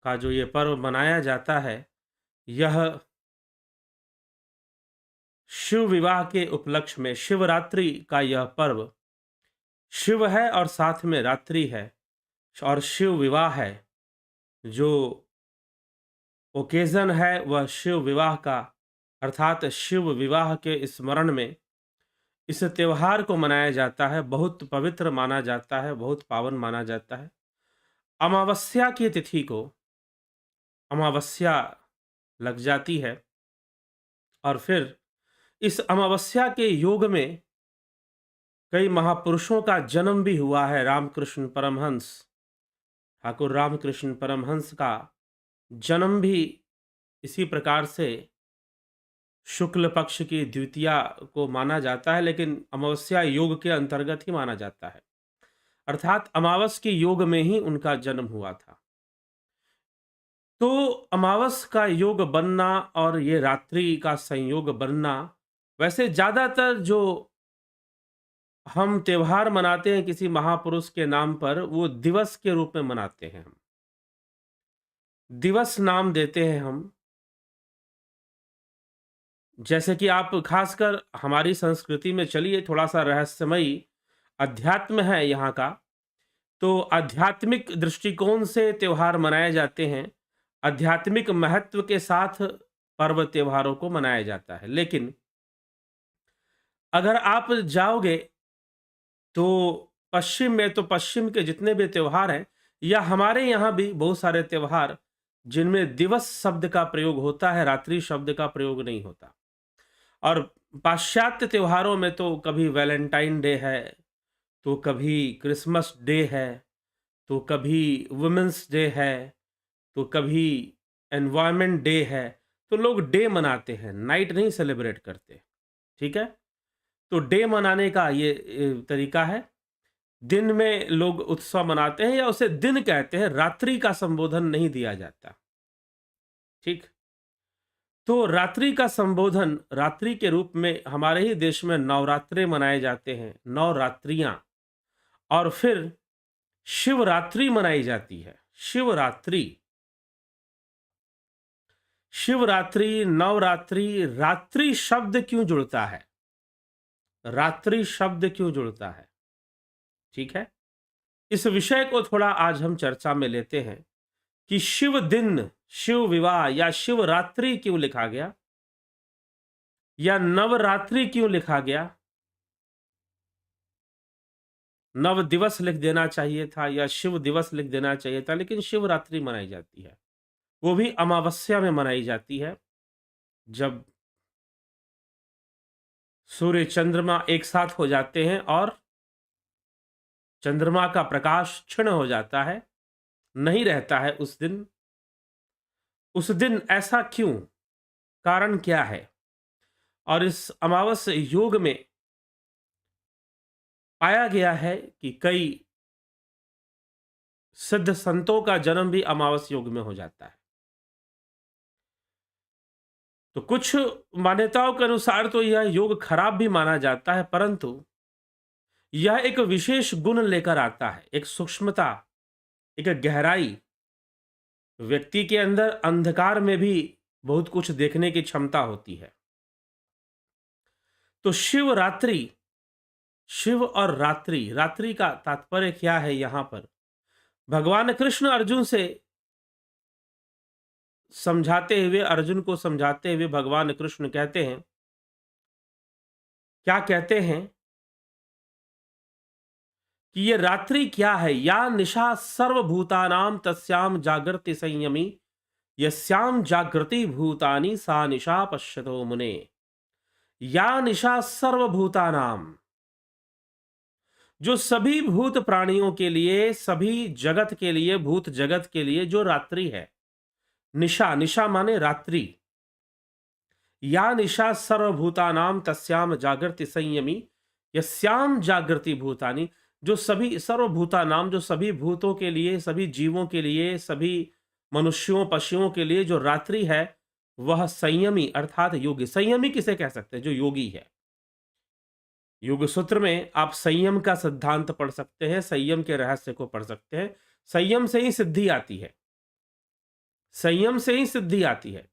का जो ये पर्व मनाया जाता है, यह शिव विवाह के उपलक्ष्य में शिवरात्रि का यह पर्व शिव है और साथ में रात्रि है और शिव विवाह है। जो ओकेज़न है वह शिव विवाह का अर्थात शिव विवाह के स्मरण में इस त्योहार को मनाया जाता है। बहुत पवित्र माना जाता है, बहुत पावन माना जाता है। अमावस्या की तिथि को अमावस्या लग जाती है और फिर इस अमावस्या के योग में कई महापुरुषों का जन्म भी हुआ है। रामकृष्ण परमहंस, ठाकुर रामकृष्ण परमहंस का जन्म भी इसी प्रकार से शुक्ल पक्ष की द्वितीया को माना जाता है, लेकिन अमावस्या योग के अंतर्गत ही माना जाता है। अर्थात अमावस के योग में ही उनका जन्म हुआ था। तो अमावस का योग बनना और ये रात्रि का संयोग बनना, वैसे ज़्यादातर जो हम त्योहार मनाते हैं किसी महापुरुष के नाम पर, वो दिवस के रूप में मनाते हैं हम। दिवस नाम देते हैं हम। जैसे कि आप खासकर हमारी संस्कृति में चलिए, थोड़ा-सा रहस्यमयी अध्यात्म है यहाँ का, तो आध्यात्मिक दृष्टिकोण से त्योहार मनाए जाते हैं। आध्यात्मिक महत्व के साथ पर्व त्योहारों को मनाया जाता है। लेकिन अगर आप जाओगे तो पश्चिम में, तो पश्चिम के जितने भी त्योहार हैं या हमारे यहाँ भी बहुत सारे त्योहार जिनमें दिवस शब्द का प्रयोग होता है, रात्रि शब्द का प्रयोग नहीं होता। और पाश्चात्य त्योहारों में तो कभी वैलेंटाइन डे है, तो कभी क्रिसमस डे है, तो कभी वुमेन्स डे है, तो कभी एनवायरनमेंट डे है। तो लोग डे मनाते हैं, नाइट नहीं सेलिब्रेट करते। ठीक है? तो डे मनाने का ये तरीका है। दिन में लोग उत्सव मनाते हैं या उसे दिन कहते हैं, रात्रि का संबोधन नहीं दिया जाता। ठीक? तो रात्रि का संबोधन रात्रि के रूप में हमारे ही देश में नवरात्रे मनाए जाते हैं, नवरात्रियां, और फिर शिवरात्रि मनाई जाती है। शिवरात्रि, शिवरात्रि, नवरात्रि, रात्रि शब्द क्यों जुड़ता है? रात्रि शब्द क्यों जुड़ता है? ठीक है? इस विषय को थोड़ा आज हम चर्चा में लेते हैं कि शिव दिन, शिव विवाह या शिवरात्रि क्यों लिखा गया या नवरात्रि क्यों लिखा गया? नव दिवस लिख देना चाहिए था या शिव दिवस लिख देना चाहिए था, लेकिन शिवरात्रि मनाई जाती है। वो भी अमावस्या में मनाई जाती है, जब सूर्य चंद्रमा एक साथ हो जाते हैं और चंद्रमा का प्रकाश क्षीण हो जाता है, नहीं रहता है उस दिन। उस दिन ऐसा क्यों? कारण क्या है? और इस अमावस योग में पाया गया है कि कई सिद्ध संतों का जन्म भी अमावस योग में हो जाता है। तो कुछ मान्यताओं के अनुसार तो यह योग खराब भी माना जाता है, परंतु यह एक विशेष गुण लेकर आता है, एक सूक्ष्मता, एक गहराई। व्यक्ति के अंदर अंधकार में भी बहुत कुछ देखने की क्षमता होती है। तो शिवरात्रि, शिव और रात्रि, रात्रि का तात्पर्य क्या है यहां पर? भगवान कृष्ण अर्जुन से समझाते हुए, अर्जुन को समझाते हुए भगवान कृष्ण कहते हैं, क्या कहते हैं कि ये रात्रि क्या है? या निशा सर्वभूतानाम तस्याम जागृति संयमी, यस्याम जागृति भूतानि सा निशा पश्यतो मुने। या निशा सर्वभूतानाम, जो सभी भूत प्राणियों के लिए, सभी जगत के लिए, भूत जगत के लिए जो रात्रि है। निशा, निशा माने रात्रि। या निशा सर्वभूतानाम तस्याम जागृति संयमी, यस्याम जागृति भूतानि, जो सभी सर्वभूतानाम, जो सभी भूतों के लिए, सभी जीवों के लिए, सभी मनुष्यों पशुओं के लिए जो रात्रि है, वह संयमी अर्थात योगी। संयमी किसे कह सकते हैं? जो योगी है। योग सूत्र में आप संयम का सिद्धांत पढ़ सकते हैं, संयम के रहस्य को पढ़ सकते हैं। संयम से ही सिद्धि आती है। संयम से ही सिद्धि आती है।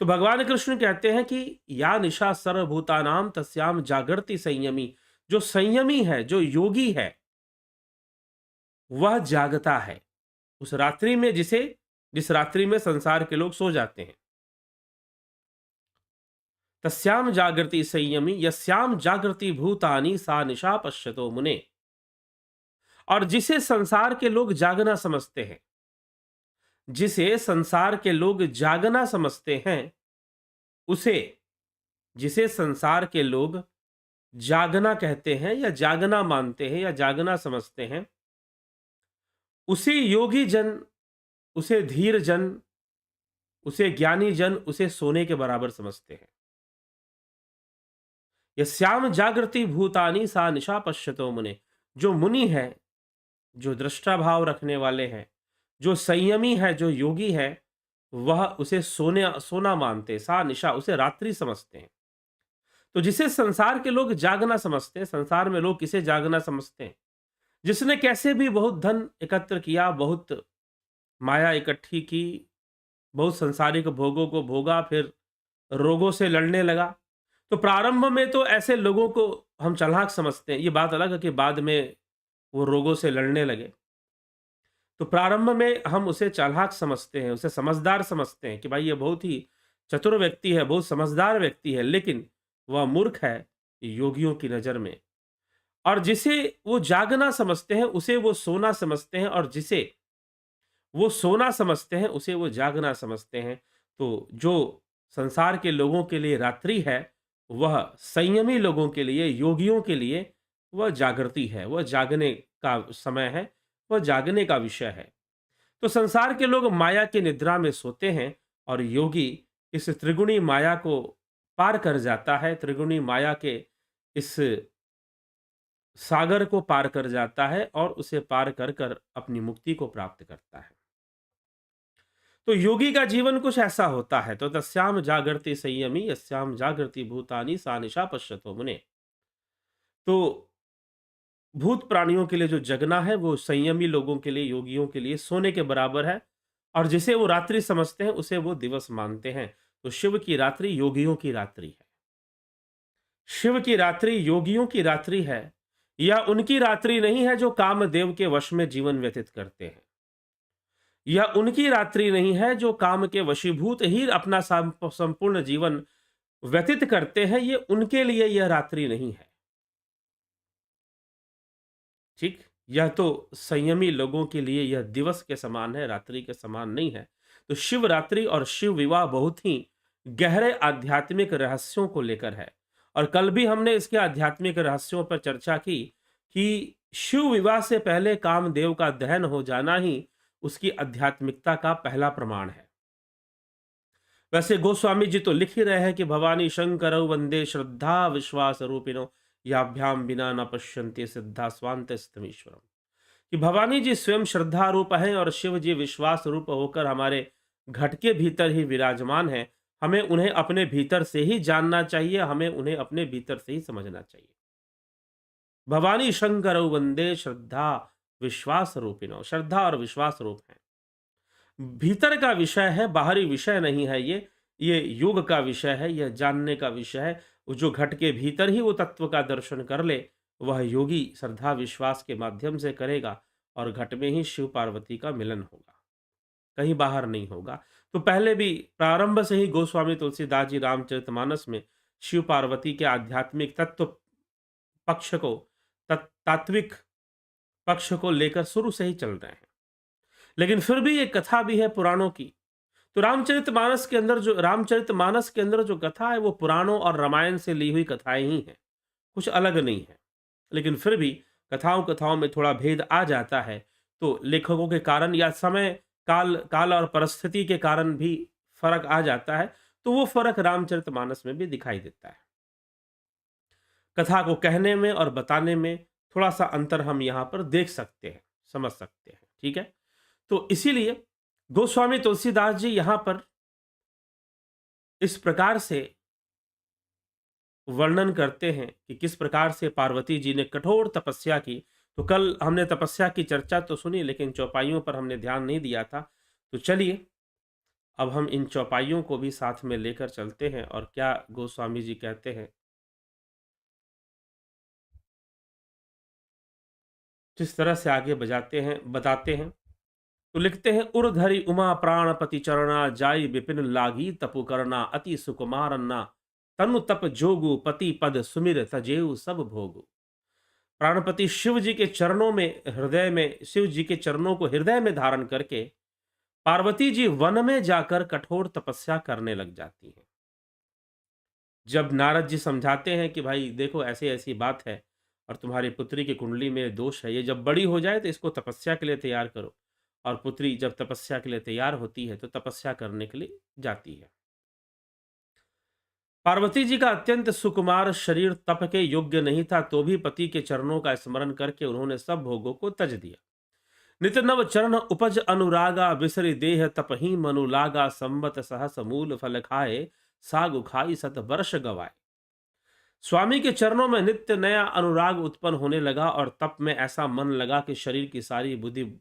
तो भगवान कृष्ण कहते हैं कि या निशा सर्वभूतानाम तस्याम जागृति संयमी। जो संयमी है, जो योगी है, वह जागता है उस रात्रि में जिस रात्रि में संसार के लोग सो जाते हैं। तस्याम जागृति संयमी यस्याम जागृति भूतानि सा निशा पश्यतो मुने। और जिसे संसार के लोग जागना समझते हैं, जिसे संसार के लोग जागना समझते हैं, उसे जिसे संसार के लोग जागना कहते हैं या जागना मानते हैं या जागना समझते हैं, उसे योगी जन, उसे धीर जन, उसे ज्ञानी जन, उसे सोने के बराबर समझते हैं। यस्याम जागृति भूतानि सा निशा पश्यतो मुने। जो मुनि है, जो दृष्टा भाव रखने वाले हैं, जो संयमी है, जो योगी है, वह उसे सोना मानते, सा निशा, उसे रात्रि समझते हैं। तो जिसे संसार के लोग जागना समझते हैं, संसार में लोग किसे जागना समझते हैं? जिसने कैसे भी बहुत धन एकत्र किया, बहुत माया इकट्ठी की, बहुत संसारिक भोगों को भोगा, फिर रोगों से लड़ने लगा। तो प्रारंभ में तो ऐसे लोगों को हम चालाक समझते हैं। ये बात अलग है कि बाद में वो रोगों से लड़ने लगे। तो प्रारंभ में हम उसे चालाक समझते हैं, उसे समझदार समझते हैं कि भाई ये बहुत ही चतुर व्यक्ति है, बहुत समझदार व्यक्ति है, लेकिन वह मूर्ख है योगियों की नजर में। और जिसे वो जागना समझते हैं, उसे वो सोना समझते हैं, और जिसे वो सोना समझते हैं, उसे वो जागना समझते हैं। तो जो संसार के लोगों के लिए रात्रि है, वह संयमी लोगों के लिए, योगियों के लिए वह जागृति है, वह जागने का समय है, वह जागने का विषय है। तो संसार के लोग माया की निद्रा में सोते हैं, और योगी इस त्रिगुणी माया को पार कर जाता है, त्रिगुणी माया के इस सागर को पार कर जाता है, और उसे पार कर कर अपनी मुक्ति को प्राप्त करता है। तो योगी का जीवन कुछ ऐसा होता है। तो तस्याम जागृति संयमी यस्याम जागृति भूतानि सा निशा पश्यतो मुने। तो भूत प्राणियों के लिए जो जगना है, वो संयमी लोगों के लिए, योगियों के लिए सोने के बराबर है, और जिसे वो रात्रि समझते हैं, उसे वो दिवस मानते हैं। तो शिव की रात्रि योगियों की रात्रि है। शिव की रात्रि योगियों की रात्रि है, या उनकी रात्रि नहीं है जो कामदेव के वश में जीवन व्यतीत करते हैं। यह उनकी रात्रि नहीं है जो काम के वशीभूत ही अपना संपूर्ण जीवन व्यतीत करते हैं। ये उनके लिए यह रात्रि नहीं है। ठीक, यह तो संयमी लोगों के लिए यह दिवस के समान है, रात्रि के समान नहीं है। तो शिवरात्रि और शिव विवाह बहुत ही गहरे आध्यात्मिक रहस्यों को लेकर है, और कल भी हमने इसके आध्यात्मिक रहस्यों पर चर्चा की कि शिव विवाह से पहले कामदेव का दहन हो जाना ही उसकी आध्यात्मिकता का पहला प्रमाण है। वैसे गोस्वामी जी तो लिख ही रहे हैं कि भवानी शंकर वंदे श्रद्धा विश्वास रूपिणो याभ्याम बिना न पश्यन्ति सिद्धा स्वांतस्तमीश्वरम। कि भवानी जी स्वयं श्रद्धा रूप हैं, और शिव जी विश्वास रूप होकर हमारे घट के भीतर ही विराजमान हैं। हमें उन्हें अपने भीतर से ही जानना चाहिए, हमें उन्हें अपने भीतर से ही समझना चाहिए। भवानी शंकर वंदे श्रद्धा विश्वास रूपिणो। श्रद्धा और विश्वास रूप है, भीतर का विषय है, बाहरी विषय नहीं है। ये योग का विषय है, यह जानने का विषय है। जो घट के भीतर ही वो तत्व का दर्शन कर ले, वह योगी श्रद्धा विश्वास के माध्यम से करेगा, और घट में ही शिव पार्वती का मिलन होगा, कहीं बाहर नहीं होगा। तो पहले भी प्रारंभ से ही गोस्वामी तुलसीदास जी रामचरितमानस में शिव पार्वती के आध्यात्मिक तत्व पक्ष को, तात्विक पक्ष को लेकर शुरू से ही चल रहे हैं। लेकिन फिर भी एक कथा भी है पुराणों की। तो रामचरितमानस के अंदर जो कथा है, वो पुराणों और रामायण से ली हुई कथाएं ही हैं, कुछ अलग नहीं है। लेकिन फिर भी कथाओं में थोड़ा भेद आ जाता है। तो लेखकों के कारण या समय काल और परिस्थिति के कारण भी फर्क आ जाता है। तो वो फर्क रामचरितमानस में भी दिखाई देता है। कथा को कहने में और बताने में थोड़ा सा अंतर हम यहां पर देख सकते हैं, समझ सकते हैं। ठीक है, तो इसीलिए गोस्वामी तुलसीदास जी यहां पर इस प्रकार से वर्णन करते हैं कि किस प्रकार से पार्वती जी ने कठोर तपस्या की। तो कल हमने तपस्या की चर्चा तो सुनी, लेकिन चौपाइयों पर हमने ध्यान नहीं दिया था। तो चलिए अब हम इन चौपाइयों को भी साथ में लेकर चलते हैं और क्या गोस्वामी जी कहते हैं, किस तरह से आगे बताते हैं। तो लिखते हैं, उर्धरि उमा प्राणपति चरणा जाई विपिन लागी तपु करना अति सुकुमारन्ना तनु तप जोगु पति पद सुमिर तजेऊ सब भोगु। प्राणपति शिव जी के चरणों में हृदय में शिव जी के चरणों को हृदय में धारण करके पार्वती जी वन में जाकर कठोर तपस्या करने लग जाती हैं। जब नारद जी समझाते हैं कि भाई देखो ऐसी ऐसी बात है और तुम्हारी पुत्री की कुंडली में दोष है, ये जब बड़ी हो जाए तो इसको तपस्या के लिए तैयार करो। और पुत्री जब तपस्या के लिए तैयार होती है तो तपस्या करने के लिए जाती है। पार्वती जी का अत्यंत सुकुमार शरीर तप के योग्य नहीं था, तो भी पति के चरणों का स्मरण करके उन्होंने सब भोगों को तज दिया। नित नव चरण उपज अनुरागा बिसरि देह तपही मनु लागा संबत सहस मूल फल खाए सागु खाई सत वर्ष गवाए। स्वामी के चरणों में नित्य नया अनुराग उत्पन्न होने लगा और तप में ऐसा मन लगा कि शरीर की सारी बुद्धि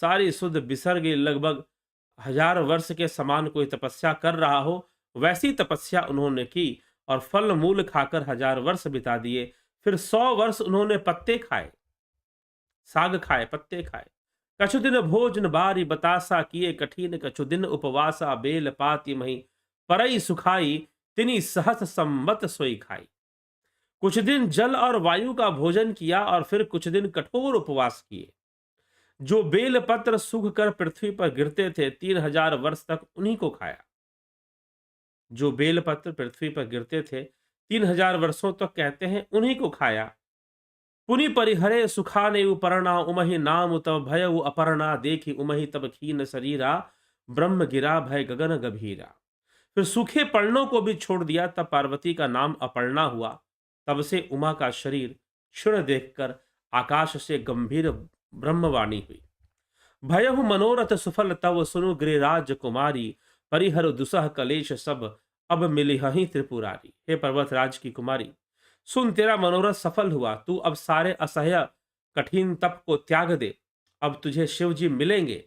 सारी सुध बिसर गई। लगभग 1000 वर्ष के समान कोई तपस्या कर रहा हो वैसी तपस्या उन्होंने की और फल मूल खाकर 1000 वर्ष बिता दिए। फिर 100 वर्ष उन्होंने पत्ते खाए, साग खाए, पत्ते खाए। कछु दिन भोजन बारी बतासा किए कठिन, कछु दिन उपवासा बेल पाती मही परई सुखाई तिनी सहस संवत सोई खाई। कुछ दिन जल और वायु का भोजन किया और फिर कुछ दिन कठोर उपवास किए। जो बेल पत्र सूख कर पृथ्वी पर गिरते थे 3000 वर्ष तक उन्हीं को खाया। जो बेल पत्र पृथ्वी पर गिरते थे 3000 वर्षों तक कहते हैं उन्हीं को खाया। पुनि परिहरे सुखाने उपरणा उमहि नाम तब भय अपरणा देखी उमहि तब खीन शरीरा ब्रह्म गिरा भय गगन गभीरा। फिर सूखे पर्णों को भी छोड़ दिया, तब पार्वती का नाम अपर्णा हुआ। तब से उमा का शरीर क्षीण देखकर आकाश से गंभीर ब्रह्मवाणी हुई। भयहु मनोरथ सुफल तव सुनु गिरिराज कुमारी परिहर दुसह कलेश सब अब मिलिहि त्रिपुरारी। हे पर्वतराज की कुमारी, सुन तेरा मनोरथ सफल हुआ, तू अब सारे असह्य कठिन तप को त्याग दे, अब तुझे शिव जी मिलेंगे।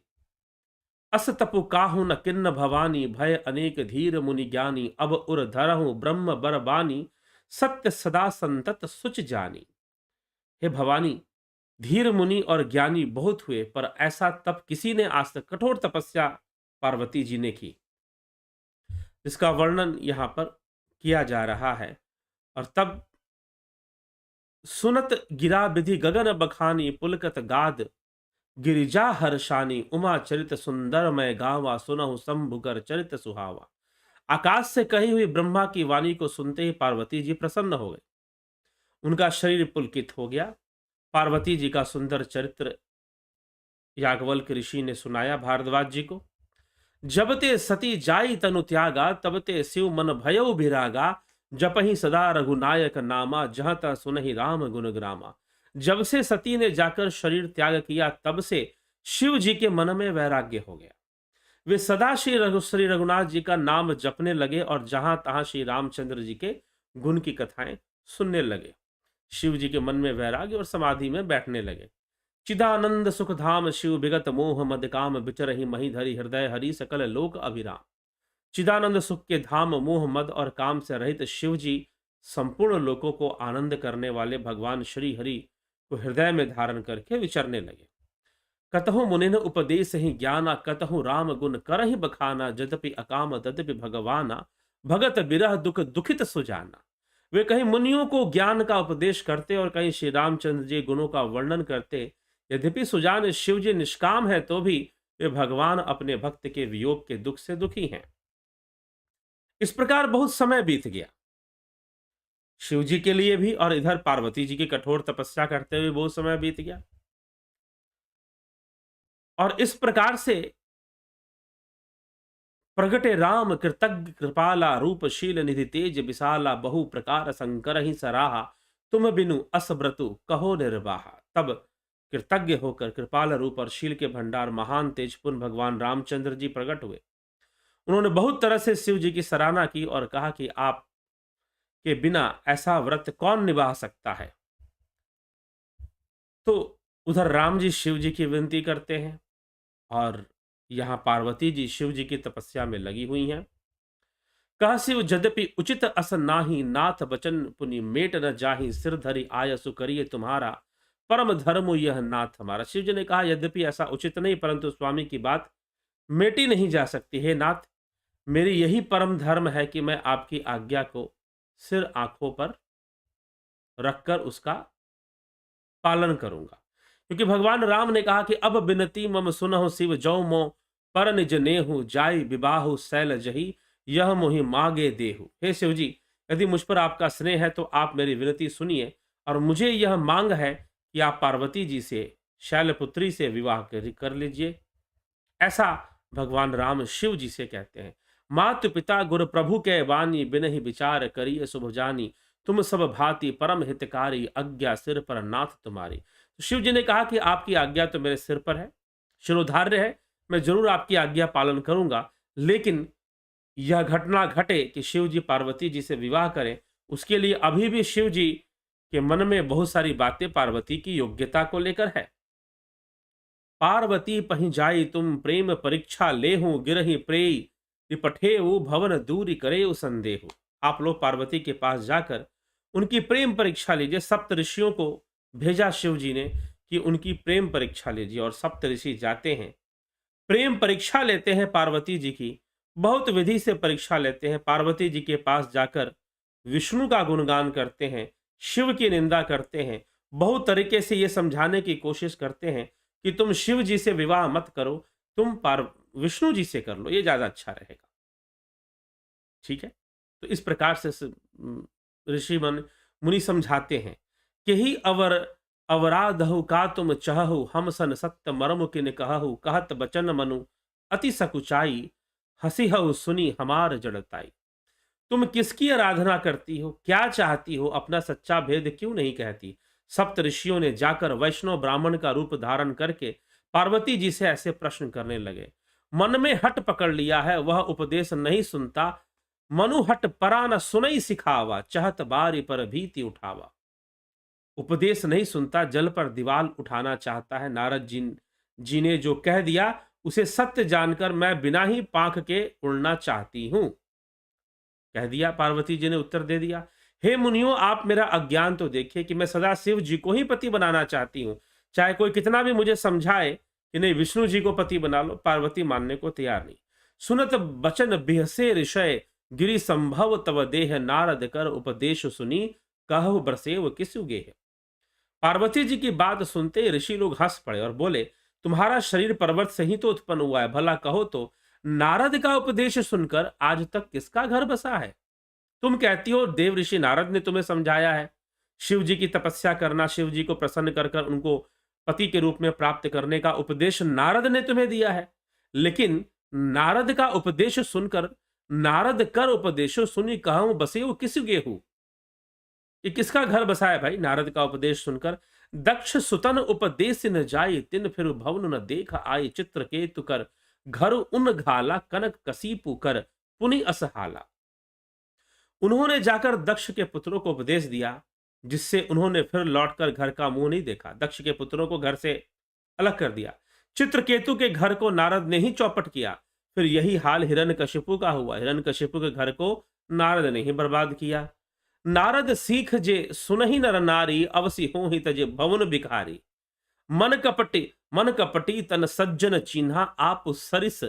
अस तपु काहू न किन्न भवानी भय अनेक धीर मुनि ज्ञानी अब उर धरहु ब्रह्म बरबानी सत्य सदा संतत सुच जानी। हे भवानी, धीर मुनि और ज्ञानी बहुत हुए पर ऐसा तप किसी ने आज तक, कठोर तपस्या पार्वती जी ने की जिसका वर्णन यहां पर किया जा रहा है। और तब सुनत गिरा विधि गगन बखानी पुलकत गाद गिरिजा हर्षानी उमा चरित सुंदर मैं गावा सुनहु शंभुकर चरित सुहावा। आकाश से कही हुई ब्रह्मा की वाणी को सुनते ही पार्वती जी प्रसन्न हो गए, उनका शरीर पुलकित हो गया। पार्वती जी का सुंदर चरित्र याज्ञवल्क्य ऋषि ने सुनाया भारद्वाज जी को। जब ते सती जाई तनु त्यागा तब ते शिव मन भयो बिरागा जपहि सदा रघुनायक नामा जहां तह सुनहि राम गुण ग्रामा। जब से सती ने जाकर शरीर त्याग किया तब से शिव जी के मन में वैराग्य हो गया। वे सदा श्री रघुनाथ जी का नाम जपने लगे और जहां तहां श्री रामचंद्र जी के गुण की कथाएं सुनने लगे। शिव जी के मन में वैराग्य और समाधि में बैठने लगे। चिदानंद सुख धाम शिव विगत मोह मद काम बिचरहि मही धरि हृदय हरि सकल लोक अभिराम। चिदानंद सुख के धाम मोह मद और काम से रहित शिव जी संपूर्ण लोकों को आनंद करने वाले भगवान श्री हरि को हृदय में धारण करके विचरने लगे। कतहु मुनिन उपदेश ही ज्ञाना कतहु राम गुण करहि बखाना यद्यपि अकाम तद्यपि भगवाना भगत बिरह दुख दुखित सुजाना। वे कहीं मुनियों को ज्ञान का उपदेश करते और कहीं श्री रामचंद्र जी गुणों का वर्णन करते। यद्यपि सुजान शिव जी निष्काम है तो भी वे भगवान अपने भक्त के वियोग के दुख से दुखी हैं। इस प्रकार बहुत समय बीत गया शिव जी के लिए भी और इधर पार्वती जी की कठोर तपस्या करते हुए बहुत समय बीत गया। और इस प्रकार से प्रगटे राम कृतज्ञ कृपाला रूपशील निधि तेज विशाला बहु प्रकार शंकर ही सराहा तुम बिनु असब्रतु कहो निर्वाहा। तब कृतज्ञ होकर कृपाल रूप और शील के भंडार महान तेजपुन भगवान रामचंद्र जी प्रकट हुए। उन्होंने बहुत तरह से शिव जी की सराहना की और कहा कि आप के बिना ऐसा व्रत कौन निभा सकता है। तो उधर राम जी शिव जी की विनती करते हैं और यहाँ पार्वती जी शिव जी की तपस्या में लगी हुई हैं। कह शिव यद्यपि उचित अस नाही, नाथ बचन पुनि मेट न जाहि, सिर धरि आयसु करिए तुम्हारा, परम धर्म यह नाथ हमारा। शिव जी ने कहा यद्यपि ऐसा उचित नहीं, परंतु स्वामी की बात मेटी नहीं जा सकती। हे नाथ, मेरी यही परम धर्म है कि मैं आपकी आज्ञा को सिर आंखों पर रखकर उसका पालन करूंगा। क्योंकि भगवान राम ने कहा कि अब बिनती मम सुनहु शिव, जौ मो पर निज नेहु, जाई विबाहु शैल जही, यह मोहि मागे देहु। हे शिव जी, यदि मुझ पर आपका स्नेह है तो आप मेरी विनती सुनिए, और मुझे यह मांग है कि आप पार्वती जी से, शैलपुत्री से विवाह कर लीजिए। ऐसा भगवान राम शिव जी से कहते हैं। मातु पिता गुरु प्रभु के वाणी, बिनहि विचार करिए शुभ जानी, तुम सब भांति परम हितकारी, आज्ञा सिर पर नाथ तुम्हारी। तो शिव जी ने कहा कि आपकी आज्ञा तो मेरे सिर पर है, शिरोधार्य है, मैं जरूर आपकी आज्ञा पालन करूंगा, लेकिन यह घटना घटे कि शिव जी पार्वती जी से विवाह करें, उसके लिए अभी भी शिव जी के मन में बहुत सारी बातें पार्वती की योग्यता को लेकर है। पार्वती पहि जाई तुम, प्रेम परीक्षा लेहु, गिरहि प्रेई विपठेउ, भवन दूरी करेउ संदेहु। आप लोग पार्वती के पास जाकर उनकी प्रेम परीक्षा लीजिए। सप्त ऋषियों को भेजा शिव जी ने कि उनकी प्रेम परीक्षा लीजिए, और सप्त ऋषि जाते हैं, प्रेम परीक्षा लेते हैं पार्वती जी की, बहुत विधि से परीक्षा लेते हैं। पार्वती जी के पास जाकर विष्णु का गुणगान करते हैं, शिव की निंदा करते हैं, बहुत तरीके से ये समझाने की कोशिश करते हैं कि तुम शिव जी से विवाह मत करो, तुम विष्णु जी से कर लो, ये ज्यादा अच्छा रहेगा। ठीक है, तो इस प्रकार से ऋषि मुनि समझाते हैं कि ही अवर अवराधहु का तुम चहु, हम सन सत्य मरमु किन कहु, कहत बचन मनु अति सकुचाई, हसी हऊ सुनी हमार जड़ताई। तुम किसकी आराधना करती हो, क्या चाहती हो, अपना सच्चा भेद क्यों नहीं कहती। सप्त ऋषियों ने जाकर वैष्णव ब्राह्मण का रूप धारण करके पार्वती जी से ऐसे प्रश्न करने लगे। मन में हट पकड़ लिया है, वह उपदेश नहीं सुनता, मनु हट परा न सुनई सिखावा, चाहत बारी पर भीति उठावा। उपदेश नहीं सुनता, जल पर दीवाल उठाना चाहता है। नारद जी ने जो कह दिया उसे सत्य जानकर मैं बिना ही पांख के उड़ना चाहती हूं, कह दिया। पार्वती जी ने उत्तर दे दिया, हे मुनियों, आप मेरा अज्ञान तो देखिए कि मैं सदा शिव जी को ही पति बनाना चाहती हूं। चाहे कोई कितना भी मुझे समझाए कि नहीं विष्णु जी को पति बना लो, पार्वती मानने को तैयार नहीं। सुनत बचन बिहसे ऋषय, गिरि संभव तव देह, नारद कर उपदेश सुनी, कहु बरसेव किसु गेह। पार्वती जी की बात सुनते ऋषि लोग हंस पड़े और बोले, तुम्हारा शरीर पर्वत से ही तो उत्पन्न हुआ है, भला कहो तो नारद का उपदेश सुनकर आज तक किसका घर बसा है। तुम कहती हो देव ऋषि नारद ने तुम्हें समझाया है, शिव जी की तपस्या करना, शिव जी को प्रसन्न कर कर उनको पति के रूप में प्राप्त करने का उपदेश नारद ने तुम्हें दिया है। लेकिन नारद का उपदेश सुनकर, नारद कर उपदेशो सुनी, कहूं बसे किस गेहूं, ये किसका घर बसा है भाई। नारद का उपदेश सुनकर, दक्ष सुतन उपदेश न जाए, तिन फिर भवन न देख आए, चित्र केतु कर घर उन घाला, कनक कसीपु कर पुनि असहाला। उन्होंने जाकर दक्ष के पुत्रों को उपदेश दिया, जिससे उन्होंने फिर लौटकर घर का मुंह नहीं देखा। दक्ष के पुत्रों को घर से अलग कर दिया। चित्रकेतु के घर को नारद ने ही चौपट किया। फिर यही हाल हिरण्यकशिपु का हुआ। हिरण्यकशिपु के घर को नारद ने ही बर्बाद किया। नारद सीख जे सुनहि नर नारी, अवसि हो ही तजे भवन भिखारी। मन कपटी तन सज्जन चिन्हा, आप सरिस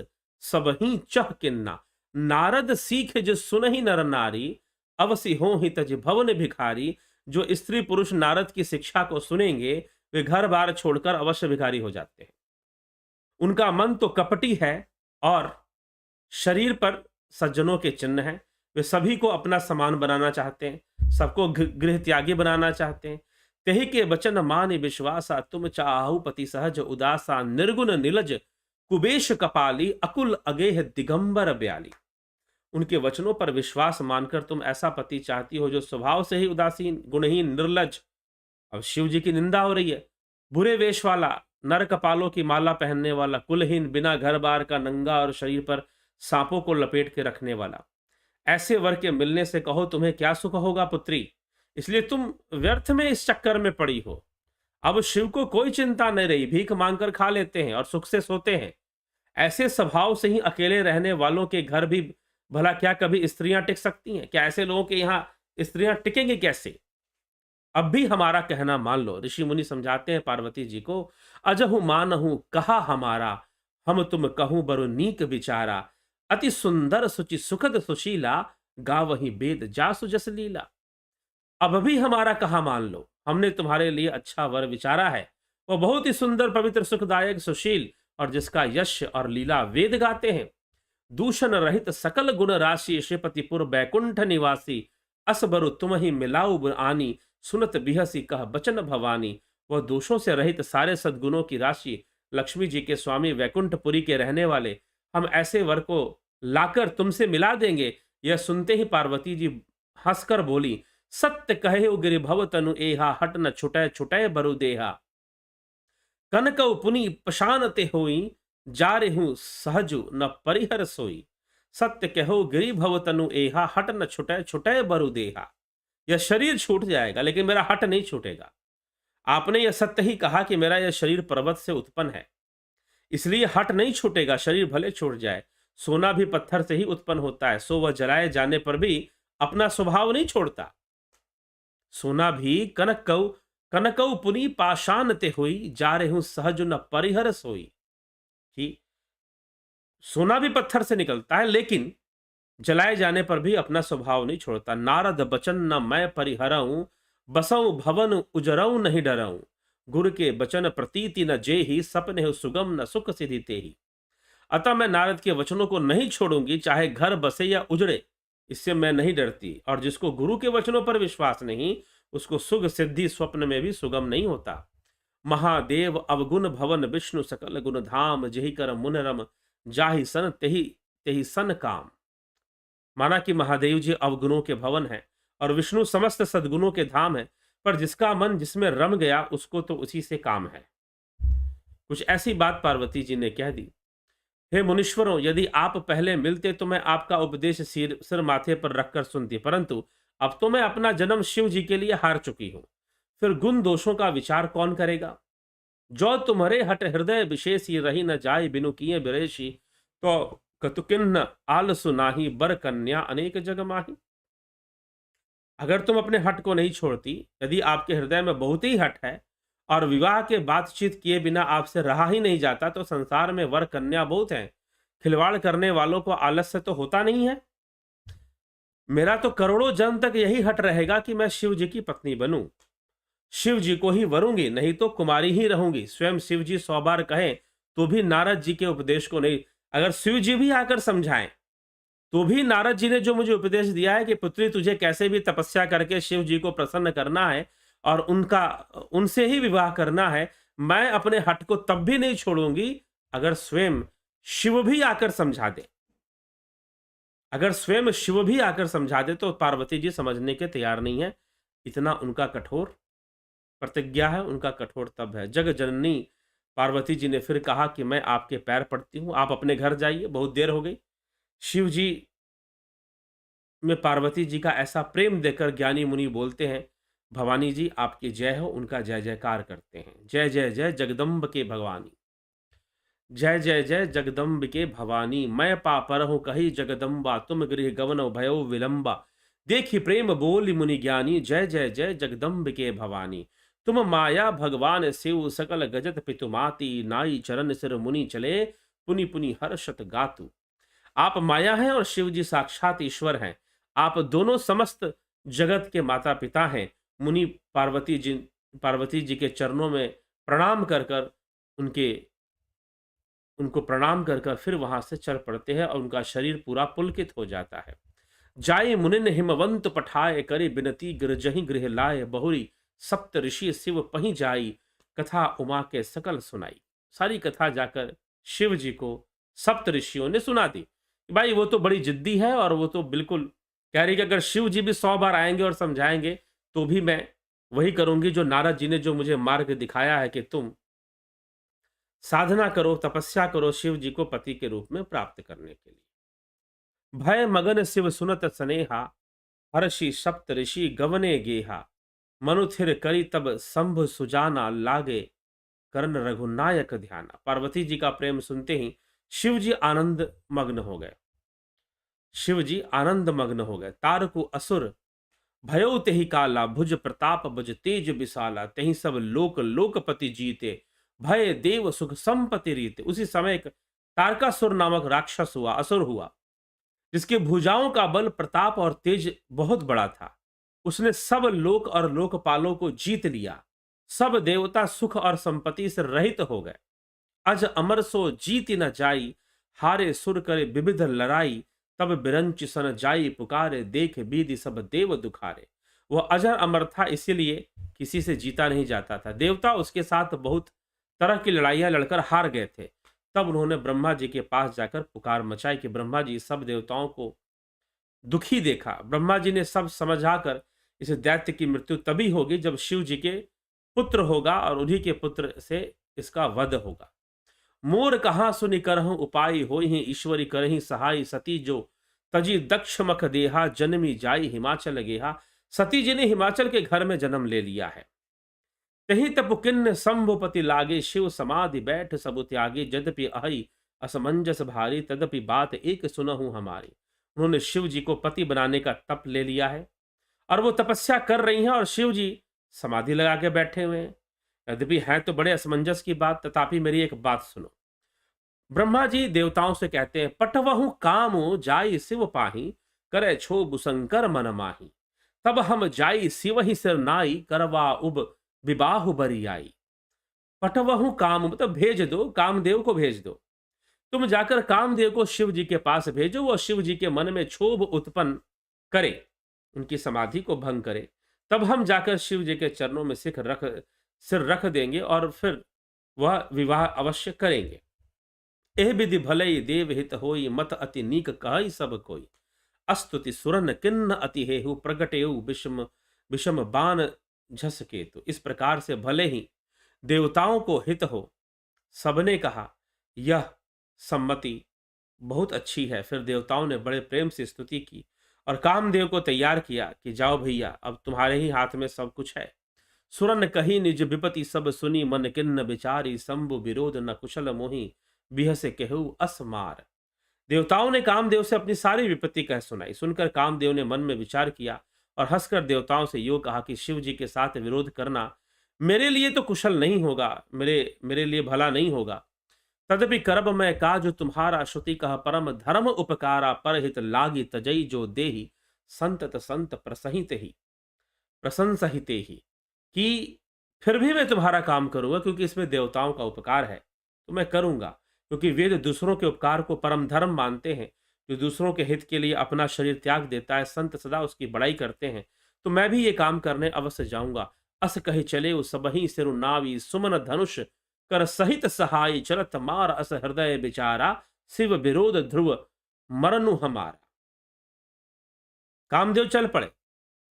सबही चह किन्ना। नारद सीख जो सुनहि नर नारी, अवसि हो ही तज भवन भिखारी। जो स्त्री पुरुष नारद की शिक्षा को सुनेंगे वे घर बार छोड़कर अवश्य भिखारी हो जाते हैं। उनका मन तो कपटी है और शरीर पर सज्जनों के चिन्ह हैं। वे सभी को अपना समान बनाना चाहते हैं, सबको गृह त्यागी बनाना चाहते हैं। तेहि के वचन मानि विश्वासा, तुम चाहु पति सहज उदासा। निर्गुण नीलज कुबेश कपाली, अकुल अगेह दिगंबर ब्याली। उनके वचनों पर विश्वास मानकर तुम ऐसा पति चाहती हो जो स्वभाव से ही उदासीन, गुणहीन, निर्लज। अब शिव जी की निंदा हो रही है। बुरे वेश वाला, नर कपालों की माला पहनने वाला, कुलहीन, बिना घर बार का, नंगा और शरीर पर सांपों को लपेट के रखने वाला, ऐसे वर के मिलने से कहो तुम्हें क्या सुख होगा पुत्री। इसलिए तुम व्यर्थ में इस चक्कर में पड़ी हो। अब शिव को कोई चिंता नहीं रही, भीख मांगकर खा लेते हैं और सुख से सोते हैं। ऐसे स्वभाव से ही अकेले रहने वालों के घर भी भला क्या कभी स्त्रियां टिक सकती हैं? क्या ऐसे लोगों के यहाँ स्त्रियां टिकेंगी कैसे? अब भी हमारा कहना मान लो। ऋषि मुनि समझाते हैं पार्वती जी को, अजहु मानहु कहा हमारा, हम तुम कहूं बरु नीक विचारा, अति सुंदर सुचि सुखद सुशीला, गावही वेद जासु जस लीला। अब भी हमारा कहा मान लो, हमने तुम्हारे लिए अच्छा वर विचारा है, वो बहुत ही सुंदर पवित्र सुखदायक सुशील और जिसका यश और लीला वेद गाते हैं। दूषण रहित सकल गुण राशि श्रीपतिपुर बैकुंठ निवासी, असबरु तुम ही मिलाऊ आनी, सुनत बिहसी कह बचन भवानी। वह दोषों से रहित सारे सद्गुणों की राशि लक्ष्मी जी के स्वामी वैकुंठपुरी के रहने वाले, हम ऐसे वर को लाकर तुमसे मिला देंगे। यह सुनते ही पार्वती जी हंसकर बोली, सत्य कहे उग्र भव तनु एहा, हट न छुटय छुटय बरु देहा। कनकऊ पुनि पशानते होई, जा रेहू सहजु न परिहर सोई। सत्य कहो गिरि भव तनु एहा, हट न छुटय छुटय बरु देहा। यह शरीर छूट जाएगा लेकिन मेरा हट नहीं छूटेगा। आपने यह सत्य ही कहा कि मेरा यह शरीर पर्वत से उत्पन्न है, इसलिए हट नहीं छूटेगा। शरीर भले छूट जाए, सोना भी पत्थर से ही उत्पन्न होता है, सो वह जलाए जाने पर भी अपना स्वभाव नहीं छोड़ता। सोना भी कनकऊ कनकऊ पुनि पाषाण ते हुई, जा रहे हूं सहज न परिहर सोई। कि सोना भी पत्थर से निकलता है लेकिन जलाए जाने पर भी अपना स्वभाव नहीं छोड़ता। नारद बचन न मैं परिहरऊं, बसऊं भवन उजरऊं नहीं डरऊं। गुरु के बचन प्रतीति न जेहि, सपने हो सुगम न सुख सिधि तेहि। अतः मैं नारद के वचनों को नहीं छोड़ूंगी, चाहे घर बसे या उजड़े, इससे मैं नहीं डरती। और जिसको गुरु के वचनों पर विश्वास नहीं, उसको सुख सिद्धि स्वप्न में भी सुगम नहीं होता। महादेव अवगुण भवन विष्णु सकल गुण धाम, जेहि कर मुन रम जाहि सन तेहि तेहि सन काम। माना कि महादेव जी अवगुणों के भवन है और विष्णु समस्त सद्गुणों के धाम है, पर जिसका मन जिसमें रम गया उसको तो उसी से काम है। कुछ ऐसी बात पार्वती जी ने कह दी। हे मुनीश्वरों, यदि आप पहले मिलते तो मैं आपका उपदेश सिर माथे पर रखकर सुनती, परंतु अब तो मैं अपना जन्म शिव जी के लिए हार चुकी हूं। फिर गुण दोषों का विचार कौन करेगा? जो तुम्हारे हट हृदय विशेषी, रही न जाय बिनु किए बिरेशी। तो कतुकिन्न आलसु नाही, बर कन्या अनेक जग माही। अगर तुम अपने हट को नहीं छोड़ती, यदि आपके हृदय में बहुत ही हट है और विवाह के बातचीत किए बिना आपसे रहा ही नहीं जाता, तो संसार में वर कन्या बहुत हैं। खिलवाड़ करने वालों को आलस्य तो होता नहीं है। मेरा तो करोड़ों जन्म तक यही हट रहेगा कि मैं शिव जी की पत्नी बनूं, शिव जी को ही वरूंगी, नहीं तो कुमारी ही रहूंगी। स्वयं शिव जी 100 बार कहें तो भी नारद जी के उपदेश को नहीं, अगर शिव जी भी आकर समझाएं तो भी नारद जी ने जो मुझे उपदेश दिया है कि पुत्री तुझे कैसे भी तपस्या करके शिव जी को प्रसन्न करना है और उनसे ही विवाह करना है, मैं अपने हट को तब भी नहीं छोड़ूंगी अगर स्वयं शिव भी आकर समझा दे। अगर स्वयं शिव भी आकर समझा दे तो पार्वती जी समझने के तैयार नहीं है। इतना उनका कठोर प्रतिज्ञा है, उनका कठोर तब है। जग जननी पार्वती जी ने फिर कहा कि मैं आपके पैर पड़ती हूं, आप अपने घर जाइए, बहुत देर हो गई। शिव जी में पार्वती जी का ऐसा प्रेम देखकर ज्ञानी मुनि बोलते हैं, भवानी जी आपकी जय हो। उनका जय जयकार करते हैं। जय जय जय जगदम्ब के भगवानी, जय जय जय जगदम्ब के भवानी। मैं पापर हूं कही जगदम्बा, तुम गृह गवन भयो विलंबा। देखी प्रेम बोली मुनि ज्ञानी, जय जय जय जगदम्ब के भवानी। तुम माया भगवान शिव, सकल गजत पितुमाती। नाई चरण सिर मुनि चले, पुनि पुनि हर्षत गातु। आप माया हैं और शिव जी साक्षात ईश्वर हैं। आप दोनों समस्त जगत के माता पिता हैं। मुनि पार्वती जी के चरणों में प्रणाम कर कर उनको प्रणाम कर कर फिर वहां से चल पड़ते हैं और उनका शरीर पूरा पुलकित हो जाता है। जाय मुनिन हिमवंत पठाए, करे बिनती गिरजहि गृह लाए। बहुरी सप्त ऋषि शिव पही जाई, कथा उमा के सकल सुनाई। सारी कथा जाकर शिव जी को सप्त ऋषियों ने सुना दी। भाई वो तो बड़ी जिद्दी है और वो तो बिल्कुल कह रही कि अगर शिव जी भी 100 बार आएंगे और समझाएंगे तो भी मैं वही करूंगी जो नारद जी ने जो मुझे मार्ग दिखाया है कि तुम साधना करो, तपस्या करो शिव जी को पति के रूप में प्राप्त करने के लिए। भय मगन शिव सुनत स्नेहा, हर्षि सप्त ऋषि गवने गेहा। मनुथिर करी तब संभ सुजाना, लागे कर्ण रघुनायक ध्याना। पार्वती जी का प्रेम सुनते ही शिव जी आनंद मग्न हो गए। शिव जी आनंद मग्न हो गए। तारकु असुर भयो तेहि काला, भुज प्रताप भुज तेज विशाला, तेहि सब लोक लोकपति जीते, भय देव सुख संपत्ति रीते। उसी समय एक तारकासुर नामक राक्षस हुआ, असुर हुआ, जिसके भुजाओं का बल, प्रताप और तेज बहुत बड़ा था। उसने सब लोक और लोकपालों को जीत लिया। सब देवता सुख और संपत्ति से रहित हो गए। अज अमर सो जीति न जाई, हारे सुर करे विविध लड़ाई, तब बिरंच सन जाई पुकारे, देख बीधि सब देव दुखारे। वह अजर अमर था, इसीलिए किसी से जीता नहीं जाता था। देवता उसके साथ बहुत तरह की लड़ाइयां लड़कर हार गए थे। तब उन्होंने ब्रह्मा जी के पास जाकर पुकार मचाई कि ब्रह्मा जी, सब देवताओं को दुखी देखा। ब्रह्मा जी ने सब समझाकर इस दैत्य की मृत्यु तभी होगी जब शिव जी के पुत्र होगा और उन्हीं के पुत्र से इसका वध होगा। मोर कहाँ सुनि करहु उपाय, होई ही ईश्वरी करही सहाय, सती जो तजी दक्ष मख देहा, जन्मी जाई हिमाचल गेहा। सती जी ने हिमाचल के घर में जन्म ले लिया है। तही तपु किन्न शंभुपति लागे, शिव समाधि बैठ सबु त्यागे, यद्यपि अहि असमंजस भारी, तदपि बात एक सुनहु हमारी। उन्होंने शिव जी को पति बनाने का तप ले लिया है और वो तपस्या कर रही हैं और शिव जी समाधि लगा के बैठे हुए हैं। यद्यपि है तो बड़े असमंजस की बात, तथापि मेरी एक बात सुनो। ब्रह्मा जी देवताओं से कहते हैं, पटवहु कामो जाई शिव पाही, करे क्षोभ शंकर मन माही। तब हम जाई शिव ही सिर नाई, करवा उब विबाहु बरी आई। पटवहु काम मतलब भेज दो, कामदेव को भेज दो। तुम जाकर कामदेव को शिव जी के पास भेजो, वो शिव जी के मन में क्षोभ उत्पन्न करे, उनकी समाधि को भंग करे। तब हम जाकर शिव जी के चरणों में सिर रख देंगे और फिर वह विवाह अवश्य करेंगे। एह विधि भलई देव हित होई, मत अति नीक कहई सब कोई। अस्तुति सुरन किन्न अति हेहु, प्रगटेउ विषम विषम बान झस केतु। इस प्रकार से भले ही देवताओं को हित हो, सबने कहा यह सम्मति बहुत अच्छी है। फिर देवताओं ने बड़े प्रेम से स्तुति की और कामदेव को तैयार किया कि जाओ भैया, अब तुम्हारे ही हाथ में सब कुछ है। सुरन कही निज विपति, सब सुनी मन किन्न विचारी, शंभु विरोध न कुशल मोहि, बिहसे कहु असमार। देवताओं ने कामदेव से अपनी सारी विपत्ति कह सुनाई। सुनकर कामदेव ने मन में विचार किया और हंसकर देवताओं से यूं कहा कि शिव जी के साथ विरोध करना मेरे लिए तो कुशल नहीं होगा, मेरे लिए भला नहीं होगा। तदपि करब मैं काज तुम्हारा, श्रुति कह परम धर्म उपकारा, परहित लागी तजई जो देही, संतत संत प्रसहित ही प्रशंसहिते ही। कि फिर भी मैं तुम्हारा काम करूंगा, क्योंकि इसमें देवताओं का उपकार है तो मैं करूंगा, क्योंकि वेद दूसरों के उपकार को परम धर्म मानते हैं। जो दूसरों के हित के लिए अपना शरीर त्याग देता है, संत सदा उसकी बड़ाई करते हैं। तो मैं भी ये काम करने अवश्य जाऊंगा। अस कही चले उ सबहि सिरु नावी, सुमन धनुष कर सहित सहाय, चलत मार अस हृदय बिचारा, शिव विरोध ध्रुव मरनु हमारा। कामदेव चल पड़े।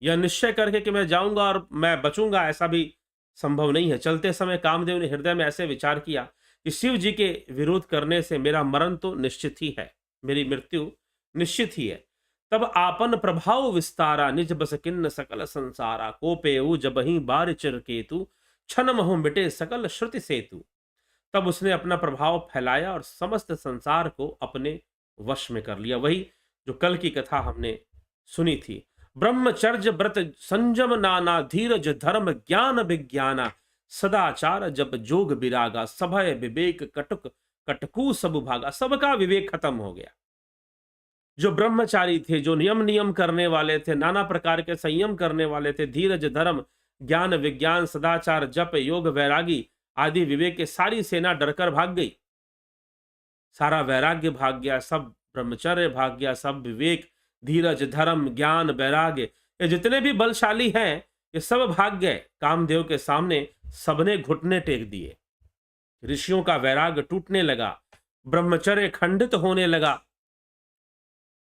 यह निश्चय करके कि मैं जाऊंगा और मैं बचूंगा, ऐसा भी संभव नहीं है। चलते समय कामदेव ने हृदय में ऐसे विचार किया कि शिव जी के विरोध करने से मेरा मरण तो निश्चित ही है, मेरी मृत्यु निश्चित ही है। तब आपन प्रभाव विस्तारा, निज बस किन्न सकल संसारा, कोपेउ जबहि बार चिर केतु, क्षण महु मिटे सकल श्रुति सेतु। तब उसने अपना प्रभाव फैलाया और समस्त संसार को अपने वश में कर लिया। वही जो कल की कथा हमने सुनी थी। ब्रह्मचर्य व्रत संयम नाना, धीरज धर्म ज्ञान विज्ञाना, सदाचार जब जोग विरागा, सभय विवेक कटुक कटकू सब भागा। सबका विवेक खत्म हो गया। जो ब्रह्मचारी थे, जो नियम करने वाले थे, नाना प्रकार के संयम करने वाले थे, धीरज धर्म ज्ञान विज्ञान सदाचार जप योग वैरागी आदि विवेक की सारी सेना डरकर भाग गई। सारा वैराग्य भाग गया, सब ब्रह्मचर्य भाग गया, सब विवेक धीरज धर्म ज्ञान वैराग्य, ये जितने भी बलशाली हैं ये सब भाग गए कामदेव के सामने। सबने घुटने टेक दिए। ऋषियों का वैराग्य टूटने लगा, ब्रह्मचर्य खंडित होने लगा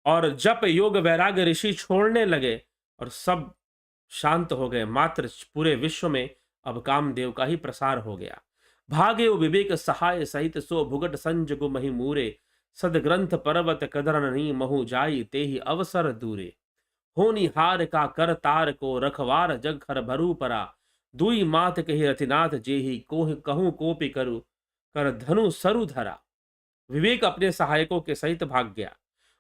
और जप योग वैराग्य ऋषि छोड़ने लगे और सब शांत हो गए। मात्र पूरे विश्व में अब कामदेव का ही प्रसार हो गया। भागे विवेक सहाय सहित, सो भुगट संजगु मही मूरे, सदग्रंथ पर्वत कदरन नी महु जाई, ते ही अवसर दूरे। होनी हार का कर तार को, रखवार जग खर भरू परा, दुई मात कही रतिनाथ जेही, कोह कहूं कोपि करु, कर धनु सरु धरा। विवेक अपने सहायकों के सहित भाग गया।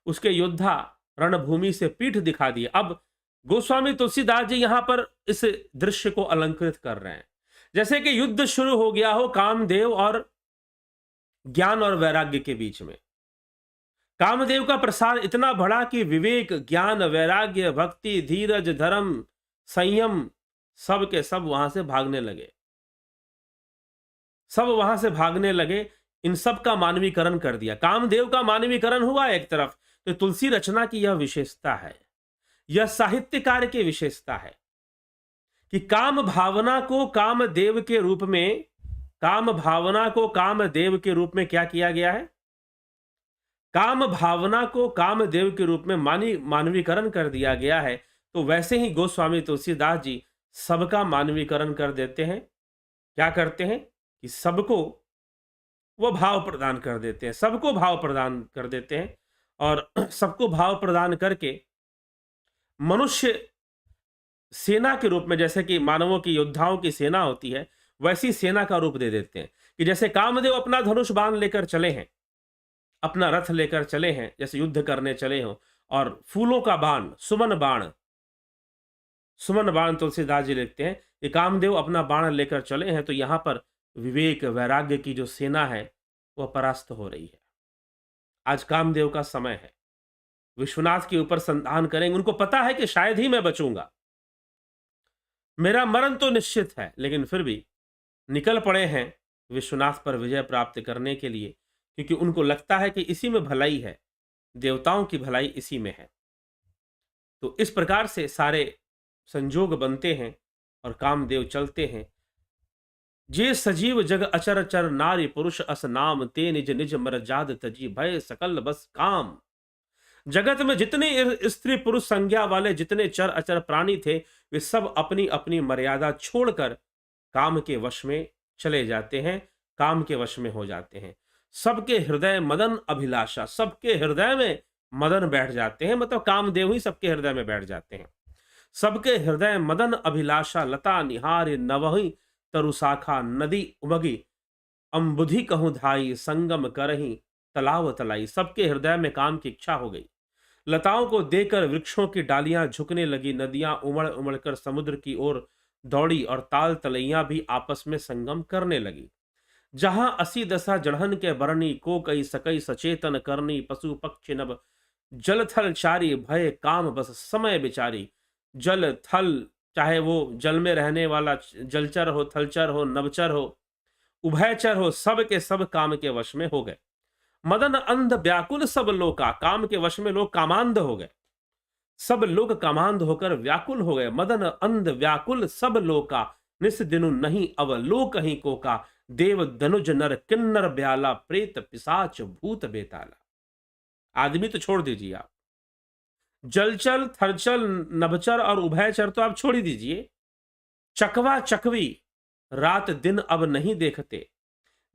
उसके योद्धा रणभूमि से पीठ दिखा दिए। अब गोस्वामी तुलसीदास जी यहां पर इस दृश्य को अलंकृत कर रहे हैं, जैसे कि युद्ध शुरू हो गया हो कामदेव और ज्ञान और वैराग्य के बीच में। कामदेव का प्रसार इतना बढ़ा कि विवेक, ज्ञान, वैराग्य, भक्ति, धीरज, धर्म, संयम सब के सब वहां से भागने लगे। सब वहां से भागने लगे। इन सब का मानवीकरण कर दिया। कामदेव का मानवीकरण हुआ एक तरफ। तो तुलसी रचना की यह विशेषता है, यह साहित्यकार की विशेषता है कि काम भावना को कामदेव के रूप में, काम भावना को कामदेव के रूप में क्या किया गया है? काम भावना को कामदेव के रूप में मानवीकरण कर दिया गया है। तो वैसे ही गोस्वामी तुलसीदास जी सबका मानवीकरण कर देते हैं। क्या करते हैं कि सबको वो भाव प्रदान कर देते हैं, सबको भाव प्रदान कर देते हैं। और सबको भाव प्रदान करके मनुष्य सेना के रूप में, जैसे कि मानवों की योद्धाओं की सेना होती है, वैसी सेना का रूप दे देते हैं। कि जैसे कामदेव अपना धनुष बाण लेकर चले हैं, अपना रथ लेकर चले हैं, जैसे युद्ध करने चले हों, और फूलों का बाण, सुमन बाण, सुमन बाण तुलसीदास जी लिखते हैं कि कामदेव अपना बाण लेकर चले हैं। तो यहां पर विवेक वैराग्य की जो सेना है वह परास्त हो रही है। आज कामदेव का समय है, विश्वनाथ के ऊपर संधान करेंगे। उनको पता है कि शायद ही मैं बचूंगा, मेरा मरण तो निश्चित है, लेकिन फिर भी निकल पड़े हैं विश्वनाथ पर विजय प्राप्त करने के लिए, क्योंकि उनको लगता है कि इसी में भलाई है, देवताओं की भलाई इसी में है। तो इस प्रकार से सारे संजोग बनते हैं और कामदेव चलते हैं। जे सजीव जग अचर चर नारी पुरुष अस नाम, ते निज निज मर जाद तजी भय सकल बस काम। जगत में जितने स्त्री पुरुष संज्ञा वाले जितने चर अचर प्राणी थे, वे सब अपनी अपनी मर्यादा छोड़कर काम के वश में चले जाते हैं, काम के वश में हो जाते हैं। सबके हृदय मदन अभिलाषा, सबके हृदय में मदन बैठ जाते हैं, मतलब कामदेव ही सबके हृदय में बैठ जाते हैं। सबके हृदय मदन अभिलाषा, लता निहार नवही तरुशाखा, नदी उमगी अम्बुधि कहूं धाई, संगम करही तलाव तलाई। सबके हृदय में काम की इच्छा हो गई। लताओं को देकर वृक्षों की डालियां झुकने लगी, नदियां उमड़ उमड़ कर समुद्र की ओर दौड़ी और ताल तलैया भी आपस में संगम करने लगी। जहां असी दशा जड़हन के बरनी, को कई सकई सचेतन करनी, पशु पक्षी नभ जल थल चारी, भय काम बस समय बिचारी। जल थल, चाहे वो जल में रहने वाला जलचर हो, थलचर हो, नभचर हो, उभयचर हो, सब के सब काम के वश में हो गए। मदन अंध व्याकुल सब लोका, काम के वश में लोग कामांध हो गए, सब लोग कामांध होकर व्याकुल हो गए। मदन अंध व्याकुल सब लोका, निस दिनु नहीं अवलोक ही को का, देव धनुज नर किन्नर ब्याला, प्रेत पिशाच भूत बेताला। आदमी तो छोड़ दीजिए आप, जलचल थलचल नभचर और उभयचर तो आप छोड़ ही दीजिए, चकवा चकवी रात दिन अब नहीं देखते।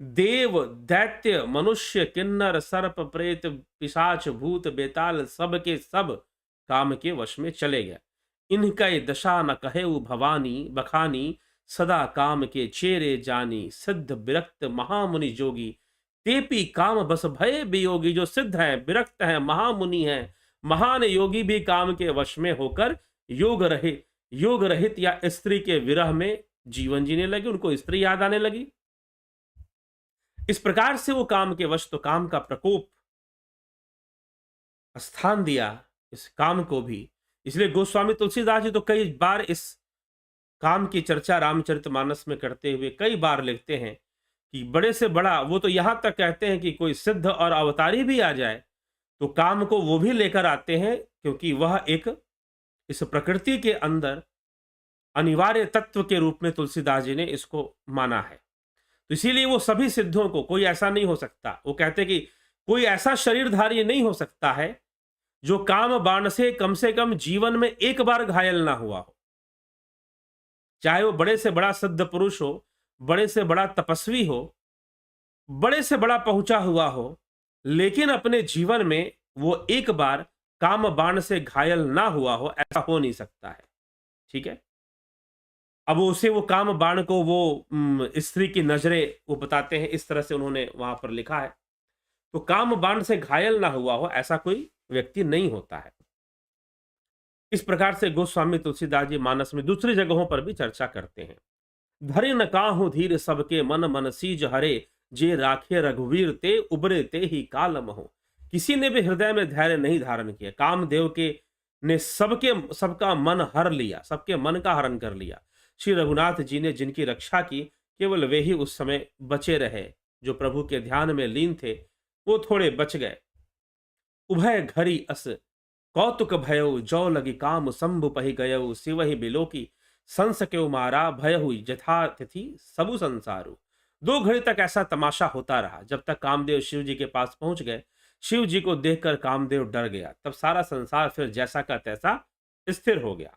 देव दैत्य मनुष्य किन्नर सर्प प्रेत पिशाच भूत बेताल, सब के सब काम के वश में चले गए। इनका ये दशा न कहे भवानी बखानी, सदा काम के चेरे जानी, सिद्ध विरक्त महामुनि जोगी, तेपी काम बस भय वियोगी। जो सिद्ध है, विरक्त है, महामुनि है, महान योगी भी काम के वश में होकर योग रहित या स्त्री के विरह में जीवन जीने लगे, उनको स्त्री याद आने लगी। इस प्रकार से वो काम के वश, तो काम का प्रकोप स्थान दिया इस काम को भी। इसलिए गोस्वामी तुलसीदास जी तो कई बार इस काम की चर्चा रामचरितमानस में करते हुए कई बार लिखते हैं कि बड़े से बड़ा, वो तो यहां तक कहते हैं कि कोई सिद्ध और अवतारी भी आ जाए तो काम को वो भी लेकर आते हैं, क्योंकि वह एक इस प्रकृति के अंदर अनिवार्य तत्व के रूप में तुलसीदास जी ने इसको माना है। तो इसीलिए वो सभी सिद्धों को, कोई ऐसा नहीं हो सकता, वो कहते कि कोई ऐसा शरीरधारी नहीं हो सकता है जो काम बाण से कम जीवन में एक बार घायल ना हुआ हो। चाहे वो बड़े से बड़ा सिद्ध पुरुष हो, बड़े से बड़ा तपस्वी हो, बड़े से बड़ा पहुंचा हुआ हो, लेकिन अपने जीवन में वो एक बार काम बाण से घायल ना हुआ हो, ऐसा हो नहीं सकता है। ठीक है। अब उसे वो काम बाण को वो स्त्री की नजरें वो बताते हैं, इस तरह से उन्होंने वहां पर लिखा है। तो काम बाण से घायल ना हुआ हो ऐसा कोई व्यक्ति नहीं होता है। इस प्रकार से गोस्वामी तुलसीदास जी मानस में दूसरी जगहों पर भी चर्चा करते हैं। धरि न काहू धीर सबके मन मन सीज हरे, जे राखे रघुवीर ते उबरे ते ही कालम हो। किसी ने भी हृदय में धैर्य नहीं धारण किया, कामदेव के ने सबका मन हर लिया, सबके मन का हरण कर लिया। श्री रघुनाथ जी ने जिनकी रक्षा की, केवल वे ही उस समय बचे रहे। जो प्रभु के ध्यान में लीन थे वो थोड़े बच गए। उभय घरी अस कौतुक भयउ, जौ लगी काम शंभु पहि गयउ, शिवहि बिलोकी संस क्यों मारा, भय हुई जथा तिथि सबु संसारु। 2 घड़ी तक ऐसा तमाशा होता रहा, जब तक कामदेव शिव जी के पास पहुंच गए। शिव जी को देखकर कामदेव डर गया, तब सारा संसार फिर जैसा का तैसा स्थिर हो गया।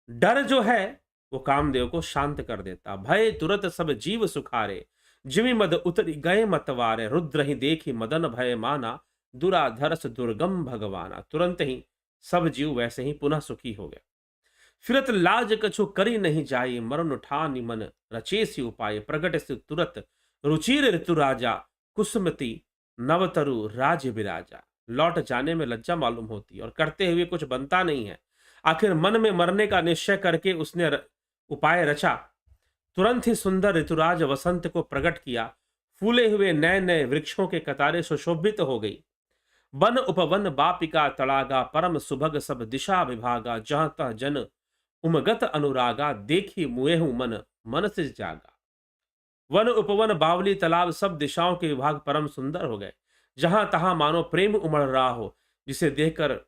डर जो है वो कामदेव को शांत कर देता। भय तुरत सब जीव सुखारे, जिमि मद उतरि गए मतवारे, रुद्र ही देखी मदन भय माना, दुराधर्ष दुर्गम भगवाना। तुरंत ही सब जीव वैसे ही पुनः सुखी हो गए। फिरत लाज कछु करी नहीं जाई, मरण उठानी मन रचेसी उपाय, प्रगट से तुरत रुचिर ऋतु राजा, कुसुमति नवतरु राज विराजा। लौट जाने में लज्जा मालूम होती और करते हुए कुछ बनता नहीं है। आखिर मन में मरने का निश्चय करके उसने उपाय रचा। तुरंत ही सुंदर ऋतुराज वसंत को प्रकट किया। फूले हुए नए नए वृक्षों के कतारें सुशोभित हो गई। वन उपवन बापिका तड़ागा, परम सुभग सब दिशा विभागा, जहां तह जन उमगत अनुरागा, देखी मुएहु मन मन से जागा। वन उपवन बावली तालाब सब दिशाओं के विभाग परम सुंदर हो गए। जहां तहां मानो प्रेम उमड़ रहा हो, जिसे देखकर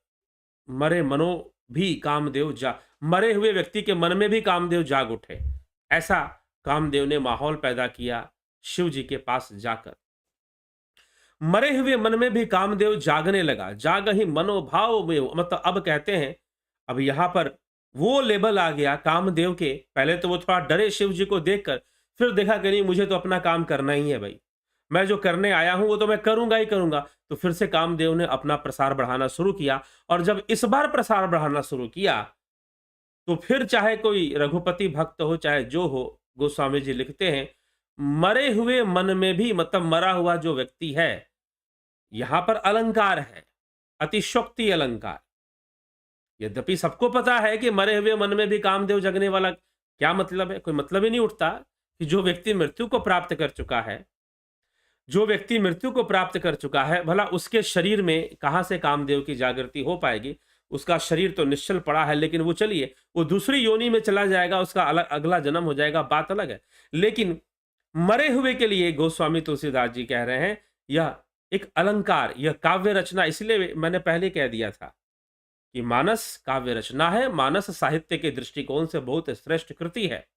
मरे मनो भी कामदेव मरे हुए व्यक्ति के मन में भी कामदेव जाग उठे। ऐसा कामदेव ने माहौल पैदा किया शिव जी के पास जाकर। मरे हुए मन में भी कामदेव जागने लगा। जाग ही मनोभाव में, मतलब अब कहते हैं, अब यहां पर वो लेवल आ गया कामदेव के। पहले तो वो थोड़ा डरे शिव जी को देखकर, फिर देखा कि नहीं मुझे तो अपना काम करना ही है भाई, मैं जो करने आया हूं वो तो मैं करूंगा ही करूंगा। तो फिर से कामदेव ने अपना प्रसार बढ़ाना शुरू किया। और जब इस बार प्रसार बढ़ाना शुरू किया तो फिर चाहे कोई रघुपति भक्त हो चाहे जो हो, गोस्वामी जी लिखते हैं मरे हुए मन में भी, मतलब मरा हुआ जो व्यक्ति है, यहां पर अलंकार है, अतिशोक्ति अलंकार। यद्यपि सबको पता है कि मरे हुए मन में भी कामदेव जगने वाला क्या मतलब है, कोई मतलब ही नहीं उठता कि जो व्यक्ति मृत्यु को प्राप्त कर चुका है, जो व्यक्ति मृत्यु को प्राप्त कर चुका है, भला उसके शरीर में कहां से कामदेव की जागृति हो पाएगी। उसका शरीर तो निश्चल पड़ा है, लेकिन वो चलिए वो दूसरी योनि में चला जाएगा, उसका अगला जन्म हो जाएगा, बात अलग है। लेकिन मरे हुए के लिए गोस्वामी तुलसीदास जी कह रहे हैं यह एक अलंकार, यह काव्य रचना। इसलिए मैंने पहले कह दिया था कि मानस काव्य रचना है, मानस साहित्य के दृष्टिकोण से बहुत श्रेष्ठ कृति है।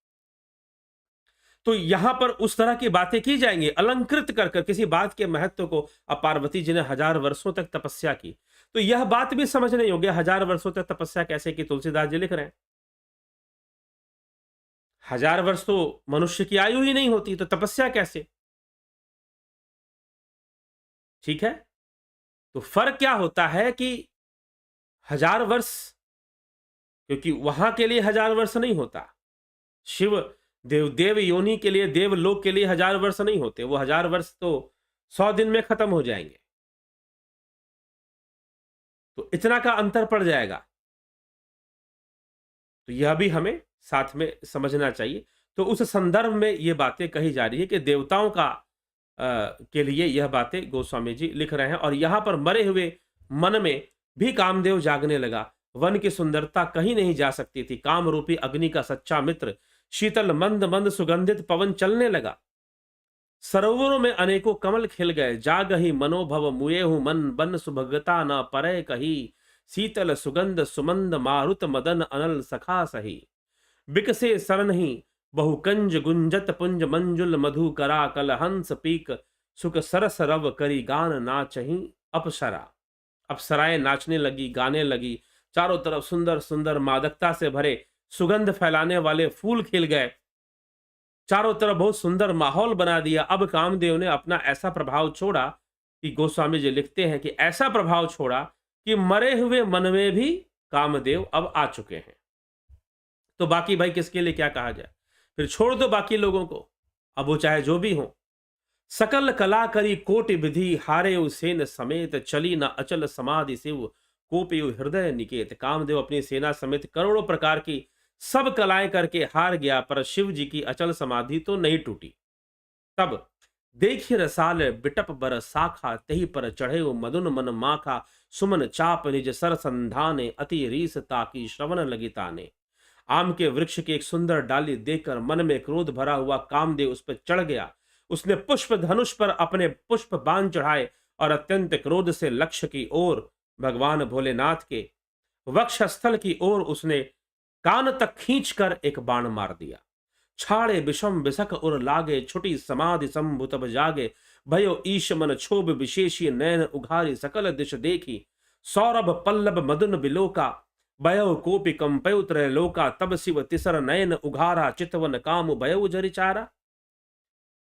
तो यहां पर उस तरह की बातें की जाएंगी अलंकृत कर किसी बात के महत्व को। अब पार्वती जी ने 1000 वर्षों तक तपस्या की, तो यह बात भी समझने योग्य, 1000 वर्षों तक तपस्या कैसे की, तुलसीदास जी लिख रहे हैं। 1000 वर्ष तो मनुष्य की आयु ही नहीं होती, तो तपस्या कैसे। ठीक है, तो फर्क क्या होता है कि 1000 वर्ष, क्योंकि वहां के लिए 1000 वर्ष नहीं होता, शिव देव योनि के लिए, देवलोक के लिए 1000 वर्ष नहीं होते। वो 1000 वर्ष तो 100 दिन में खत्म हो जाएंगे। तो इतना का अंतर पड़ जाएगा। तो यह भी हमें साथ में समझना चाहिए। तो उस संदर्भ में ये बातें कही जा रही है कि देवताओं का के लिए यह बातें गोस्वामी जी लिख रहे हैं। और यहां पर मरे हुए मन में भी कामदेव जागने लगा। वन की सुंदरता कहीं नहीं जा सकती थी। काम रूपी अग्नि का सच्चा मित्र शीतल मंद मंद सुगंधित पवन चलने लगा। सरोवरों में अनेकों कमल खिल गए। जाग ही मनोभव मुएहु मन, बन सुभगता न परे कही, शीतल सुगंध सुमंद मारुत मदन अनल सखा सही। बिकसे सरन ही बहुकंज गुंजत पुंज मंजुल मधु करा, कल हंस पीक सुख सरस रव करी, गान नाचही अप्सरा। अप्सराएं नाचने लगी, गाने लगी। चारों तरफ सुंदर सुंदर मादकता से भरे सुगंध फैलाने वाले फूल खिल गए। चारों तरफ बहुत सुंदर माहौल बना दिया। अब कामदेव ने अपना ऐसा प्रभाव छोड़ा कि गोस्वामी जी लिखते हैं कि ऐसा प्रभाव छोड़ा कि मरे हुए मन में भी कामदेव अब आ चुके हैं। तो बाकी भाई किसके लिए क्या कहा जाए, फिर छोड़ दो बाकी लोगों को, अब वो चाहे जो भी हो। सकल कला करी कोटि विधि हारे सेन समेत चली न अचल समाधि शिव कोपि हृदय निकेत। कामदेव अपनी सेना समेत करोड़ों प्रकार की सब कलाएं करके हार गया, पर शिव जी की अचल समाधि तो नहीं टूटी। तब देखि रसाल बिटप बर साखा, तेहि पर चढ़े मदुन मन माखा। सुमन चाप निज सर संधाने, अति रीस ताकी श्रवण लगी ताने। आम के वृक्ष की एक सुंदर डाली देखकर मन में क्रोध भरा हुआ कामदेव उस पर चढ़ गया। उसने पुष्प धनुष पर अपने पुष्प बाण चढ़ाए और अत्यंत क्रोध से लक्ष्य की ओर भगवान भोलेनाथ के वक्षस्थल की ओर उसने कान तक खींचकर एक बाण मार दिया। छाड़े विषम विसक उर लागे, छुटी समाधि संभु तब जागे। भयो ईश मन क्षोभ विशेषी, नयन उघारी सकल दिश देखी। सौरभ पल्लव मदन बिलोका, भयो कोपि कंपय त्रैलोका। तब शिव तिसर नयन उघारा, चितवन काम भयो जरिचारा।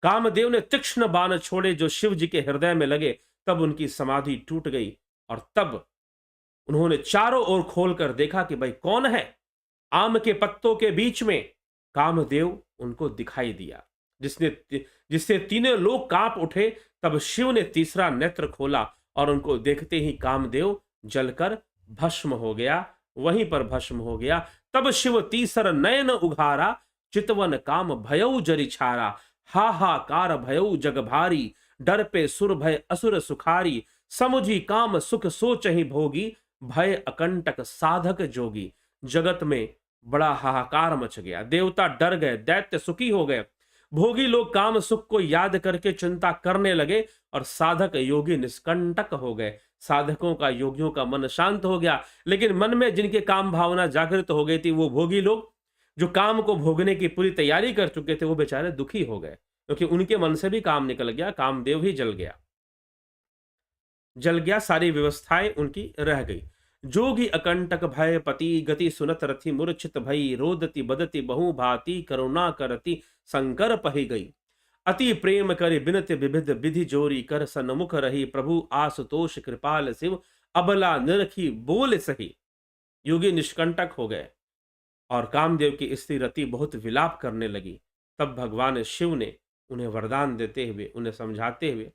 कामदेव ने तीक्ष्ण बाण छोड़े जो शिव जी के हृदय में लगे, तब उनकी समाधि टूट गई। और तब उन्होंने चारों ओर खोलकर देखा कि भाई कौन है। आम के पत्तों के बीच में कामदेव उनको दिखाई दिया, जिससे तीनों लोग कांप उठे। तब शिव ने तीसरा नेत्र खोला और उनको देखते ही कामदेव जलकर भस्म हो गया, वहीं पर भस्म हो गया। तब शिव तीसर नयन उघारा, चितवन काम भयउ जरि छारा। हाहाकार भयउ जग भारी, डर पे सुर भय असुर सुखारी। समुझी काम सुख सोचहि भोगी, भय अकंटक साधक जोगी। जगत में बड़ा हाहाकार मच गया, देवता डर गए, दैत्य सुखी हो गए। भोगी लोग काम सुख को याद करके चिंता करने लगे और साधक योगी निष्कंटक हो गए। साधकों का, योगियों का मन शांत हो गया, लेकिन मन में जिनके काम भावना जागृत हो गई थी, वो भोगी लोग जो काम को भोगने की पूरी तैयारी कर चुके थे, वो बेचारे दुखी हो गए, क्योंकि उनके मन से भी काम निकल गया, कामदेव ही जल गया, सारी व्यवस्थाएं उनकी रह गई। जोगी अकंटक भय पति, गति सुनत रथि मूर्छित भई। रोदति बदति बहु भांति, करुणा करति शंकर पहि गई। अति प्रेम करि बिनति विविध विधि जोरी, कर सन्मुख रही प्रभु आशुतोष कृपाल शिव। अबला निरखी बोल सही। योगी निष्कंटक हो गए और कामदेव की स्त्री रति बहुत विलाप करने लगी। तब भगवान शिव ने उन्हें वरदान देते हुए, उन्हें समझाते हुए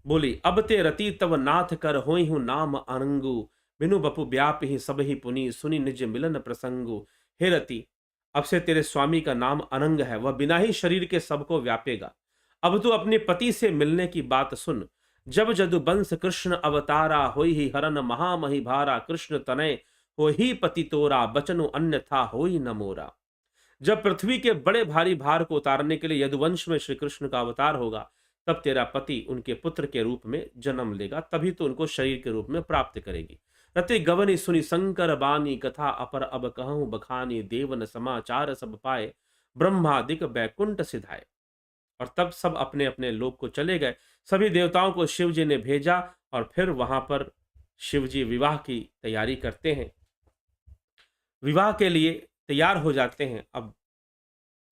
बोली, अब ते रति तब नाथ कर होई हूं नाम अनंगु। बिनु बपु व्याप ही सब ही पुनि, सुनी निज मिलन प्रसंगु। हे रति, अब से तेरे स्वामी का नाम अनंग है, वह बिना ही शरीर के सबको व्यापेगा। अब तू अपने पति से मिलने की बात सुन। जब जदु बंस कृष्ण अवतारा, होई ही हरन महामहि भारा। कृष्ण तनय हो ही पति तोरा, बचनु अन्यथा होई न मोरा। जब पृथ्वी के बड़े भारी भार को उतारने के लिए यदुवंश में श्री कृष्ण का अवतार होगा, तब तेरा पति उनके पुत्र के रूप में जन्म लेगा, तभी तो उनको शरीर के रूप में प्राप्त करेगी। रति गवनी सुनी शंकर बानी, कथा अपर अब कहूं बखानी। देवन समाचार सब पाए, ब्रह्मादिक बैकुंठ सिधाए। और तब सब अपने अपने लोक को चले गए। सभी देवताओं को शिव जी ने भेजा और फिर वहां पर शिव जी विवाह की तैयारी करते हैं, विवाह के लिए तैयार हो जाते हैं। अब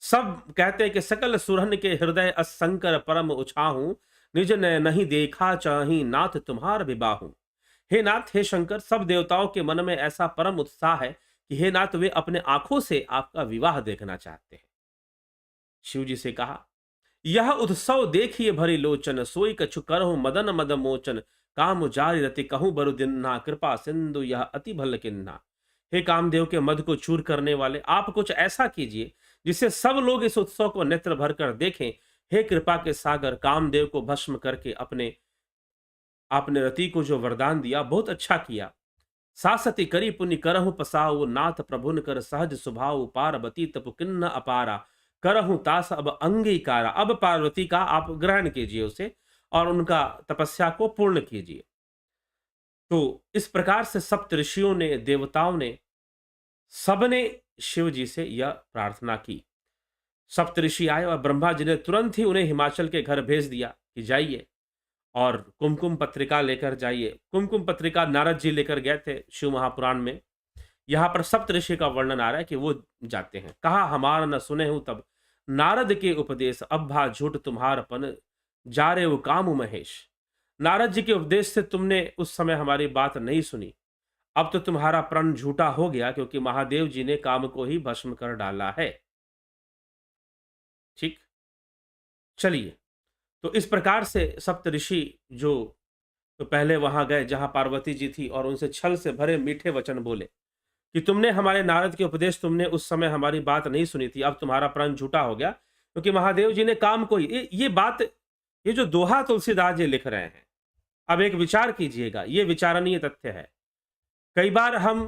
सब कहते हैं कि सकल सुरहन के हृदय असंकर परम उछाहू, निज ने नहीं देखा चाही नाथ तुम्हार विबाहू। हे नाथ, हे शंकर, सब देवताओं के मन में ऐसा परम उत्साह है कि हे नाथ, वे अपने आंखों से आपका विवाह देखना चाहते हैं। शिव जी से कहा, यह उत्सव देखिए भरी लोचन, सोई कछु करहु मदन मद मोचन। काम जारी रति कहूं बरु दिन्ना, कृपा सिंधु यह अति भल किन्ना। हे कामदेव के मद को चूर करने वाले, आप कुछ ऐसा कीजिए जिससे सब लोग इस उत्सव को नेत्र भर कर देखें। हे कृपा के सागर, कामदेव को भस्म करके आपने रति को जो वरदान दिया, बहुत अच्छा किया। सासती करी पुनि करहु पसाऊ, नाथ प्रभुन कर सहज स्वभाव। पार्वती तपु किन्न अपारा, करहु तास अब अंगीकारा। अब पार्वती का आप ग्रहण कीजिए उसे और उनका तपस्या को पूर्ण कीजिए। तो इस प्रकार से सप्त ऋषियों ने, देवताओं ने, सबने शिव जी से यह प्रार्थना की। सप्त ऋषि आए और ब्रह्मा जी ने तुरंत ही उन्हें हिमाचल के घर भेज दिया कि जाइए और कुमकुम पत्रिका लेकर जाइए। कुमकुम पत्रिका नारद जी लेकर गए थे शिव महापुराण में। यहाँ पर सप्त ऋषि का वर्णन आ रहा है कि वो जाते हैं। कहा हमारा न सुने हूं तब नारद के उपदेश, अब भा झूठ तुम्हारपन जा रे वो काम महेश। नारद जी के उपदेश से तुमने उस समय हमारी बात नहीं सुनी, अब तो तुम्हारा प्रण झूठा हो गया, क्योंकि महादेव जी ने काम को ही भस्म कर डाला है। ठीक, चलिए, तो इस प्रकार से सप्त ऋषि जो तो पहले वहां गए जहां पार्वती जी थी और उनसे छल से भरे मीठे वचन बोले कि तुमने हमारे नारद के उपदेश, तुमने उस समय हमारी बात नहीं सुनी थी, अब तुम्हारा प्रण झूठा हो गया, क्योंकि महादेव जी ने काम को ये बात, ये जो दोहा तुलसीदास जी लिख रहे हैं, अब एक विचार कीजिएगा, ये विचारणीय तथ्य है। कई बार हम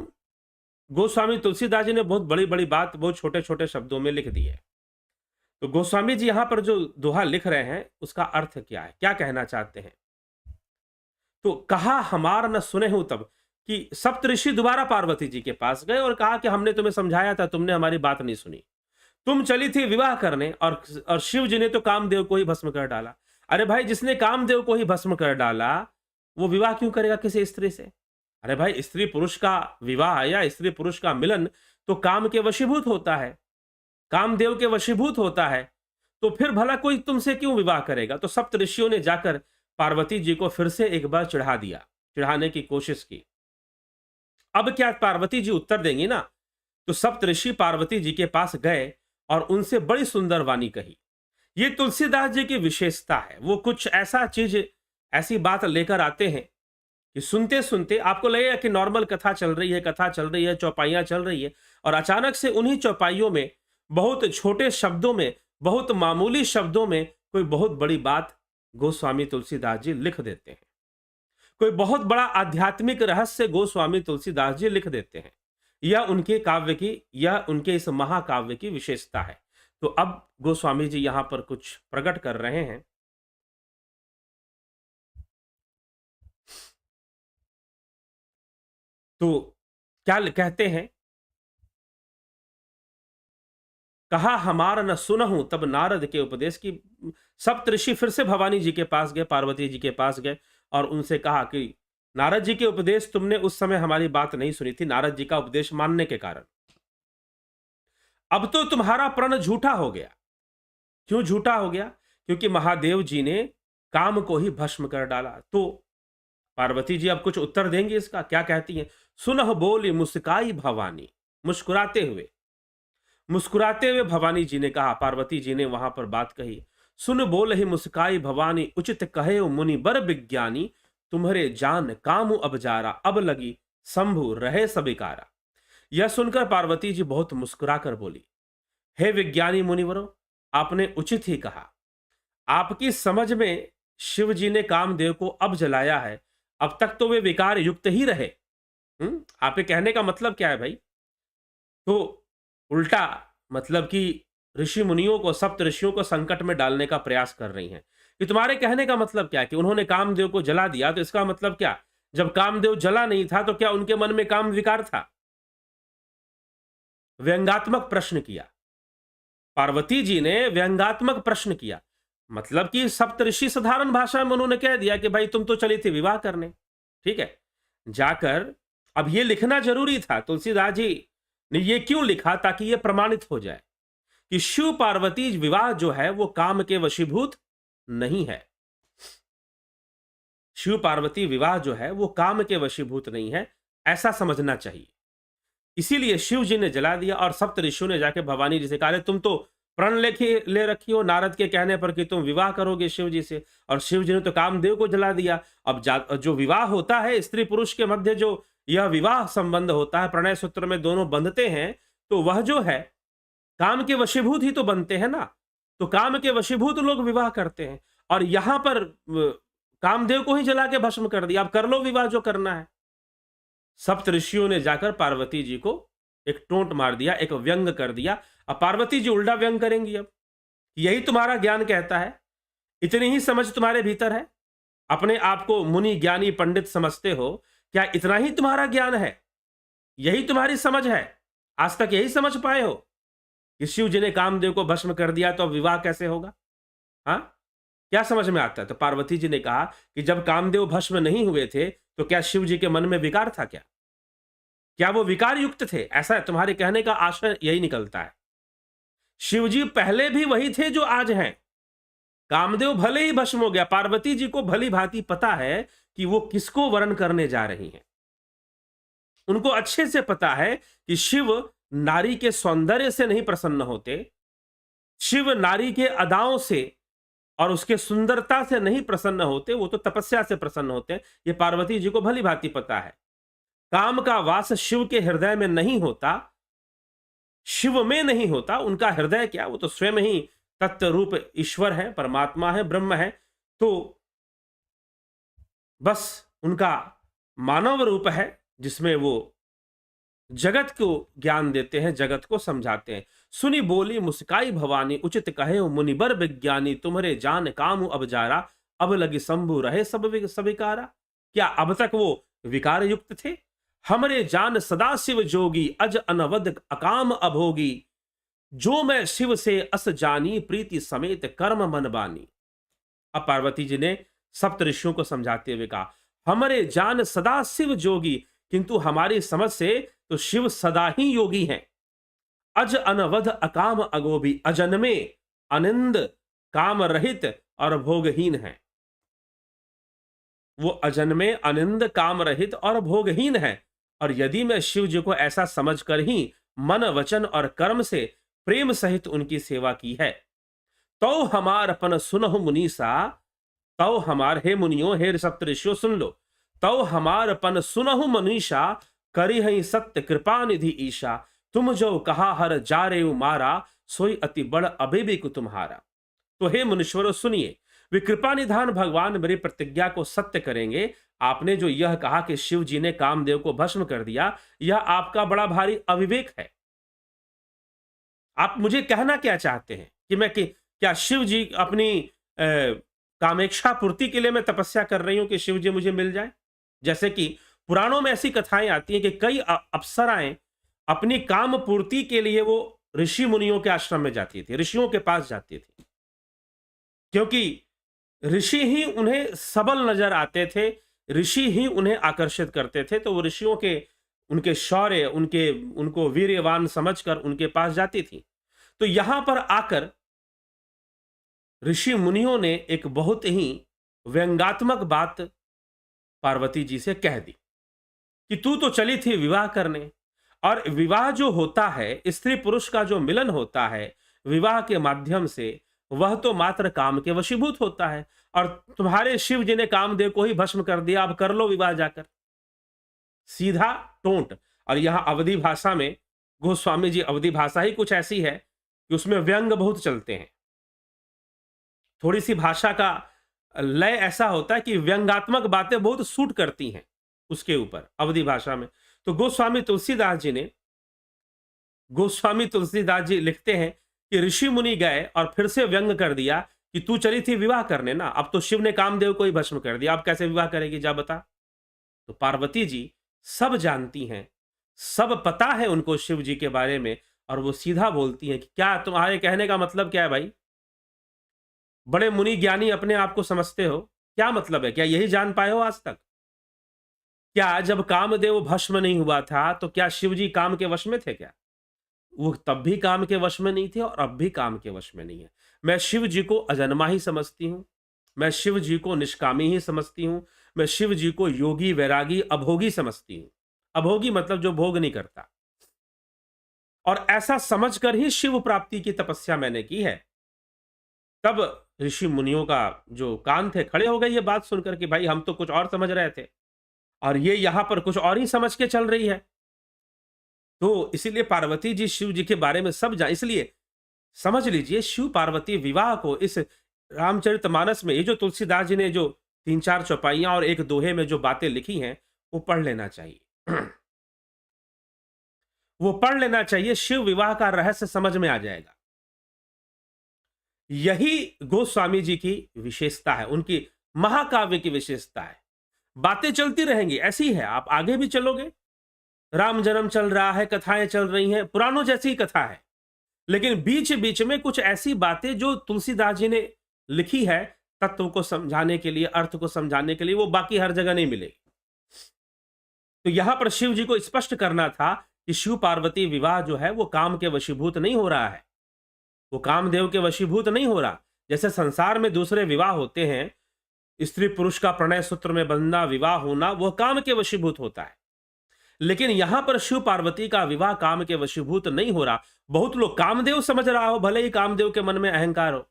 गोस्वामी तुलसीदास जी ने बहुत बड़ी बड़ी बात बहुत छोटे छोटे शब्दों में लिख दी है। तो गोस्वामी जी यहां पर जो दोहा लिख रहे हैं उसका अर्थ क्या है, क्या कहना चाहते हैं? तो कहा हमार न सुने हूं तब, कि सप्तऋषि दोबारा पार्वती जी के पास गए और कहा कि हमने तुम्हें समझाया था, तुमने हमारी बात नहीं सुनी, तुम चली थी विवाह करने और शिव जी ने तो कामदेव को ही भस्म कर डाला। अरे भाई, जिसने कामदेव को ही भस्म कर डाला वो विवाह क्यों करेगा किसी स्त्री से? अरे भाई, स्त्री पुरुष का विवाह या स्त्री पुरुष का मिलन तो काम के वशीभूत होता है, कामदेव के वशीभूत होता है, तो फिर भला कोई तुमसे क्यों विवाह करेगा? तो सप्त ऋषियों ने जाकर पार्वती जी को फिर से एक बार चढ़ा दिया, चढ़ाने की कोशिश की। अब क्या पार्वती जी उत्तर देंगी ना? तो सप्त ऋषि पार्वती जी के पास गए और उनसे बड़ी सुंदर वाणी कही। ये तुलसीदास जी की विशेषता है, वो कुछ ऐसा चीज, ऐसी बात लेकर आते हैं कि सुनते सुनते आपको लगेगा कि नॉर्मल कथा चल रही है, कथा चल रही है, चौपाइयां चल रही है, और अचानक से उन्हीं चौपाइयों में बहुत छोटे शब्दों में, बहुत मामूली शब्दों में कोई बहुत बड़ी बात गोस्वामी तुलसीदास जी लिख देते हैं। कोई बहुत बड़ा आध्यात्मिक रहस्य गोस्वामी तुलसीदास जी लिख देते हैं। यह उनके काव्य की, यह उनके इस महाकाव्य की विशेषता है। तो अब गोस्वामी जी यहां पर कुछ प्रकट कर रहे हैं। तो क्या कहते हैं? कहा हमार न सुनहूं तब नारद के उपदेश की। सप्तऋषि फिर से भवानी जी के पास गए, पार्वती जी के पास गए और उनसे कहा कि नारद जी के उपदेश, तुमने उस समय हमारी बात नहीं सुनी थी, नारद जी का उपदेश मानने के कारण अब तो तुम्हारा प्रण झूठा हो गया। क्यों झूठा हो गया? क्योंकि महादेव जी ने काम को ही भस्म कर डाला। तो पार्वती जी अब कुछ उत्तर देंगी इसका। क्या कहती हैं? सुनह बोली मुस्काई भवानी, मुस्कुराते हुए भवानी जी ने कहा, पार्वती जी ने वहां पर बात कही, सुन बोल ही मुस्काई भवानी, उचित कहे मुनि बर विज्ञानी, तुम्हारे जान काम अब जारा, अब लगी शंभु रहे सबिकारा। यह सुनकर पार्वती जी बहुत मुस्कुरा कर बोली, हे विज्ञानी मुनिवरों, आपने उचित ही कहा। आपकी समझ में शिव जी ने कामदेव को अब जलाया है, अब तक तो वे विकार युक्त ही रहे। आपके कहने का मतलब क्या है भाई? तो उल्टा मतलब कि ऋषि मुनियों को, सप्त ऋषियों को संकट में डालने का प्रयास कर रही हैं कि तुम्हारे कहने का मतलब क्या है कि उन्होंने कामदेव को जला दिया, तो इसका मतलब क्या? जब कामदेव जला नहीं था तो क्या उनके मन में काम विकार था? व्यंगात्मक प्रश्न किया पार्वती जी ने, व्यंगात्मक प्रश्न किया। मतलब कि सप्तऋषि साधारण भाषा में उन्होंने कह दिया कि भाई तुम तो चली थी विवाह करने, ठीक है। जाकर अब ये लिखना जरूरी था, तुलसीदास जी ने ये क्यों लिखा? ताकि ये प्रमाणित हो जाए कि शिव पार्वती विवाह जो है वो काम के वशीभूत नहीं है। शिव पार्वती विवाह जो है वो काम के वशीभूत नहीं है, ऐसा समझना चाहिए। इसीलिए शिव जी ने जला दिया और सप्त ऋषियों ने जाके भवानी जी से कहा, तुम तो प्रण ले रखी हो नारद के कहने पर कि तुम विवाह करोगे शिव जी से, और शिव जी ने तो कामदेव को जला दिया। अब जो विवाह होता है स्त्री पुरुष के मध्य, जो यह विवाह संबंध होता है, प्रणय सूत्र में दोनों बंधते हैं, तो वह जो है काम के वशीभूत ही तो बनते हैं ना। तो काम के वशीभूत लोग विवाह करते हैं, और यहां पर कामदेव को ही जला के भस्म कर दिया। अब कर लो विवाह जो करना है। सप्त ऋषियों ने जाकर पार्वती जी को एक टोंट मार दिया, एक व्यंग कर दिया। अब पार्वती जी उल्टा व्यंग करेंगी। अब यही तुम्हारा ज्ञान कहता है, इतनी ही समझ तुम्हारे भीतर है, अपने आप को मुनि ज्ञानी पंडित समझते हो, क्या इतना ही तुम्हारा ज्ञान है? यही तुम्हारी समझ है? आज तक यही समझ पाए हो कि शिव जी ने कामदेव को भस्म कर दिया तो अब विवाह कैसे होगा? हाँ, क्या समझ में आता है? तो पार्वती जी ने कहा कि जब कामदेव भस्म नहीं हुए थे तो क्या शिव जी के मन में विकार था? क्या वो विकार युक्त थे? ऐसा तुम्हारे कहने का आशय यही निकलता है। शिव जी पहले भी वही थे जो आज हैं। कामदेव भले ही भस्म हो गया, पार्वती जी को भली भांति पता है कि वो किसको वरण करने जा रही हैं। उनको अच्छे से पता है कि शिव नारी के सौंदर्य से नहीं प्रसन्न होते, शिव नारी के अदाओं से, और उसके सुंदरता से नहीं प्रसन्न होते, वो तो तपस्या से प्रसन्न होते हैं। ये पार्वती जी को भली भांति पता है। काम का वास शिव के हृदय में नहीं होता, शिव में नहीं होता। उनका हृदय क्या, वो तो स्वयं ही तत्व रूप ईश्वर है, परमात्मा है, ब्रह्म है। तो बस उनका मानव रूप है जिसमें वो जगत को ज्ञान देते हैं, जगत को समझाते हैं। सुनी बोली मुस्काई भवानी, उचित कहे मुनिबर विज्ञानी, तुम्हारे जान काम अब जारा, अब लगी शंभु रहे सब विकारा। क्या अब तक वो विकार युक्त थे? हमरे जान सदा शिव जोगी, अज अनवद अकाम अभोगी, जो मैं शिव से अस जानी, प्रीति समेत कर्म मन बानी। अब पार्वती जी ने सप्त ऋषियों को समझाते हुए कहा, हमरे जान सदा शिव जोगी, किंतु हमारी समझ से तो शिव सदा ही योगी हैं। अज अनवध अकाम अगोभी, अजन्मे अनिंद काम रहित और भोगहीन है। वो अजन्मे अनिंद काम रहित और भोगहीन है। और यदि मैं शिव जी को ऐसा समझकर ही मन वचन और कर्म से प्रेम सहित उनकी सेवा की है, तो हमार अपन सुनहु मुनीसा, तो हमार, हे मुनियों, हे सप्तऋषियों सुन लो, तो हमार अपन सुनहु मनीषा, करी हई सत्य कृपा निधि ईशा, तुम जो कहा हर जा रे मारा, सोई अति बड़ अबेबी को तुम्हारा। तो हे मुनीश्वरों सुनिए, वे कृपा निधान भगवान मेरी प्रतिज्ञा को सत्य करेंगे। आपने जो यह कहा कि शिव जी ने कामदेव को भस्म कर दिया, यह आपका बड़ा भारी अविवेक है। आप मुझे कहना क्या चाहते हैं कि मैं क्या शिव जी अपनी कामेक्षा पूर्ति के लिए मैं तपस्या कर रही हूं कि शिव जी मुझे मिल जाए? जैसे कि पुराणों में ऐसी कथाएं आती हैं कि कई अप्सराएं अपनी काम पूर्ति के लिए वो ऋषि मुनियों के आश्रम में जाती थी, ऋषियों के पास जाती थी, क्योंकि ऋषि ही उन्हें सबल नजर आते थे, ऋषि ही उन्हें आकर्षित करते थे। तो वो ऋषियों के, उनके शौर्य, उनको वीर्यवान समझकर उनके पास जाती थी। तो यहां पर आकर ऋषि मुनियों ने एक बहुत ही व्यंगात्मक बात पार्वती जी से कह दी कि तू तो चली थी विवाह करने, और विवाह जो होता है, स्त्री पुरुष का जो मिलन होता है विवाह के माध्यम से, वह तो मात्र काम के वशीभूत होता है। और तुम्हारे शिव जी ने कामदेव को ही भस्म कर दिया, अब कर लो विवाह जाकर। सीधा टोंट। और यहां अवधि भाषा में, गोस्वामी जी अवधि भाषा ही कुछ ऐसी है कि उसमें व्यंग बहुत चलते हैं। थोड़ी सी भाषा का लय ऐसा होता है कि व्यंगात्मक बातें बहुत सूट करती हैं उसके ऊपर, अवधि भाषा में। तो गोस्वामी तुलसीदास जी लिखते हैं कि ऋषि मुनि गए और फिर से व्यंग कर दिया कि तू चली थी विवाह करने ना, अब तो शिव ने कामदेव को ही भस्म कर दिया, अब कैसे विवाह करेगी, जा बता। तो पार्वती जी सब जानती हैं, सब पता है उनको शिव जी के बारे में, और वो सीधा बोलती हैं कि क्या तुम्हारे कहने का मतलब क्या है भाई? बड़े मुनि ज्ञानी अपने आप को समझते हो, क्या मतलब है? क्या यही जान पाए हो आज तक? क्या जब कामदेव भस्म नहीं हुआ था तो क्या शिव जी काम के वश में थे क्या? वो तब भी काम के वश में नहीं थे और अब भी काम के वश में नहीं है। मैं शिव जी को अजन्मा ही समझती हूं, मैं शिव जी को निष्कामी ही समझती हूं, मैं शिव जी को योगी, वैरागी, अभोगी समझती हूं। अभोगी मतलब जो भोग नहीं करता। और ऐसा समझकर ही शिव प्राप्ति की तपस्या मैंने की है। तब ऋषि मुनियों का जो कान थे खड़े हो गए ये बात सुनकर कि भाई हम तो कुछ और समझ रहे थे और ये यहां पर कुछ और ही समझ के चल रही है। तो इसीलिए पार्वती जी शिव जी के बारे में सब जान, इसलिए समझ लीजिए शिव पार्वती विवाह को इस रामचरितमानस में, ये जो तुलसीदास जी ने जो 3-4 चौपाइयां और एक दोहे में जो बातें लिखी हैं वो पढ़ लेना चाहिए। वो पढ़ लेना चाहिए, शिव विवाह का रहस्य समझ में आ जाएगा। यही गोस्वामी जी की विशेषता है, उनकी महाकाव्य की विशेषता है। बातें चलती रहेंगी, ऐसी है, आप आगे भी चलोगे, राम जन्म चल रहा है, कथाएं चल रही हैं, पुराणों जैसी ही कथा है, लेकिन बीच बीच में कुछ ऐसी बातें जो तुलसीदास जी ने लिखी है तत्व को समझाने के लिए, अर्थ को समझाने के लिए, वो बाकी हर जगह नहीं मिलेगी। तो यहां पर शिव जी को स्पष्ट करना था कि शिव पार्वती विवाह जो है वो काम के वशीभूत नहीं हो रहा है, वो कामदेव के वशीभूत नहीं हो रहा। जैसे संसार में दूसरे विवाह होते हैं, स्त्री पुरुष का प्रणय सूत्र में बंधना, विवाह होना, वह काम के वशीभूत होता है। लेकिन यहां पर शिव पार्वती का विवाह काम के वशीभूत नहीं हो रहा। बहुत लोग कामदेव समझ रहा हो, भले ही कामदेव के मन में अहंकार हो,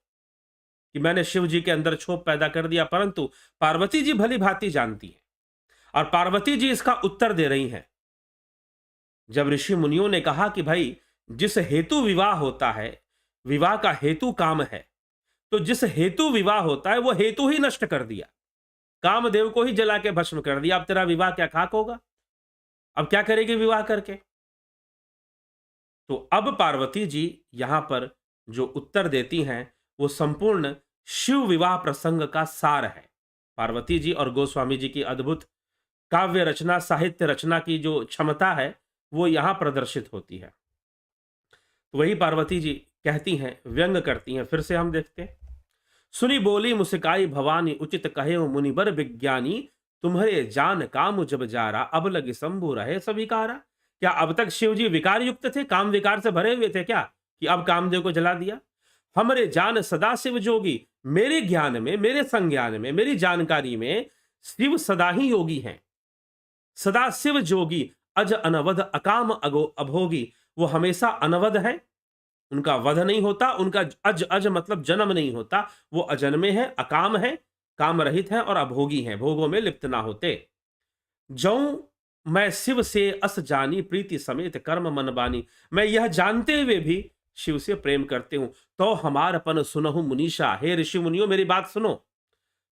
कि मैंने शिव जी के अंदर क्षोभ पैदा कर दिया, परंतु पार्वती जी भली भांति जानती हैं और पार्वती जी इसका उत्तर दे रही हैं। जब ऋषि मुनियों ने कहा कि भाई जिस हेतु विवाह होता है, विवाह का हेतु काम है, तो जिस हेतु विवाह होता है वो हेतु ही नष्ट कर दिया, कामदेव को ही जला के भस्म कर दिया। अब तेरा विवाह क्या खाक होगा? अब क्या करेगी विवाह करके? तो अब पार्वती जी यहां पर जो उत्तर देती हैं वो संपूर्ण शिव विवाह प्रसंग का सार है। पार्वती जी और गोस्वामी जी की अद्भुत काव्य रचना, साहित्य रचना की जो क्षमता है वो यहां प्रदर्शित होती है। तो वही पार्वती जी कहती हैं, व्यंग करती हैं। फिर से हम देखते हैं। सुनी बोली मुस्काई भवानी, उचित कहे मुनिबर विज्ञानी, तुम्हारे जान काम जब जारा, अब लगे शंभु रहे सविकारा। क्या अब तक शिव जी विकार युक्त थे, काम विकार से भरे हुए थे क्या, कि अब कामदेव को जला दिया? हमरे जान सदा शिव जोगी, मेरे ज्ञान में, मेरे संज्ञान में, मेरी जानकारी में शिव सदा ही योगी हैं। सदा शिव जोगी, अज अनवध अकाम अगो अभोगी। वो हमेशा अनवध है, उनका वध नहीं होता, उनका अज अज मतलब जन्म नहीं होता, वो अजन्मे हैं, अकाम है, काम रहित हैं और अभोगी हैं, भोगों में लिप्त ना होते। जौ मैं शिव से अस जानी, प्रीति समेत कर्म मन बानी। मैं यह जानते हुए भी शिव से प्रेम करते हूं। तो हमार अपन सुनहु मुनीषा, हे ऋषि मुनियों मेरी बात सुनो।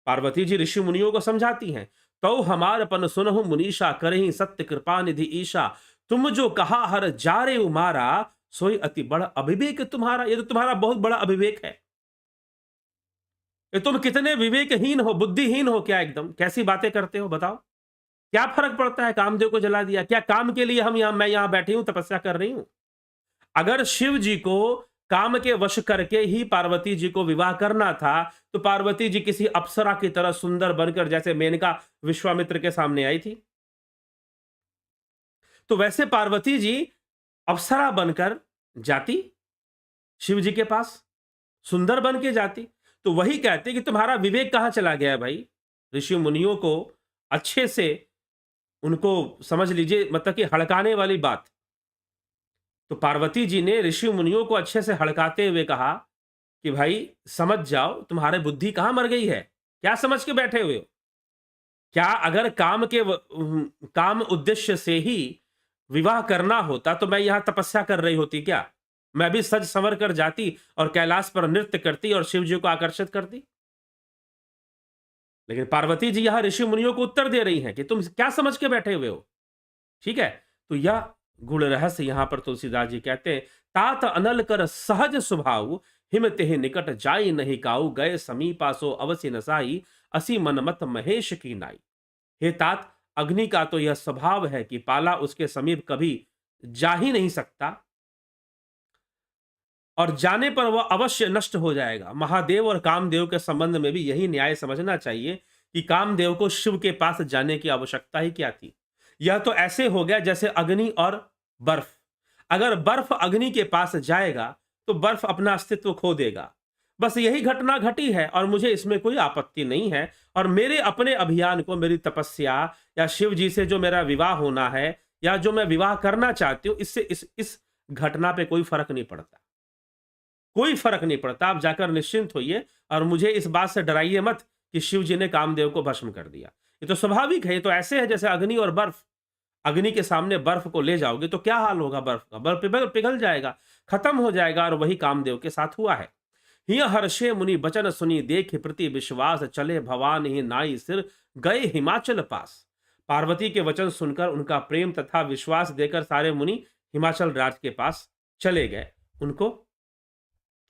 पार्वती जी ऋषि मुनियों को समझाती हैं। तो हमार अपन सुनहु मुनीषा, करही सत्य कृपा निधि ईशा। तुम जो कहा हर जारे उमारा, सोई अति बड़ा अविवेक तुम्हारा। ये तो तुम्हारा बहुत बड़ा अविवेक है। ये तुम कितने विवेकहीन हो, बुद्धिहीन हो क्या, एकदम कैसी बातें करते हो बताओ। क्या फर्क पड़ता है, कामदेव को जला दिया, क्या काम के लिए मैं यहां बैठी हूं, तपस्या कर रही हूं? अगर शिव जी को काम के वश करके ही पार्वती जी को विवाह करना था, तो पार्वती जी किसी अप्सरा की तरह सुंदर बनकर, जैसे मेनका विश्वामित्र के सामने आई थी, तो वैसे पार्वती जी अप्सरा बनकर जाती शिव जी के पास, सुंदर बन के जाती। तो वही कहते कि तुम्हारा विवेक कहां चला गया भाई। ऋषि मुनियों को अच्छे से उनको समझ लीजिए, मतलब कि हड़काने वाली बात। तो पार्वती जी ने ऋषि मुनियों को अच्छे से हड़काते हुए कहा कि भाई समझ जाओ, तुम्हारे बुद्धि कहां मर गई है, क्या समझ के बैठे हुए हो? क्या अगर काम उद्देश्य से ही विवाह करना होता तो मैं यहां तपस्या कर रही होती क्या? मैं भी सज संवर कर जाती और कैलाश पर नृत्य करती और शिव जी को आकर्षित करती। लेकिन पार्वती जी यहां ऋषि मुनियों को उत्तर दे रही हैं कि तुम क्या समझ के बैठे हुए हो। ठीक है, तो यह गुण रहस्य यहां पर तुलसीदास जी कहते हैं। तात अनल कर सहज स्वभाव, हिम तेहि निकट जाई नहीं काऊ, गए समीपासो अवसि नसाई, असी मनमत महेश की नाई। हे तात, अग्नि का तो यह स्वभाव है कि पाला उसके समीप कभी जा ही नहीं सकता, और जाने पर वह अवश्य नष्ट हो जाएगा। महादेव और कामदेव के संबंध में भी यही न्याय समझना चाहिए कि कामदेव को शिव के पास जाने की आवश्यकता ही क्या थी। यह तो ऐसे हो गया जैसे अग्नि और बर्फ। अगर बर्फ अग्नि के पास जाएगा तो बर्फ अपना अस्तित्व खो देगा। बस यही घटना घटी है और मुझे इसमें कोई आपत्ति नहीं है, और मेरे अपने अभियान को, मेरी तपस्या या शिव जी से जो मेरा विवाह होना है या जो मैं विवाह करना चाहती हूं, इससे इस घटना पे कोई फर्क नहीं पड़ता। कोई फर्क नहीं पड़ता। आप जाकर निश्चिंत होइए और मुझे इस बात से डराइए मत कि शिव जी ने कामदेव को भस्म कर दिया। ये तो स्वाभाविक है, ये तो ऐसे है जैसे अग्नि और बर्फ। अग्नि के सामने बर्फ को ले जाओगे तो क्या हाल होगा बर्फ का? बर्फ पिघल जाएगा, खत्म हो जाएगा, और वही कामदेव के साथ हुआ है। हिय हर्षे मुनि बचन सुनी, देख प्रति विश्वास, चले भवान ही नाई सिर, गए हिमाचल पास। पार्वती के वचन सुनकर उनका प्रेम तथा विश्वास देकर सारे मुनि हिमाचल राज के पास चले गए उनको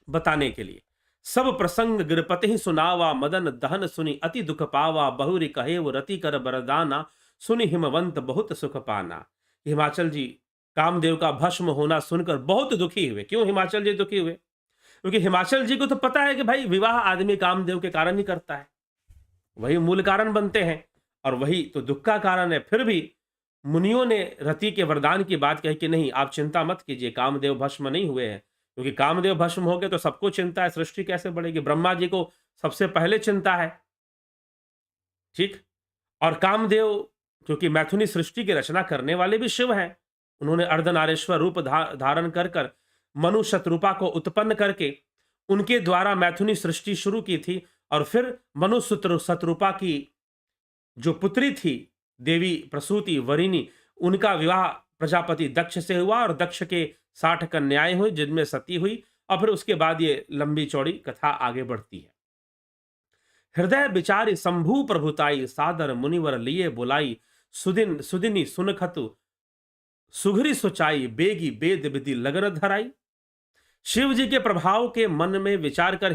बताने के लिए। सब प्रसंग गिरपति ही सुनावा, मदन दहन सुनी अति दुख पावा, बहुरी कहे वो रति कर बरदाना, सुनि हिमवंत बहुत सुख पाना। हिमाचल जी कामदेव का भस्म होना सुनकर बहुत दुखी हुए। क्यों हिमाचल जी दुखी हुए? क्योंकि हिमाचल जी को तो पता है कि भाई विवाह आदमी कामदेव के कारण ही करता है, वही मूल कारण बनते हैं और वही तो दुख का कारण है। फिर भी मुनियों ने रति के वरदान की बात कही कि नहीं, आप चिंता मत कीजिए, कामदेव भस्म नहीं हुए हैं। क्योंकि कामदेव भस्म हो गए तो सबको चिंता है, सृष्टि कैसे बढ़ेगी? ब्रह्मा जी को सबसे पहले चिंता है। ठीक, और कामदेव क्योंकि मैथुनी सृष्टि की रचना करने वाले भी शिव हैं, उन्होंने अर्धनारेश्वर रूप धारण कर मनु शत्रुपा को उत्पन्न करके उनके द्वारा मैथुनी सृष्टि शुरू की थी और फिर मनु शतरूपा की जो पुत्री थी देवी प्रसूति वरिणी, उनका विवाह प्रजापति दक्ष से हुआ और दक्ष के 60 कन्याएं हुई जिनमें सती हुई। और फिर उसके बाद ये लंबी चौड़ी कथा आगे बढ़ती है। हृदय विचारी शंभु प्रभुताई, सादर मुनिवर लिए बुलाई, सुदिन सुदिनी सुनखतु सुघरी सुचाई, बेगी वेद विधि लगन धराई। शिव जी के प्रभाव के मन में विचार कर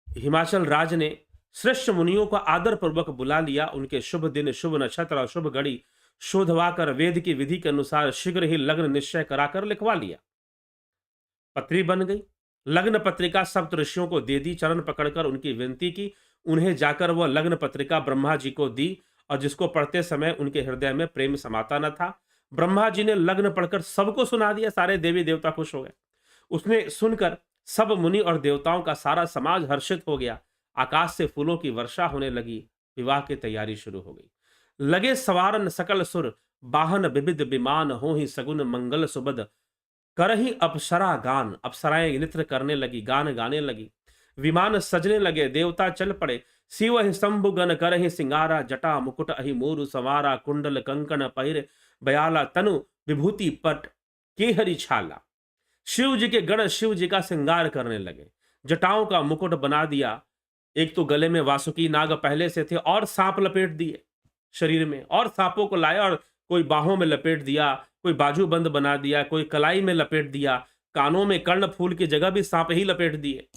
हिमाचल राज ने श्रेष्ठ मुनियों को आदर पूर्वक बुला लिया। उनके शुभ दिन, शुभ नक्षत्र और शुभ घड़ी शोधवा कर वेद की विधि के अनुसार शीघ्र ही लग्न निश्चय कराकर लिखवा लिया। पत्री बन गई। लग्न पत्रिका सप्त ऋषियों को दे दी। चरण पकड़कर उनकी विनती की। उन्हें जाकर वह लग्न पत्रिका ब्रह्मा जी को दी और जिसको पढ़ते समय उनके हृदय में प्रेम समाता न था। ब्रह्मा जी ने लग्न पढ़कर सबको सुना दिया। सारे देवी देवता खुश हो गए। उसने सुनकर सब मुनि और देवताओं का सारा समाज हर्षित हो गया। आकाश से फूलों की वर्षा होने लगी। विवाह की तैयारी शुरू हो गई। लगे सवारन सकल सुर, बाहन विविध विमान, हो ही सगुन मंगल सुबद, करही अप्सरा गान। अप्सराएं नृत्य करने लगी, गान गाने लगी। विमान सजने लगे, देवता चल पड़े। शिव ही शंभु गण करहि सिंगारा, जटा मुकुट अहि मोरु सवारा, कुंडल कंकण पहिर बयाला, तनु विभूति पट के हरि छाला। शिव जी के गण शिव जी का श्रृंगार करने लगे। जटाओं का मुकुट बना दिया। एक तो गले में वासुकी नाग पहले से थे और सांप लपेट दिए शरीर में, और सांपों को लाया और कोई बाहों में लपेट दिया, कोई बाजू बंद बना दिया, कोई कलाई में लपेट दिया, कानों में कर्ण फूल की जगह भी सांप ही लपेट दिए।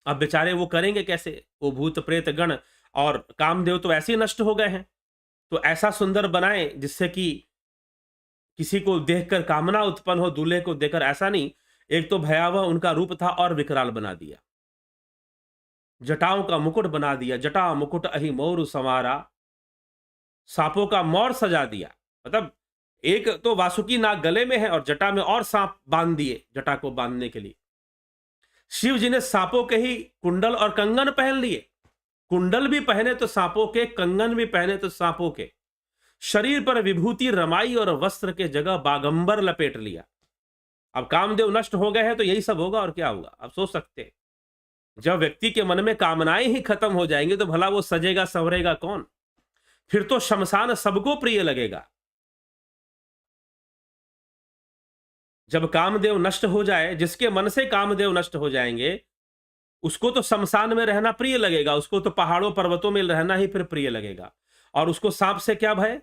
अब बेचारे वो करेंगे कैसे? वो भूत प्रेत गण और कामदेव तो ऐसे ही नष्ट हो गए हैं। तो ऐसा सुंदर बनाए जिससे कि किसी को देखकर कामना उत्पन्न हो, दूल्हे को देखकर। ऐसा नहीं, एक तो भयावह उनका रूप था और विकराल बना दिया। जटाओं का मुकुट बना दिया। जटा मुकुट अहि मोरु संवारा, सांपों का मोर सजा दिया। मतलब एक तो वासुकी नाग गले में है और जटा में और सांप बांध दिए जटा को बांधने के लिए। शिव जी ने सांपों के ही कुंडल और कंगन पहन लिए। कुंडल भी पहने तो सांपों के, कंगन भी पहने तो सांपों के। शरीर पर विभूति रमाई और वस्त्र के जगह बागंबर लपेट लिया। अब कामदेव नष्ट हो गए हैं तो यही सब होगा और क्या होगा। अब सोच सकते हैं, जब व्यक्ति के मन में कामनाएं ही खत्म हो जाएंगी तो भला वो सजेगा संवरेगा कौन? फिर तो शमशान सबको प्रिय लगेगा। जब कामदेव नष्ट हो जाए, जिसके मन से कामदेव नष्ट हो जाएंगे, उसको तो शमशान में रहना प्रिय लगेगा। उसको तो पहाड़ों पर्वतों में रहना ही फिर प्रिय लगेगा। और उसको सांप से क्या भय?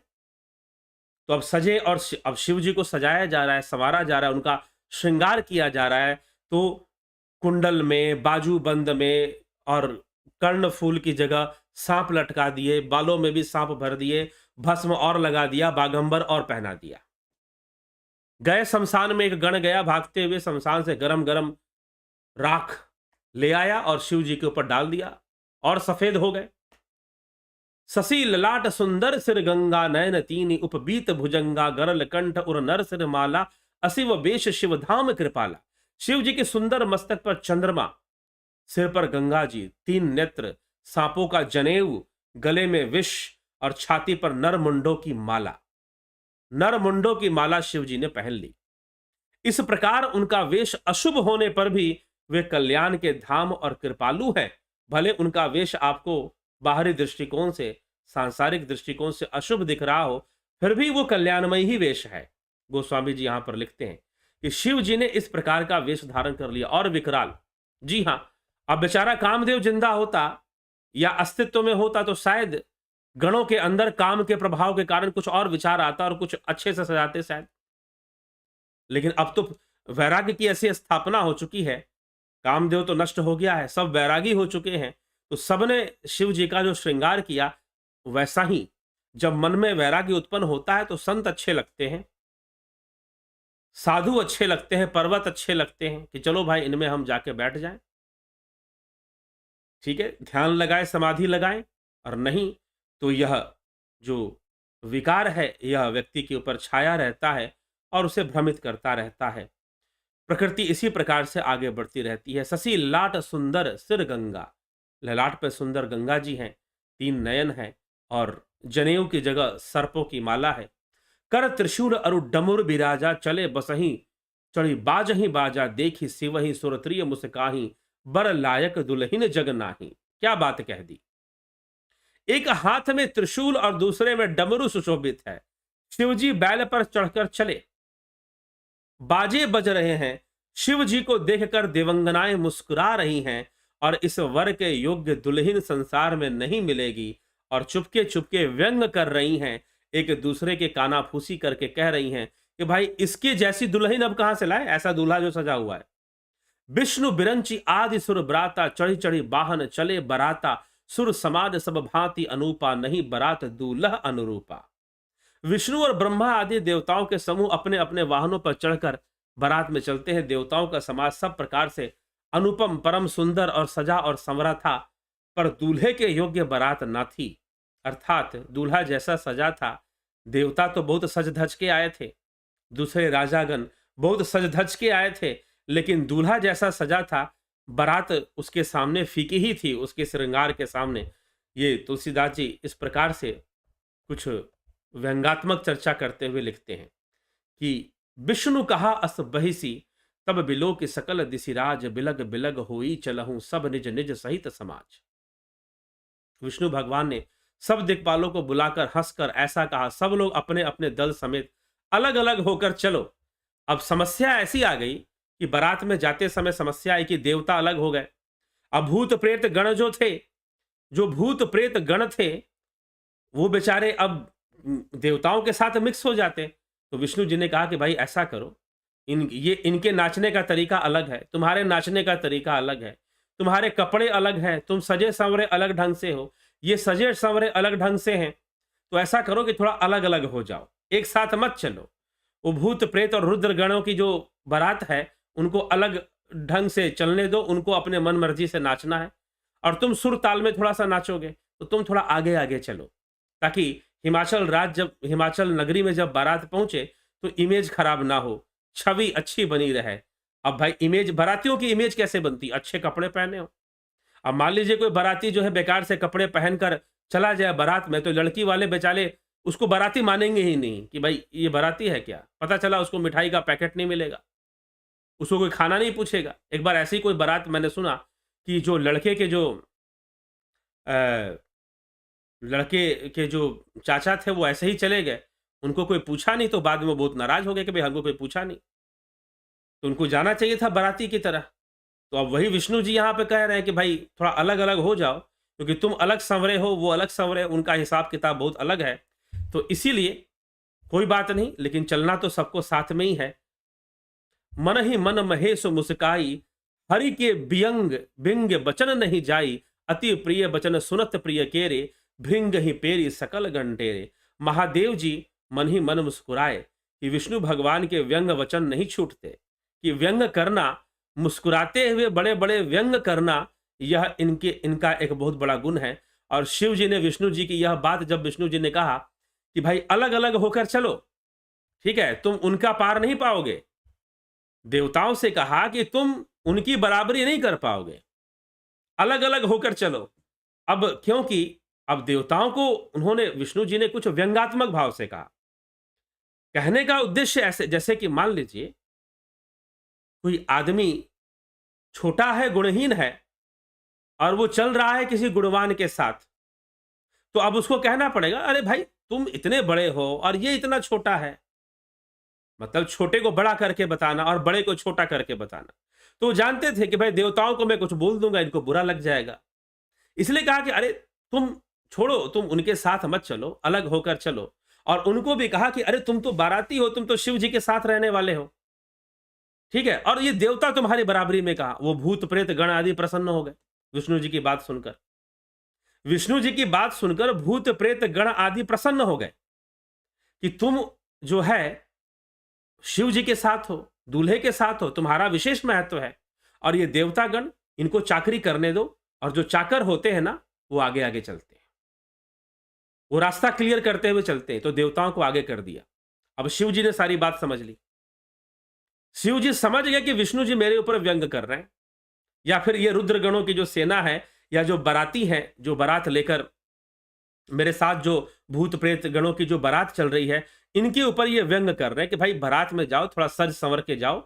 तो अब सजे और अब शिव जी को सजाया जा रहा है, संवारा जा रहा है, उनका श्रृंगार किया जा रहा है। तो कुंडल में, बाजूबंद में और कर्ण फूल की जगह सांप लटका दिए, बालों में भी सांप भर दिए, भस्म और लगा दिया, बागंबर और पहना दिया। गए शमशान में, एक गण गया भागते हुए शमशान से, गरम गरम राख ले आया और शिव जी के ऊपर डाल दिया और सफेद हो गए। शशि ललाट सुंदर सिर गंगा, नयन तीन उपबीत भुजंगा, गरल कंठ उर नर सिर माला, असिव वेश शिव धाम कृपाला। शिव जी के सुंदर मस्तक पर चंद्रमा, सिर पर गंगा जी, 3 नेत्र, सांपों का जनेऊ, गले में विष और छाती पर नर मुंडों की माला। नर मुंडों की माला शिव जी ने पहन ली। इस प्रकार उनका वेश अशुभ होने पर भी वे कल्याण के धाम और कृपालु हैं। भले उनका वेश आपको बाहरी दृष्टिकोण से, सांसारिक दृष्टिकोण से अशुभ दिख रहा हो, फिर भी वो कल्याणमय ही वेश है। गोस्वामी जी यहां पर लिखते हैं कि शिव जी ने इस प्रकार का वेश धारण कर लिया और विकराल। जी हां, अब बेचारा कामदेव जिंदा होता या अस्तित्व में होता तो शायद गणों के अंदर काम के प्रभाव के कारण कुछ और विचार आता और कुछ अच्छे से सजाते शायद। लेकिन अब तो वैराग्य की ऐसी स्थापना हो चुकी है, कामदेव तो नष्ट हो गया है, सब वैरागी हो चुके हैं, तो सबने शिव जी का जो श्रृंगार किया वैसा ही। जब मन में वैराग्य उत्पन्न होता है तो संत अच्छे लगते हैं, साधु अच्छे लगते हैं, पर्वत अच्छे लगते हैं कि चलो भाई इनमें हम जाके बैठ जाएं, ठीक है, ध्यान लगाए, समाधि लगाएं। और नहीं तो यह जो विकार है यह व्यक्ति के ऊपर छाया रहता है और उसे भ्रमित करता रहता है। प्रकृति इसी प्रकार से आगे बढ़ती रहती है। शशि लाट सुंदर सिर गंगा, ललाट पे सुंदर गंगा जी हैं, 3 नयन हैं और जनेऊ की जगह सर्पों की माला है। कर त्रिशूल अरु डमुर बिराजा, चले बसही चढ़ी बाजही बाजा देखी सिवही सुरत्रिय मुस्काही बर लायक दुल्हिन जग नाही। क्या बात कह दी। एक हाथ में त्रिशूल और दूसरे में डमरू सुशोभित है। शिवजी बैल पर चढ़कर चले, बाजे बज रहे हैं। शिव जी को देखकर देवंगनाएं मुस्कुरा रही हैं और इस वर के योग्य दुल्हन संसार में नहीं मिलेगी, और चुपके चुपके व्यंग कर रही हैं, एक दूसरे के कानाफूसी करके कह रही हैं कि भाई इसके जैसी दुल्हन अब कहां से लाए, ऐसा दूल्हा जो सजा हुआ है। विष्णु बिरंची आदि सुर बराता चढ़ी चढ़ी वाहन चले बराता, सुर समाज सब भांति अनूपा नहीं बरात दूल्हा अनुरूपा। विष्णु और ब्रह्मा आदि देवताओं के समूह अपने अपने वाहनों पर चढ़कर बारात में चलते हैं। देवताओं का समाज सब प्रकार से अनुपम परम सुंदर और सजा और संवरा था, पर दूल्हे के योग्य बारात न थी। अर्थात दूल्हा जैसा सजा था, देवता तो बहुत सज धज के आए थे, दूसरे राजागण बहुत सज धज के आए थे, लेकिन दूल्हा जैसा सजा था, बारात उसके सामने फीकी ही थी, उसके श्रृंगार के सामने। ये तुलसीदास जी इस प्रकार से कुछ व्यंगात्मक चर्चा करते हुए लिखते हैं कि विष्णु कहा अस बहिसी तब बिलो की सकल दिशिराज, बिलग बिलग होई चलहूं सब निज निज सहित समाज। विष्णु भगवान ने सब दिक्पालों को बुलाकर हंसकर ऐसा कहा, सब लोग अपने अपने दल समेत अलग अलग होकर चलो। अब समस्या ऐसी आ गई कि बारात में जाते समय समस्या आई कि देवता अलग हो गए। अब भूत प्रेत गण जो थे, जो भूत प्रेत गण थे, वो बेचारे अब देवताओं के साथ मिक्स हो जाते। तो विष्णु जी ने कहा कि भाई ऐसा करो, इनके नाचने का तरीका अलग है, तुम्हारे नाचने का तरीका अलग है, तुम्हारे कपड़े अलग हैं, तुम सजे संवरे अलग ढंग से हो, ये सजे संवरे अलग ढंग से हैं, तो ऐसा करो कि थोड़ा अलग अलग हो जाओ, एक साथ मत चलो। वो भूत प्रेत और रुद्र गणों की जो बारात है उनको अलग ढंग से चलने दो, उनको अपने मन मर्जी से नाचना है, और तुम सुर ताल में थोड़ा सा नाचोगे तो तुम थोड़ा आगे आगे चलो, ताकि हिमाचल नगरी में जब बारात पहुंचे तो इमेज खराब ना हो, छवि अच्छी बनी रहे। अब भाई इमेज, बारातियों की इमेज कैसे बनती, अच्छे कपड़े पहने हो। अब मान लीजिए कोई बाराती जो है बेकार से कपड़े पहनकर चला जाए बारात में, तो लड़की वाले बेचारे उसको बाराती मानेंगे ही नहीं कि भाई ये बाराती है क्या। पता चला उसको मिठाई का पैकेट नहीं मिलेगा, उसको कोई खाना नहीं पूछेगा। एक बार ऐसी कोई बारात मैंने सुना कि जो लड़के के जो चाचा थे वो ऐसे ही चले गए, उनको कोई पूछा नहीं, तो बाद में वो बहुत नाराज हो गए कि भाई हमको कोई पूछा नहीं, तो उनको जाना चाहिए था बाराती की तरह। तो अब वही विष्णु जी यहाँ पे कह रहे हैं कि भाई थोड़ा अलग अलग हो जाओ, क्योंकि तुम अलग संवरे हो, वो अलग संवरे, उनका हिसाब किताब बहुत अलग है। तो इसीलिए कोई बात नहीं, लेकिन चलना तो सबको साथ में ही है। मन ही मन महेश मुस्काई, हरि के बियंग बिंग बचन नहीं जाई, अति प्रिय बचन सुनत प्रिय केरे, भृंग ही पेरी सकल गंटेरे। महादेव जी मन ही मन मुस्कुराए कि विष्णु भगवान के व्यंग वचन नहीं छूटते, कि व्यंग करना, मुस्कुराते हुए बड़े बड़े व्यंग करना, यह इनका एक बहुत बड़ा गुण है। और शिव जी ने विष्णु जी की यह बात जब विष्णु जी ने कहा कि भाई अलग अलग होकर चलो, ठीक है, तुम उनका पार नहीं पाओगे, देवताओं से कहा कि तुम उनकी बराबरी नहीं कर पाओगे, अलग अलग होकर चलो। अब क्योंकि अब देवताओं को उन्होंने, विष्णु जी ने कुछ व्यंगात्मक भाव से कहा। कहने का उद्देश्य ऐसे, जैसे कि मान लीजिए कोई आदमी छोटा है, गुणहीन है, और वो चल रहा है किसी गुणवान के साथ, तो अब उसको कहना पड़ेगा अरे भाई तुम इतने बड़े हो और ये इतना छोटा है, मतलब छोटे को बड़ा करके बताना और बड़े को छोटा करके बताना। तो वो जानते थे कि भाई देवताओं को मैं कुछ बोल दूंगा, इनको बुरा लग जाएगा, इसलिए कहा कि अरे तुम छोड़ो, तुम उनके साथ मत चलो, अलग होकर चलो। और उनको भी कहा कि अरे तुम तो बाराती हो, तुम तो शिव जी के साथ रहने वाले हो, ठीक है, और ये देवता तुम्हारी बराबरी में कहा। वो भूत प्रेत गण आदि प्रसन्न हो गए विष्णु जी की बात सुनकर। विष्णु जी की बात सुनकर भूत प्रेत गण आदि प्रसन्न हो गए कि तुम जो है शिव जी के साथ हो, दूल्हे के साथ हो, तुम्हारा विशेष महत्व है, और ये देवतागण इनको चाकरी करने दो, और जो चाकर होते हैं ना वो आगे आगे चलते हैं, वो रास्ता क्लियर करते हुए चलते हैं। तो देवताओं को आगे कर दिया। अब शिव जी ने सारी बात समझ ली। शिव जी समझ गए कि विष्णु जी मेरे ऊपर व्यंग कर रहे हैं, या फिर ये रुद्रगणों की जो सेना है, या जो बाराती है, जो बारात लेकर मेरे साथ जो भूत प्रेत गणों की जो बारात चल रही है, इनके ऊपर ये व्यंग कर रहे हैं कि भाई बारात में जाओ, थोड़ा सज संवर के जाओ,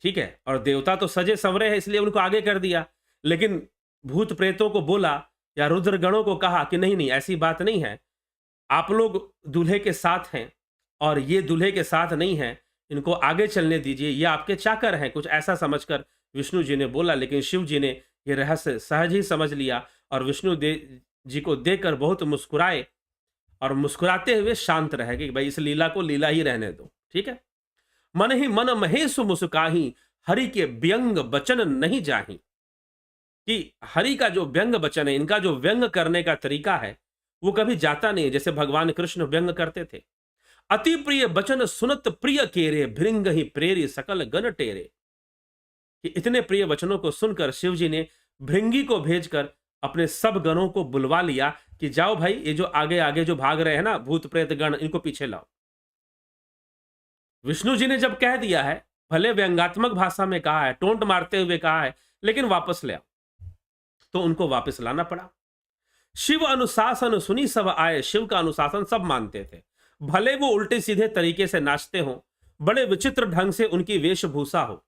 ठीक है, और देवता तो सजे संवरे हैं इसलिए उनको आगे कर दिया, लेकिन भूत प्रेतों को बोला या रुद्र गणों को कहा कि नहीं नहीं, ऐसी बात नहीं है, आप लोग दूल्हे के साथ हैं और ये दूल्हे के साथ नहीं हैं, इनको आगे चलने दीजिए, ये आपके चाकर हैं, कुछ ऐसा समझकर विष्णु जी ने बोला। लेकिन शिव जी ने ये रहस्य सहज ही समझ लिया और जी को देखकर बहुत मुस्कुराए और मुस्कुराते हुए शांत रह गए कि भाई इस लीला को लीला ही रहने दो, ठीक है। मन ही मन महेश मुस्काही, हरि के व्यंग बचन नहीं जाही, कि हरि का जो व्यंग बचन है, इनका जो व्यंग करने का तरीका है, वो कभी जाता नहीं, जैसे भगवान कृष्ण व्यंग करते थे। अति प्रिय बचन सुनत प्रिय केरे, भृंग ही प्रेरी सकल गण टेरे, कि इतने प्रिय वचनों को सुनकर शिव जी ने भृंगी को भेजकर अपने सब गणों को बुलवा लिया कि जाओ भाई, ये जो आगे आगे जो भाग रहे हैं ना भूत प्रेत गण, इनको पीछे लाओ। विष्णु जी ने जब कह दिया है, भले व्यंगात्मक भाषा में कहा है, टोंट मारते हुए कहा है, लेकिन वापस ले आओ, तो उनको वापस लाना पड़ा। शिव अनुशासन सुनी सब आए, शिव का अनुशासन सब मानते थे, भले वो उल्टे सीधे तरीके से नाचते हो, बड़े विचित्र ढंग से उनकी वेशभूषा हो,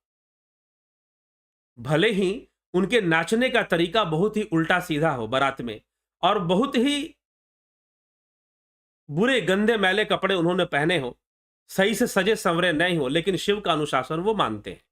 भले ही उनके नाचने का तरीका बहुत ही उल्टा सीधा हो बारात में, और बहुत ही बुरे गंदे मैले कपड़े उन्होंने पहने हो, सही से सजे संवरे नहीं हो, लेकिन शिव का अनुशासन वो मानते हैं।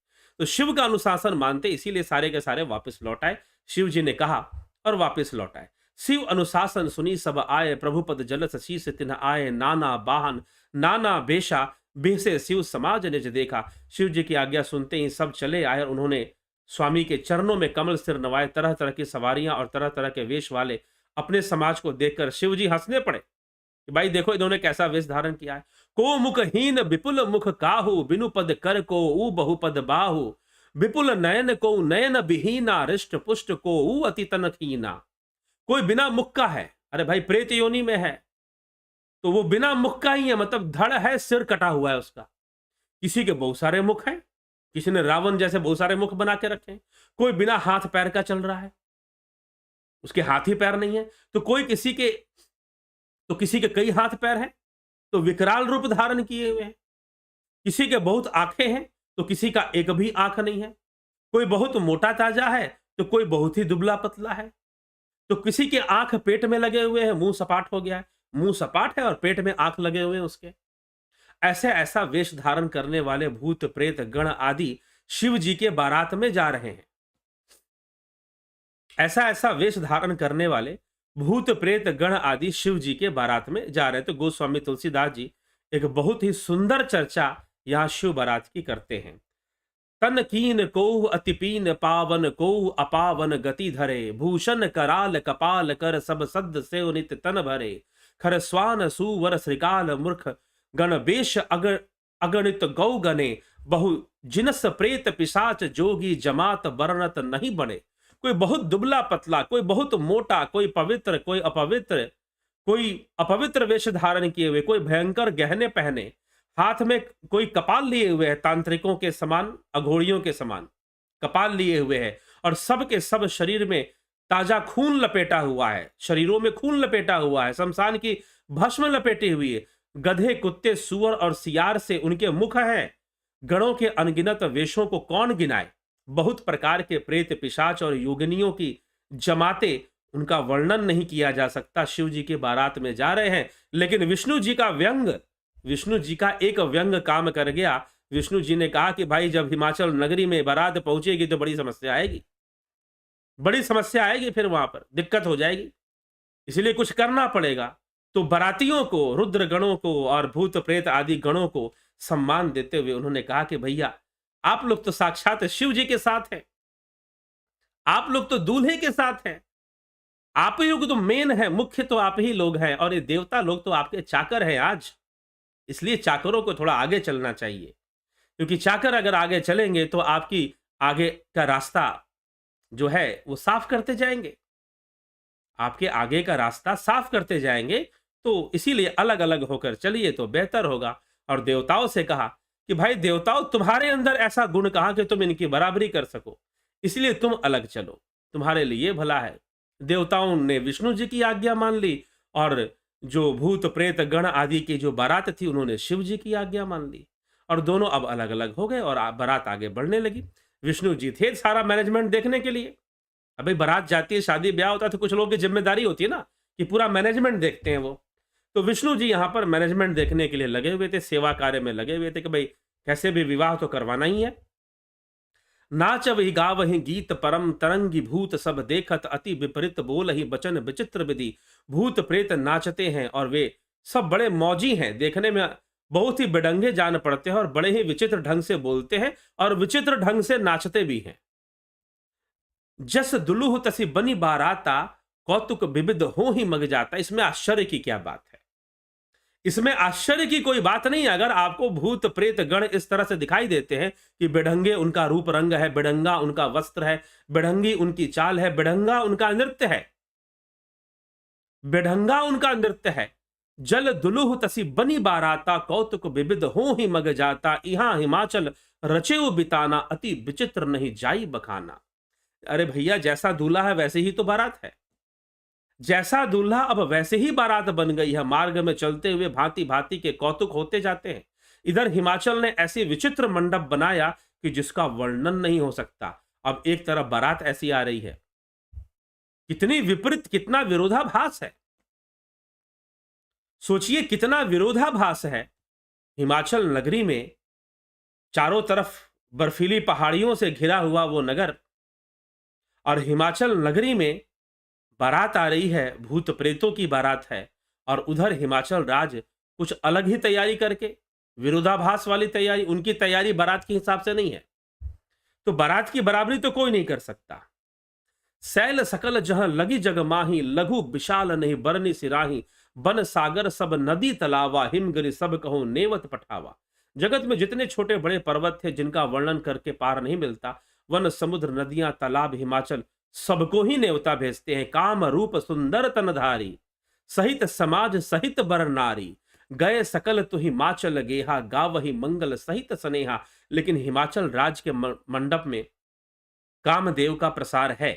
तो शिव का अनुशासन मानते इसीलिए सारे के सारे वापस लौट आए, शिव जी ने कहा और वापस लौट आए। शिव अनुशासन सुनी सब आए, प्रभुपद जलस शीस तिन्ह आए, नाना बाहन नाना बेशा, बेसे शिव समाज निज देखा। शिव जी की आज्ञा सुनते ही सब चले आए और उन्होंने स्वामी के चरणों में कमल सिर नवाए। तरह तरह की सवारियां और तरह तरह के वेश वाले अपने समाज को देखकर शिव जी हंसने पड़े कि भाई देखो इन्होंने कैसा वेश धारण किया है। को मुखहीन विपुल मुख काहू, बिनु पद कर को ऊ बहुपद बाहु, विपुल नयन को नयन विहीना, रिष्ट पुष्ट को ऊ अति तनखीना। कोई बिना मुख का है, अरे भाई प्रेत योनि में है तो वो बिना मुख का ही है, मतलब धड़ है, सिर कटा हुआ है उसका। किसी के बहुत सारे मुख हैं, किसी ने रावण जैसे बहुत सारे मुख बना के रखे हैं। कोई बिना हाथ पैर का चल रहा है, उसके हाथ ही पैर नहीं है। तो किसी के कई हाथ पैर हैं, तो विकराल रूप धारण किए हुए हैं। किसी के बहुत आंखें हैं, तो किसी का एक भी आंख नहीं है। कोई बहुत मोटा ताजा है, तो कोई बहुत ही दुबला पतला है। तो किसी के आंख पेट में लगे हुए हैं, मुंह सपाट हो गया है, मुंह सपाट है और पेट में आंख लगे हुए हैं उसके। ऐसे ऐसा वेश धारण करने वाले भूत प्रेत गण आदि शिव जी के बारात में जा रहे हैं। ऐसा ऐसा वेश धारण करने वाले भूत प्रेत गण आदि शिव जी के बारात में जा रहे हैं। तो गोस्वामी तुलसीदास जी एक बहुत ही सुंदर चर्चा यहां शिव बारात की करते हैं। तन कीन को अतिपीन, पावन को अपावन गति धरे, भूषण कराल कपाल कर सब सद से नित तन भरे, खर स्वान सुवर श्रीकाल मूर्ख गण बेश अगणित गौ गणे, बहु जिनस प्रेत पिशाच जोगी जमात बरनत नहीं बने। कोई बहुत दुबला पतला, कोई बहुत मोटा, कोई पवित्र, कोई अपवित्र वेश धारण किए हुए, कोई भयंकर गहने पहने, हाथ में कोई कपाल लिए हुए है, तांत्रिकों के समान, अघोड़ियों के समान कपाल लिए हुए है, और सब के सब शरीर में ताजा खून लपेटा हुआ है, शरीरों में खून लपेटा हुआ है, शमशान की भस्म लपेटी हुई है। गधे कुत्ते सुअर और सियार से उनके मुख हैं। गणों के अनगिनत वेशों को कौन गिनाए। बहुत प्रकार के प्रेत पिशाच और योगिनियों की जमाते, उनका वर्णन नहीं किया जा सकता। शिव जी के बारात में जा रहे हैं, लेकिन विष्णु जी का एक व्यंग काम कर गया। विष्णु जी ने कहा कि भाई जब हिमाचल नगरी में बारात पहुंचेगी तो बड़ी समस्या आएगी, फिर वहां पर दिक्कत हो जाएगी, इसलिए कुछ करना पड़ेगा। तो बारातियों को, रुद्र गणों को और भूत प्रेत आदि गणों को सम्मान देते हुए उन्होंने कहा कि भैया आप लोग तो साक्षात शिव जी के साथ हैं, आप लोग तो दूल्हे के साथ हैं, आप ही लोग तो मेन है, मुख्य तो आप ही लोग हैं, और ये देवता लोग तो आपके चाकर हैं आज। इसलिए चाकरों को थोड़ा आगे चलना चाहिए, क्योंकि चाकर अगर आगे चलेंगे तो आपकी आगे का रास्ता जो है वो साफ करते जाएंगे, आपके आगे का रास्ता साफ करते जाएंगे। तो इसीलिए अलग अलग होकर चलिए तो बेहतर होगा। और देवताओं से कहा कि भाई देवताओं, तुम्हारे अंदर ऐसा गुण कहा कि तुम इनकी बराबरी कर सको, इसलिए तुम अलग चलो, तुम्हारे लिए भला है। देवताओं ने विष्णु जी की आज्ञा मान ली, और जो भूत प्रेत गण आदि की जो बारात थी उन्होंने शिव जी की आज्ञा मान ली। और दोनों अब अलग अलग हो गए और बारात आगे बढ़ने लगी। विष्णु जी थे सारा मैनेजमेंट देखने के लिए। अब भाई बारात जाती है, शादी ब्याह होता है तो कुछ लोगों की जिम्मेदारी होती है ना कि पूरा मैनेजमेंट देखते हैं वो। तो विष्णु जी यहाँ पर मैनेजमेंट देखने के लिए लगे हुए थे, सेवा कार्य में लगे हुए थे कि भाई कैसे भी विवाह तो करवाना ही है। नाचवहि गावहि गीत परम तरंगी भूत सब देखत अति विपरीत बोल ही बचन विचित्र विधि। भूत प्रेत नाचते हैं और वे सब बड़े मौजी हैं, देखने में बहुत ही बेढंगे जान पड़ते हैं और बड़े ही विचित्र ढंग से बोलते हैं और विचित्र ढंग से नाचते भी हैं। जस दुलूह तसी बनी बाराता कौतुक विविध हो ही मग जाता। इसमें आश्चर्य की क्या बात है? इसमें आश्चर्य की कोई बात नहीं। अगर आपको भूत प्रेत गण इस तरह से दिखाई देते हैं कि बेढंगे उनका रूप रंग है, बेढंगा उनका वस्त्र है, बेढंगी उनकी चाल है, बेढंगा उनका नृत्य है, बेढंगा उनका नृत्य है। जल दुलुह तसी बनी बाराता कौतुक विविध हो ही मग जाता। इहां हिमाचल रचेऊ बिताना अति विचित्र नहीं जाई बखाना। अरे भैया, जैसा दूल्हा है वैसे ही तो बारात है, जैसा दूल्हा अब वैसे ही बारात बन गई है। मार्ग में चलते हुए भांति भांति के कौतुक होते जाते हैं। इधर हिमाचल ने ऐसे विचित्र मंडप बनाया कि जिसका वर्णन नहीं हो सकता। अब एक तरफ बारात ऐसी आ रही है, कितनी विपरीत, कितना विरोधाभास है। सोचिए कितना विरोधाभास है। हिमाचल नगरी में चारों तरफ बर्फीली पहाड़ियों से घिरा हुआ वो नगर, और हिमाचल नगरी में बारात आ रही है, भूत प्रेतों की बारात है। और उधर हिमाचल राज कुछ अलग ही तैयारी करके, विरोधाभास वाली तैयारी। उनकी तैयारी बारात के हिसाब से नहीं है, तो बारात की बराबरी तो कोई नहीं कर सकता। सैल सकल जहां लगी जग माही, लघु विशाल नहीं बरनी सिराही। बन सागर सब नदी तलावा, हिमगिरि सब कहो नेवत पठावा। जगत में जितने छोटे बड़े पर्वत थे जिनका वर्णन करके पार नहीं मिलता, वन समुद्र नदियां तालाब हिमाचल सबको ही नेवता भेजते हैं। काम रूप सुंदर तनधारी, सहित समाज सहित बर नारी। गए सकल तो हिमाचल गेहा, गावहि मंगल सहित स्नेहा। लेकिन हिमाचल राज के मंडप में कामदेव का प्रसार है।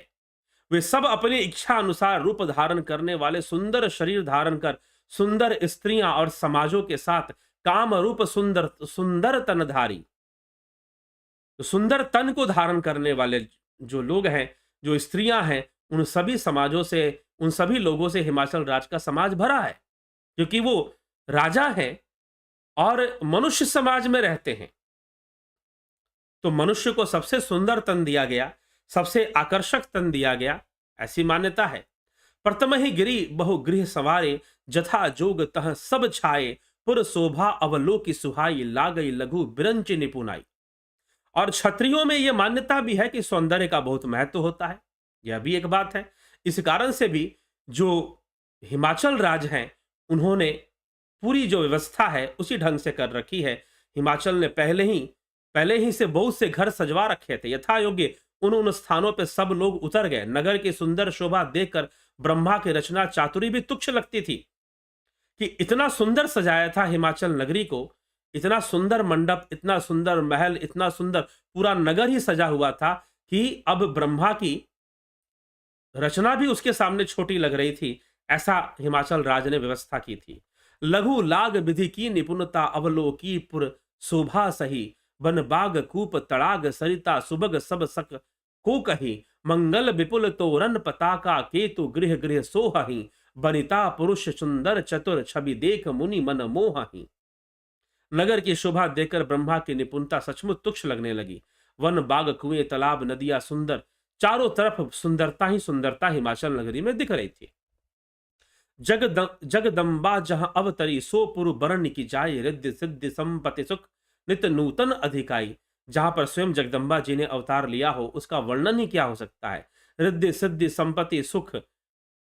वे सब अपनी इच्छा अनुसार रूप धारण करने वाले, सुंदर शरीर धारण कर सुंदर स्त्रियां और समाजों के साथ काम रूप सुंदर सुंदर तनधारी, तो सुंदर तन को धारण करने वाले जो लोग हैं, जो स्त्रियां हैं, उन सभी समाजों से, उन सभी लोगों से हिमाचल राज का समाज भरा है। क्योंकि वो राजा हैं और मनुष्य समाज में रहते हैं, तो मनुष्य को सबसे सुंदर तन दिया गया, सबसे आकर्षक तन दिया गया, ऐसी मान्यता है। प्रथम ही गिरी बहु गृह सवारे, जथा जोग तह सब छाए। पुर शोभा अवलोकी सुहाई, लागई लघु बिरंच निपुनाई। और क्षत्रियों में यह मान्यता भी है कि सौंदर्य का बहुत महत्व होता है, यह भी एक बात है। इस कारण से भी जो हिमाचल राज हैं, उन्होंने पूरी जो व्यवस्था है उसी ढंग से कर रखी है। हिमाचल ने पहले ही से बहुत से घर सजवा रखे थे। यथा योग्य उन स्थानों पे सब लोग उतर गए। नगर की सुंदर शोभा देखकर ब्रह्मा की रचना चातुरी भी तुच्छ लगती थी कि इतना सुंदर सजाया था हिमाचल नगरी को, इतना सुंदर मंडप, इतना सुंदर महल, इतना सुंदर पूरा नगर ही सजा हुआ था कि अब ब्रह्मा की रचना भी उसके सामने छोटी लग रही थी। ऐसा हिमाचल राज ने व्यवस्था की थी। लघु लाग विधि की निपुणता, अवलोकी पुर शोभा सही। बन बाग कूप तड़ाग सरिता, सुबग सब सक को कही। मंगल विपुल तोरण पताका, केतु गृह गृह सोहही। बनिता पुरुष सुंदर चतुर, छवि देख मुनि मन मोहही। नगर की शोभा देखकर ब्रह्मा की निपुणता सचमुच तुच्छ लगने लगी। वन बाग कुएं तालाब नदियां सुंदर, चारों तरफ सुंदरता ही सुंदरता हिमाचल नगरी में दिख रही थी। जगदम्बा जहां अवतरी, सो पुरु बरन की जाय। रिद्धि सिद्धि संपत्ति सुख नित नूतन अधिकाई। जहां पर स्वयं जगदम्बा जी ने अवतार लिया हो उसका वर्णन ही क्या हो सकता है। रिद्धि सिद्धि संपत्ति सुख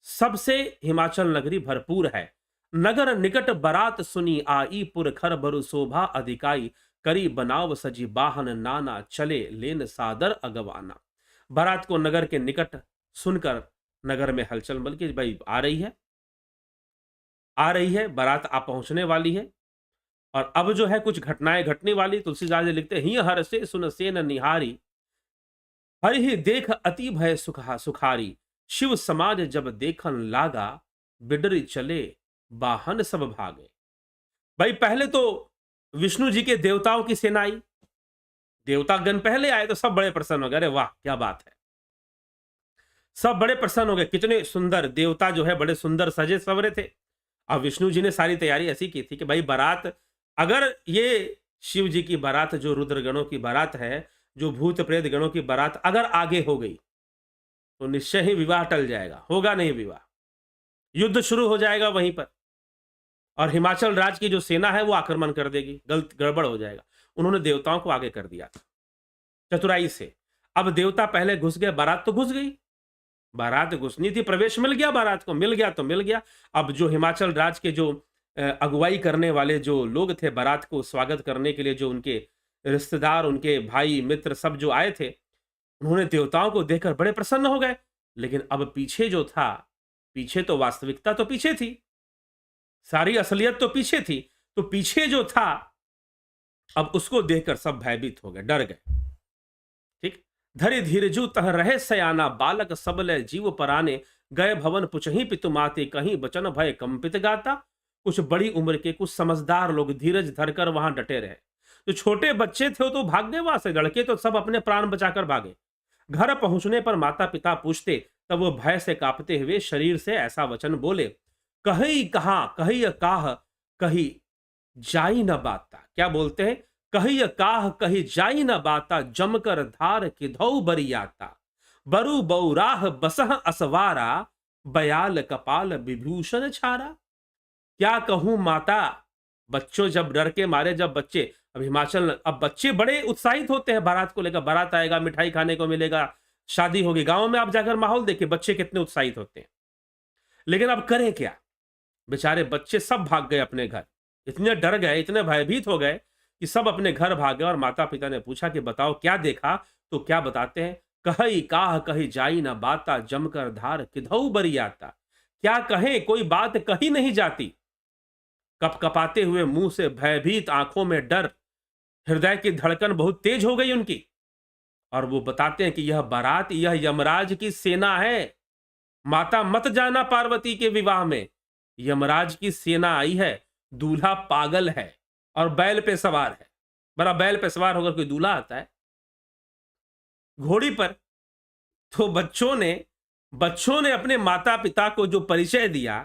सबसे हिमाचल नगरी भरपूर है। नगर निकट बरात सुनी आई, पुर खर बरु शोभा अधिकाई। करी बनाव सजी बाहन नाना, चले लेन सादर अगवाना। बारात को नगर के निकट सुनकर नगर में हलचल, बल्कि भाई आ रही है बारात, आ पहुंचने वाली है। और अब जो है कुछ घटनाएं घटने वाली। तुलसीदास जी लिखते हैं, हर से सुन सेन निहारी, हर ही देख अति भय सुखारी। शिव समाज जब देखन लागा, बिडरी चले बाहन सब भागे। भाई पहले तो विष्णु जी के देवताओं की सेना आई, देवतागण पहले आए तो सब बड़े प्रसन्न हो गए, अरे वाह क्या बात है, सब बड़े प्रसन्न हो गए, कितने सुंदर देवता जो है, बड़े सुंदर सजे सवरे थे। अब विष्णु जी ने सारी तैयारी ऐसी की थी कि भाई बारात, अगर ये शिव जी की बारात, जो रुद्र गणों की बारात है, जो भूत प्रेत गणों की बारात अगर आगे हो गई तो निश्चय ही विवाह टल जाएगा, होगा नहीं विवाह, युद्ध शुरू हो जाएगा वहीं पर, और हिमाचल राज्य की जो सेना है वो आक्रमण कर देगी, गलत गड़बड़ हो जाएगा। उन्होंने देवताओं को आगे कर दिया था चतुराई से। अब देवता पहले घुस गए, बारात तो घुस गई, बारात घुसनी थी, प्रवेश मिल गया, बारात को मिल गया तो मिल गया। अब जो हिमाचल राज्य के जो अगुवाई करने वाले जो लोग थे, बारात को स्वागत करने के लिए, जो उनके रिश्तेदार, उनके भाई मित्र सब जो आए थे, उन्होंने देवताओं को देखकर बड़े प्रसन्न हो गए। लेकिन अब पीछे जो था, पीछे तो वास्तविकता तो पीछे थी, सारी असलियत तो पीछे थी, तो पीछे जो था अब उसको देखकर सब भयभीत हो गए, डर गए। ठीक, धरि धीरजु तह रहे सयाना, बालक सबले जीव पराने, गए भवन पुछही पितु माते, कहीं बचन भय कंपित गाता। कुछ बड़ी उम्र के कुछ समझदार लोग धीरज धरकर वहां डटे रहे। जो छोटे बच्चे थे वो तो भाग गए वहां से, लड़के तो सब अपने प्राण बचाकर भागे। घर पहुंचने पर माता पिता पूछते, तब वो भय से कांपते हुए शरीर से ऐसा वचन बोले, कही कहा कही काह कही जाई न बाता। क्या बोलते हैं? कही काह कही जाई न बाता, जमकर धार किधौ बरियाता, बरु बौराह बसह असवारा, बयाल कपाल विभूषण छारा। क्या कहूं माता, बच्चों जब डर के मारे, जब बच्चे, अब हिमाचल, अब बच्चे बड़े उत्साहित होते हैं बारात को लेकर, बारात आएगा, मिठाई खाने को मिलेगा, शादी होगी। गांव में आप जाकर माहौल देखिए, बच्चे कितने उत्साहित होते हैं। लेकिन अब करें क्या, बेचारे बच्चे सब भाग गए अपने घर, इतने डर गए, इतने भयभीत हो गए कि सब अपने घर भाग गए। और माता पिता ने पूछा कि बताओ क्या देखा, तो क्या बताते हैं, कही काह कही जाई ना बाता, जमकर धार किधौ बरियाता। क्या कहें, कोई बात कही नहीं जाती, कपकपाते हुए मुंह से भयभीत, आंखों में डर, हृदय की धड़कन बहुत तेज हो गई उनकी। और वो बताते हैं कि यह बारात, यह यमराज की सेना है, माता मत जाना पार्वती के विवाह में, यमराज की सेना आई है, दूल्हा पागल है और बैल पे सवार है। बड़ा बैल पे सवार होकर कोई दूल्हा आता है घोड़ी पर। तो बच्चों ने अपने माता पिता को जो परिचय दिया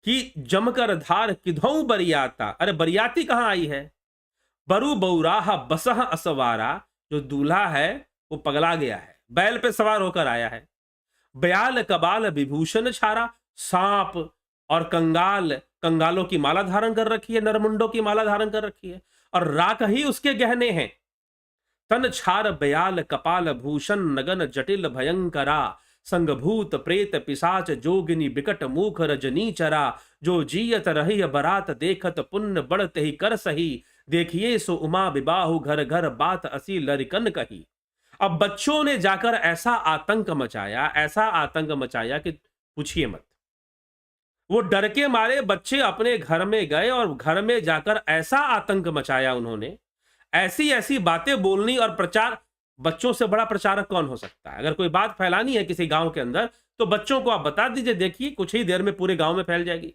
कि जमकर धार किधौ बरियाता, अरे बरियाती कहां आई है, बरु बौराह बसह असवारा, जो दूल्हा है वो पगला गया है, बैल पे सवार होकर आया है। बयाल कबाल विभूषण छारा, सांप और कंगाल, कंगालों की माला धारण कर रखी है, नरमुंडों की माला धारण कर रखी है, और राख ही उसके गहने हैं। तन छार बयाल कपाल भूषण, नगन जटिल भयंकरा, संगभूत प्रेत पिशाच जोगिनी, बिकट मूख रजनी चरा, जो जियत रही बरात देखत, पुण्य बढ़ते ही कर सही, देखिए सो उमा विबाहु, घर घर बात असी लरिकन कही। अब बच्चों ने जाकर ऐसा आतंक मचाया, ऐसा आतंक मचाया कि पूछिए मत। वो डर के मारे बच्चे अपने घर में गए और घर में जाकर ऐसा आतंक मचाया उन्होंने, ऐसी ऐसी बातें बोलनी और प्रचार। बच्चों से बड़ा प्रचारक कौन हो सकता है? अगर कोई बात फैलानी है किसी गांव के अंदर, तो बच्चों को आप बता दीजिए, देखिए कुछ ही देर में पूरे गांव में फैल जाएगी।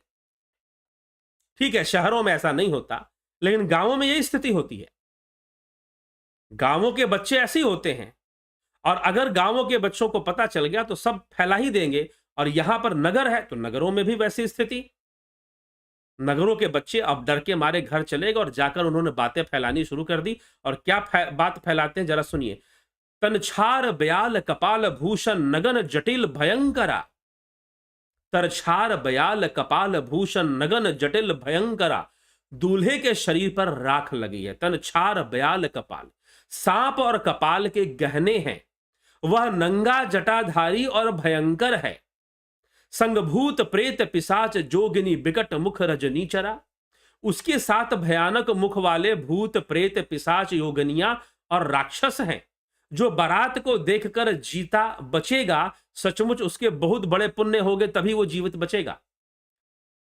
ठीक है, शहरों में ऐसा नहीं होता, लेकिन गांवों में यही स्थिति होती है। गांवों के बच्चे ऐसे होते हैं, और अगर गांवों के बच्चों को पता चल गया तो सब फैला ही देंगे। और यहां पर नगर है तो नगरों में भी वैसी स्थिति, नगरों के बच्चे अब डर के मारे घर चले गए और जाकर उन्होंने बातें फैलानी शुरू कर दी। और क्या बात फैलाते हैं जरा सुनिए। तनछार बयाल कपाल भूषण, नगन जटिल भयंकरा, तरछार बयाल कपाल भूषण, नगन जटिल भयंकरा। दूल्हे के शरीर पर राख लगी है, तनछार बयाल कपाल, सांप और कपाल के गहने हैं, वह नंगा जटाधारी और भयंकर है। संगभूत प्रेत पिशाच जोगिनी, बिकट मुख रजनीचरा, उसके साथ भयानक मुख वाले भूत प्रेत पिशाच योगनिया और राक्षस हैं। जो बारात को देखकर जीता बचेगा, सचमुच उसके बहुत बड़े पुण्य होंगे, तभी वो जीवित बचेगा।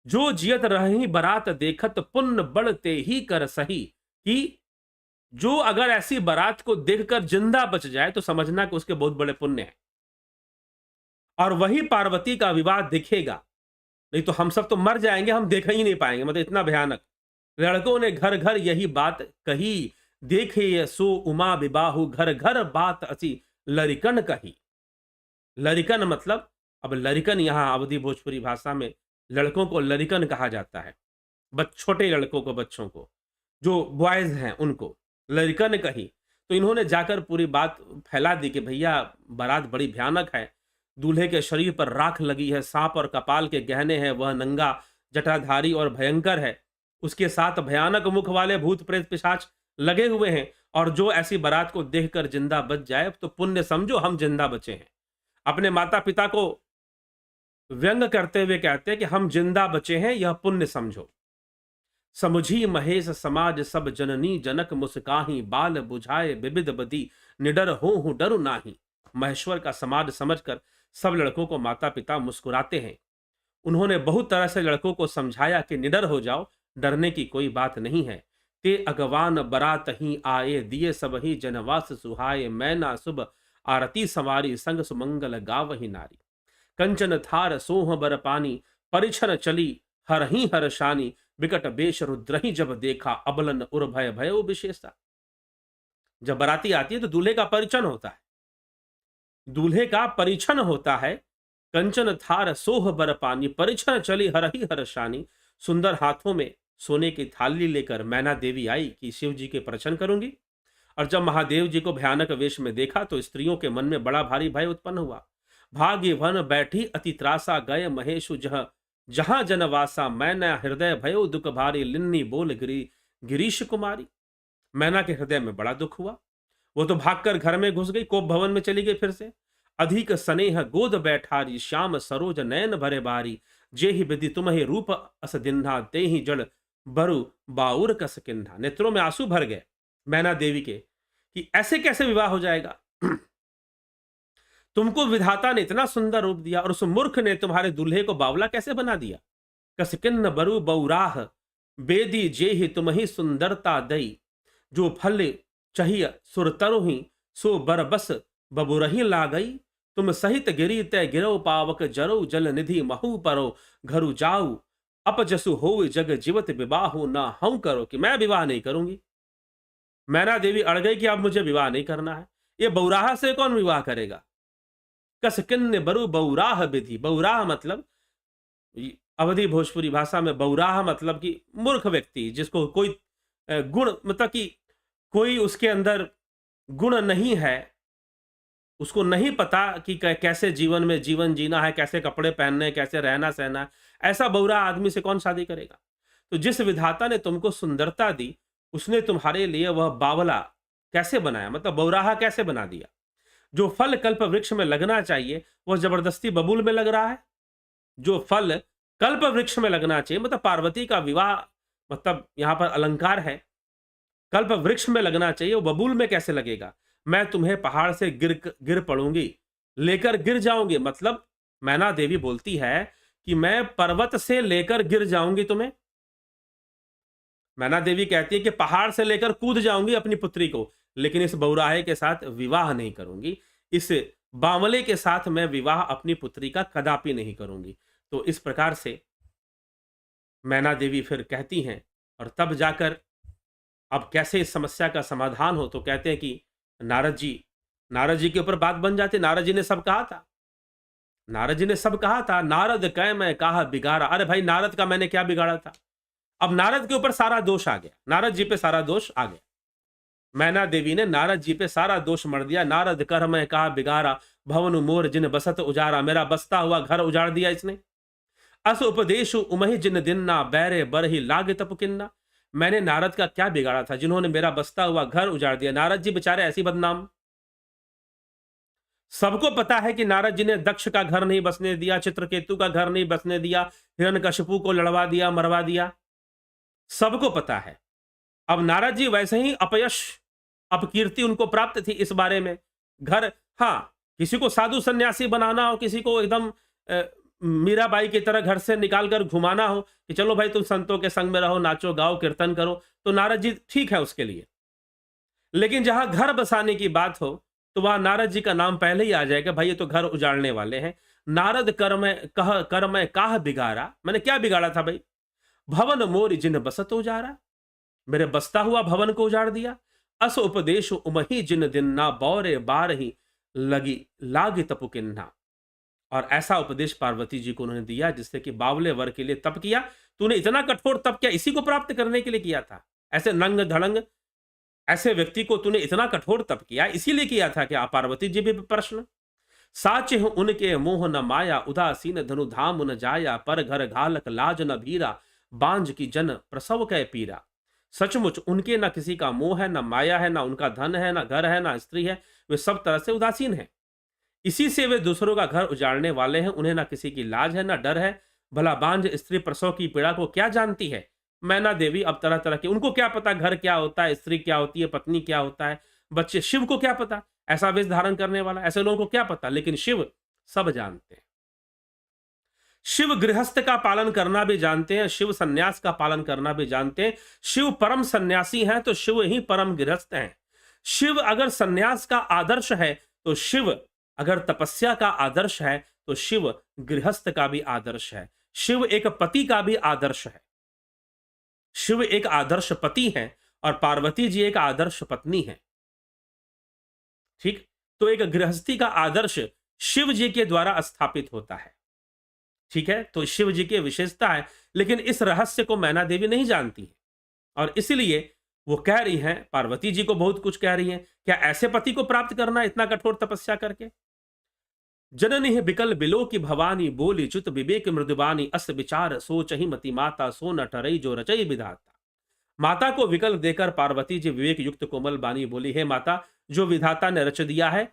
जो जियत रही बारात देखत, पुण्य बढ़ते ही कर सही। कि जो अगर ऐसी बारात को देखकर जिंदा बच जाए तो समझना कि उसके बहुत बड़े पुण्य है, और वही पार्वती का विवाह दिखेगा। नहीं तो हम सब तो मर जाएंगे, हम देख ही नहीं पाएंगे, मतलब इतना भयानक। लड़कों ने घर घर यही बात कही, देखे ये सो उमा विबाहु, घर घर बात असी लरिकन कही। लरिकन मतलब, अब लरिकन यहाँ अवधि भोजपुरी भाषा में लड़कों को लरिकन कहा जाता है, छोटे लड़कों को, बच्चों को, जो बॉयज हैं उनको लरिकन कही। तो इन्होंने जाकर पूरी बात फैला दी कि भैया बारात बड़ी भयानक है, दूल्हे के शरीर पर राख लगी है, सांप और कपाल के गहने हैं, वह नंगा जटाधारी और भयंकर है, उसके साथ भयानक मुख वाले भूत प्रेत पिशाच लगे हुए हैं, और जो ऐसी बारात को देखकर जिंदा बच जाए तो पुण्य समझो हम जिंदा बचे हैं। अपने माता पिता को व्यंग करते हुए कहते हैं कि हम जिंदा बचे हैं, यह पुण्य समझो। समुझी महेश समाज सब जननी, जनक मुस्काही बाल बुझाए विविध बदी, निडर हो डरु नाही। महेश्वर का समाज समझकर सब लड़कों को माता पिता मुस्कुराते हैं। उन्होंने बहुत तरह से लड़कों को समझाया कि निडर हो जाओ, डरने की कोई बात नहीं है। ते अगवान बरात ही आए, दिए सब ही जनवास सुहाए, मैना शुभ आरती सवारी, संग सुमंगल गावही नारी। कंचन थार सोह बर पानी, परिछन चली हरही हर्षानी, विकट बेश रुद्रही जब देखा, अबलन उर्भय भयो विशेषा। जब बराती आती है तो दूल्हे का परिचन होता है, दूल्हे का परिछन होता है। कंचन थार सोह बर पानी, परिछन चली हरही हर्षानी। सुंदर हाथों में सोने की थाली लेकर मैना देवी आई कि शिव जी के परिछन करूंगी। और जब महादेव जी को भयानक वेश में देखा तो स्त्रियों के मन में बड़ा भारी भय उत्पन्न हुआ। भाग्य वन बैठी अति त्रासा, गए महेशु जह जहां जनवासा, मैना हृदय भयो दुख भारी, लिन्नी बोल गिरीश कुमारी। मैना के हृदय में बड़ा दुख हुआ, वो तो भागकर घर में घुस गई, कोप भवन में चली गई फिर से। अधिक स्नेह गोद बैठारी, श्याम सरोज नयन भरे बारी, जे ही विधि तुम्हें रूप अस दिन्हा, ते ही जड़ बरु बाउर कस किन्हा। नेत्रों में आंसू भर गए मैना देवी के कि ऐसे कैसे विवाह हो जाएगा। तुमको विधाता ने इतना सुंदर रूप दिया और उस मूर्ख ने तुम्हारे दूल्हे को बावला कैसे बना दिया। कसकिन्न बरु बौराह, बेदी जे ही तुम ही सुंदरता दई, जो फल चाहिए सुरतरुही, सो बरबस बबुरही ला गई। तुम सहित गिरी तय गिरो, पावक जरो जल निधि महु परो, घरु जाऊ अपजसु हो जग जीवत विवाह ना हूं करो। कि मैं विवाह नहीं करूंगी। मैना देवी अड़ गई कि अब मुझे विवाह नहीं करना है, ये बौराह से कौन विवाह करेगा। कसकिन्न बरु बौराह विधि, बौराह मतलब अवधि भोजपुरी भाषा में बौराह मतलब कि मूर्ख व्यक्ति, जिसको कोई गुण, मतलब कि कोई उसके अंदर गुण नहीं है, उसको नहीं पता कि कैसे जीवन में जीवन जीना है, कैसे कपड़े पहनने, कैसे रहना सहना है, ऐसा बौरा आदमी से कौन शादी करेगा। तो जिस विधाता ने तुमको सुंदरता दी, उसने तुम्हारे लिए वह बावला कैसे बनाया, मतलब बौराहा कैसे बना दिया। जो फल कल्प वृक्ष में लगना चाहिए वह जबरदस्ती बबूल में लग रहा है। जो फल कल्प वृक्ष में लगना चाहिए, मतलब पार्वती का विवाह, मतलब यहां पर अलंकार है, कल्प वृक्ष में लगना चाहिए, वो बबूल में कैसे लगेगा। मैं तुम्हें पहाड़ से गिर पड़ूंगी, लेकर गिर जाऊंगी। मतलब मैना देवी बोलती है कि मैं पर्वत से लेकर गिर जाऊंगी तुम्हें। मैना देवी कहती है कि पहाड़ से लेकर कूद जाऊंगी अपनी पुत्री को, लेकिन इस बौराहे के साथ विवाह नहीं करूंगी, इस बावले के साथ मैं विवाह अपनी पुत्री का कदापि नहीं करूंगी। तो इस प्रकार से मैना देवी फिर कहती हैं, और तब जाकर अब कैसे इस समस्या का समाधान हो। तो कहते हैं कि नारद जी के ऊपर बात बन जाती। नारद जी ने सब कहा था, नारद जी ने सब कहा था। नारद कह मैं कहा बिगाड़ा। अरे भाई, नारद का मैंने क्या बिगाड़ा था। अब नारद के ऊपर सारा दोष आ गया, नारद जी पे सारा दोष आ गया। मैना देवी ने नारद जी पे सारा दोष मर दिया। नारद कर मैं कहा बिगाड़ा, भवन मोर जिन बसत उजारा। मेरा बसता हुआ घर उजाड़ दिया इसने। अस उपदेश उमहि जिन दिन्ना, बैरे बरही लाग तपकिन्ना। मैंने नारद का क्या बिगाड़ा था जिन्होंने मेरा बसता हुआ घर उजाड़ दिया। नारद जी बेचारे ऐसी बदनाम। सबको पता है कि नारद जी ने दक्ष का घर नहीं बसने दिया, चित्रकेतु का घर नहीं बसने दिया, हिरण्यकशिपु को लड़वा दिया, मरवा दिया, सबको पता है। अब नारद जी वैसे ही अपयश, अपकीर्ति उनको प्राप्त थी इस बारे में। घर, हाँ, किसी को साधु सन्यासी बनाना हो, किसी को एकदम मीराबाई की तरह घर से निकालकर घुमाना हो कि चलो भाई तुम संतों के संग में रहो, नाचो गाओ कीर्तन करो, तो नारद जी ठीक है उसके लिए। लेकिन जहां घर बसाने की बात हो तो वहां नारद जी का नाम पहले ही आ जाएगा, भाई ये तो घर उजाड़ने वाले हैं। नारद कर मैं काह बिगाड़ा, मैंने क्या बिगाड़ा था भाई। भवन मोर जिन बसत उजारा, मेरे बसता हुआ भवन को उजाड़ दिया। अस उपदेश उमही जिन दिन ना, बौरे बारही लगी लाग तपु किन्ना। और ऐसा उपदेश पार्वती जी को उन्होंने दिया जिससे कि बावले वर के लिए तप किया। तूने इतना कठोर तप किया इसी को प्राप्त करने के लिए किया था? ऐसे नंग धड़ंग ऐसे व्यक्ति को तूने इतना कठोर तप किया इसीलिए किया था क्या? पार्वती जी भी प्रश्न। साचे हूं उनके मोह न माया, उदासीन धनु धाम न जाया, पर घर घालक लाज न भीरा, बांझ की जन प्रसव कै पीरा। सचमुच उनके न किसी का मोह है, न माया है, न उनका धन है, न घर है, न स्त्री है, वे सब तरह से उदासीन है। इसी से वे दूसरों का घर उजाड़ने वाले हैं। उन्हें ना किसी की लाज है, ना डर है। भला बांझ स्त्री प्रसव की पीड़ा को क्या जानती है? मैना देवी अब तरह तरह के, उनको क्या पता घर क्या होता है, स्त्री क्या होती है, पत्नी क्या होता है, बच्चे, शिव को क्या पता? ऐसा वेश धारण करने वाला, ऐसे लोगों को क्या पता? लेकिन शिव सब जानते हैं। शिव गृहस्थ का पालन करना भी जानते हैं, शिव सन्यास का पालन करना भी जानते हैं। शिव परम सन्यासी हैं तो शिव ही परम गृहस्थ हैं। शिव अगर सन्यास का आदर्श है तो शिव अगर तपस्या का आदर्श है तो शिव गृहस्थ का भी आदर्श है। शिव एक पति का भी आदर्श है। शिव एक आदर्श पति है और पार्वती जी एक आदर्श पत्नी है। ठीक, तो एक गृहस्थी का आदर्श शिव जी के द्वारा स्थापित होता है। ठीक है, तो शिव जी की विशेषता है, लेकिन इस रहस्य को मैना देवी नहीं जानती है और इसलिए वो कह रही हैं, पार्वती जी को बहुत कुछ कह रही हैं। क्या ऐसे पति को प्राप्त करना इतना कठोर तपस्या करके? जननी बिकल बिलो की भवानी, बोली च्युत विवेक मृदुबानी, अस विचार सोच ही मति माता, सो न ठरई जो रचई विधाता। माता को विकल्प देकर पार्वती जी विवेक युक्त कोमल बानी बोली, हे माता, जो विधाता ने रच दिया है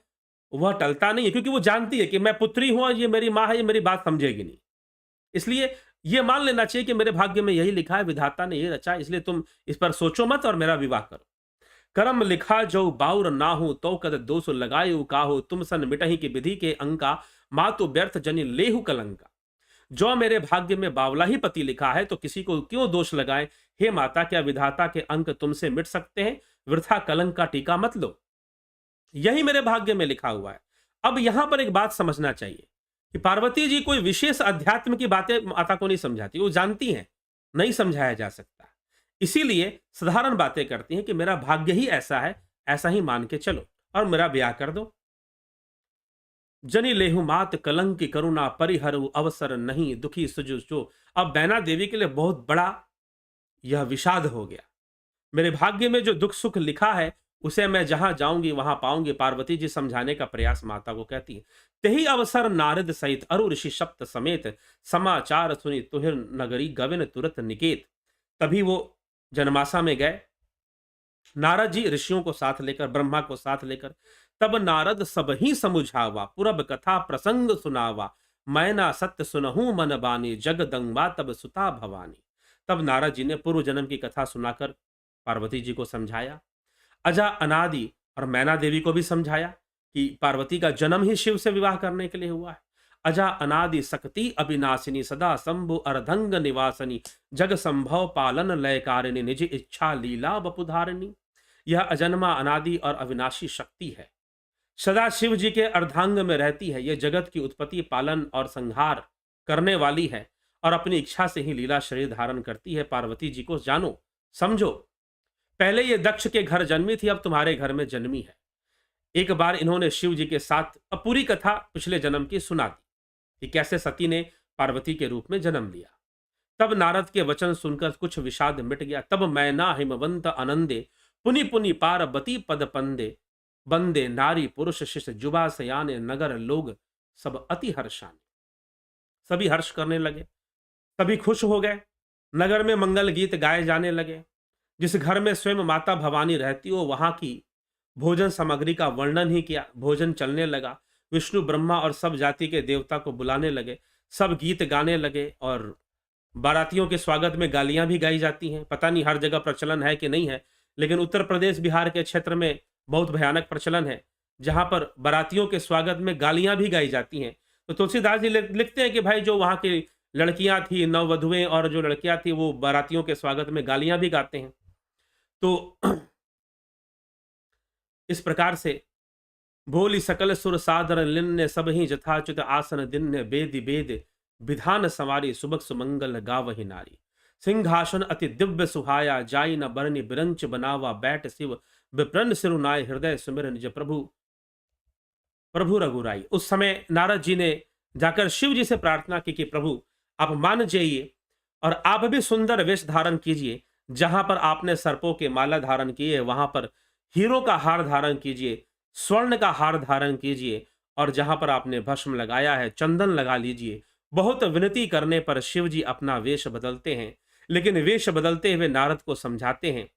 वह टलता नहीं है, क्योंकि वो जानती है कि मैं पुत्री हूं और ये मेरी मां है, ये मेरी बात समझेगी नहीं। इसलिए ये मान लेना चाहिए कि मेरे भाग्य में यही लिखा है, विधाता ने ये रचा, इसलिए तुम इस पर सोचो मत और मेरा विवाह करो। करम लिखा जो बाउर ना हो, तो कद दोष लगायु काहो, तुम सन मिटही की विधि के अंका, मातु व्यर्थ जनि लेहु कलंका। जो मेरे भाग्य में बावला ही पति लिखा है तो किसी को क्यों दोष लगाए? हे माता, क्या विधाता के अंक तुमसे मिट सकते हैं? वृथा कलंक का टीका मत लो, यही मेरे भाग्य में लिखा हुआ है। अब यहां पर एक बात समझना चाहिए कि पार्वती जी कोई विशेष अध्यात्म की बातें माता को नहीं समझाती, वो जानती हैं नहीं समझाया जा सकता, इसीलिए साधारण बातें करती हैं कि मेरा भाग्य ही ऐसा है, ऐसा ही मान के चलो और मेरा ब्याह कर दो। जनी लेहु मात कलंक की करुणा, परिहरु अवसर नहीं दुखी सुजु जो। अब बैना देवी के लिए बहुत बड़ा यह विषाद हो गया। मेरे भाग्य में जो दुख सुख लिखा है उसे मैं जहां जाऊंगी वहां पाऊंगी। पार्वती जी समझाने का प्रयास माता को कहती है। तेही अवसर नारद सहित अरु ऋषि सप्त समेत, समाचार सुनी तुहिर नगरी गविन तुरत निकेत। तभी वो जनमासा में गए, नारद जी ऋषियों को साथ लेकर, ब्रह्मा को साथ लेकर। तब नारद सब ही समुझावा, पुरब कथा प्रसंग सुनावा, मैना सत्य सुनहू मन बानी, जगदंबा तब सुता भवानी। तब नारद जी ने पूर्व जन्म की कथा सुनाकर पार्वती जी को समझाया, अजा अनादि और मैना देवी को भी समझाया कि पार्वती का जन्म ही शिव से विवाह करने के लिए हुआ है। अजा अनादि शक्ति अविनाशिनी, सदा शंभु अर्धंग निवासनी, जग संभव पालन लयकारिणी, निज इच्छा लीला वपुधारिणी। यह अजन्मा अनादि और अविनाशी शक्ति है, सदा शिव जी के अर्धांग में रहती है। यह जगत की उत्पत्ति, पालन और संहार करने वाली है और अपनी इच्छा से ही लीला शरीर धारण करती है। पार्वती जी को जानो, समझो। पहले ये दक्ष के घर जन्मी थी, अब तुम्हारे घर में जन्मी है। एक बार इन्होंने शिव जी के साथ पूरी कथा पिछले जन्म की सुना दी कि कैसे सती ने पार्वती के रूप में जन्म लिया। तब नारद के वचन सुनकर कुछ विषाद मिट गया। तब मैना हिमवंत आनंदे, पुनि पुनि पार्वती पद पंदे, बंदे नारी पुरुष शिष्य जुबा सयाने, नगर लोग सब अति हर्षाने। सभी हर्ष करने लगे, सभी खुश हो गए। नगर में मंगल गीत गाए जाने लगे। जिस घर में स्वयं माता भवानी रहती हो वहां की भोजन सामग्री का वर्णन ही किया। भोजन चलने लगा, विष्णु ब्रह्मा और सब जाति के देवता को बुलाने लगे, सब गीत गाने लगे और बारातियों के स्वागत में गालियां भी गाई जाती हैं। पता नहीं हर जगह प्रचलन है कि नहीं है, लेकिन उत्तर प्रदेश बिहार के क्षेत्र में बहुत भयानक प्रचलन है, जहां पर बारातियों के स्वागत में गालियां भी गाई जाती हैं। तो तुलसीदास जी लिखते हैं कि भाई जो वहां की लड़कियां थी, नववधुएं और जो लड़कियां थी, वो बारातियों के स्वागत में गालियां भी गाते हैं। तो इस प्रकार से भोली सकल सुर सादर लिन्ने, सब ही जथाच्युत आसन दिन, बेद बेद विधान संवारी, सुबह सुमंगल गावहि नारी। सिंहासन अति दिव्य सुहाया, जाई न बरनि बिरंच बनावा, बैठ शिव विप्रन सिरुनाय, हृदय सुमिर निज प्रभु प्रभु रघुराई। उस समय नारद जी ने जाकर शिव जी से प्रार्थना की कि प्रभु आप मान जाइए और आप भी सुंदर वेश धारण कीजिए, जहां पर आपने सर्पों के माला धारण किए वहां पर हीरो का हार धारण कीजिए, स्वर्ण का हार धारण कीजिए, और जहां पर आपने भस्म लगाया है चंदन लगा लीजिए। बहुत विनती करने पर शिव जी अपना वेश बदलते हैं, लेकिन वेश बदलते हुए नारद को समझाते हैं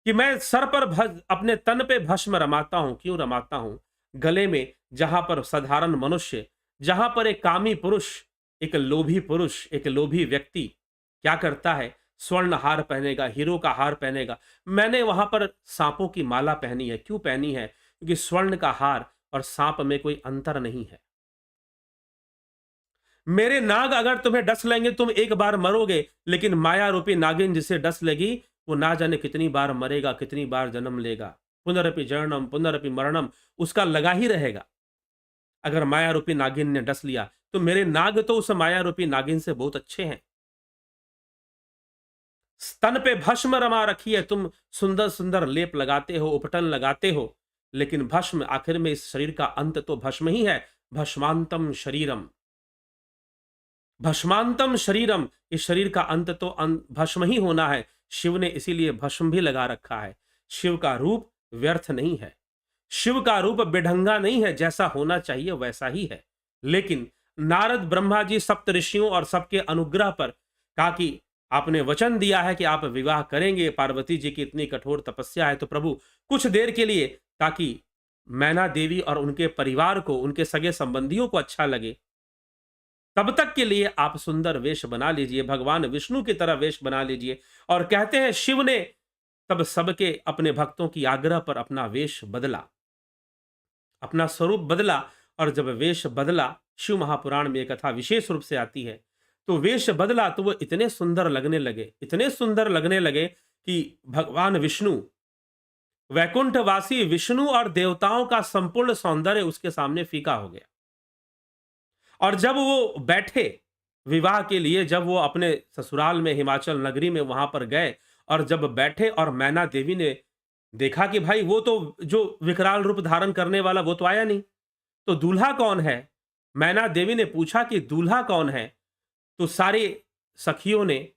कि मैं सर पर अपने तन पे भस्म रमाता हूं। क्यों रमाता हूं? गले में, जहां पर साधारण मनुष्य, जहां पर एक कामी पुरुष, एक लोभी पुरुष, एक लोभी व्यक्ति क्या करता है? स्वर्ण हार पहनेगा, हीरो का हार पहनेगा। मैंने वहां पर सांपों की माला पहनी है। क्यों पहनी है? क्योंकि स्वर्ण का हार और सांप में कोई अंतर नहीं है। मेरे नाग अगर तुम्हें डस लेंगे, तुम एक बार मरोगे, लेकिन माया रूपी नागिन जिसे डस लेगी वो ना जाने कितनी बार मरेगा, कितनी बार जन्म लेगा। पुनरपि जननम पुनरपि मरणम उसका लगा ही रहेगा। अगर माया रूपी नागिन ने डस लिया तो मेरे नाग तो उस माया रूपी नागिन से बहुत अच्छे हैं। स्तन पे भस्म रमा रखी है, तुम सुंदर सुंदर लेप लगाते हो, उपटन लगाते हो, लेकिन भस्म आखिर में इस शरीर का अंत तो भस्म ही है। भस्मांतम शरीरम, भस्मांतम शरीरम, इस शरीर का अंत तो भस्म ही होना है। शिव ने इसीलिए भस्म भी लगा रखा है। शिव का रूप व्यर्थ नहीं है, शिव का रूप बेढंगा नहीं है, जैसा होना चाहिए वैसा ही है। लेकिन नारद ब्रह्मा जी सप्त ऋषियों और सबके अनुग्रह पर कहा कि आपने वचन दिया है कि आप विवाह करेंगे, पार्वती जी की इतनी कठोर तपस्या है, तो प्रभु कुछ देर के लिए, ताकि मैना देवी और उनके परिवार को, उनके सगे संबंधियों को अच्छा लगे, तब तक के लिए आप सुंदर वेश बना लीजिए, भगवान विष्णु की तरह वेश बना लीजिए। और कहते हैं शिव ने तब सबके अपने भक्तों की आग्रह पर अपना वेश बदला, अपना स्वरूप बदला। और जब वेश बदला, शिव महापुराण में एक कथा विशेष रूप से आती है, तो वेश बदला तो वो इतने सुंदर लगने लगे, इतने सुंदर लगने लगे कि भगवान विष्णु, वैकुंठवासी विष्णु और देवताओं का संपूर्ण सौंदर्य उसके सामने फीका हो गया। और जब वो बैठे विवाह के लिए, जब वो अपने ससुराल में हिमाचल नगरी में वहां पर गए, और जब बैठे और मैना देवी ने देखा कि भाई वो तो जो विकराल रूप धारण करने वाला वो तो आया नहीं, तो दूल्हा कौन है? मैना देवी ने पूछा कि दूल्हा कौन है? तो सारे सखियों ने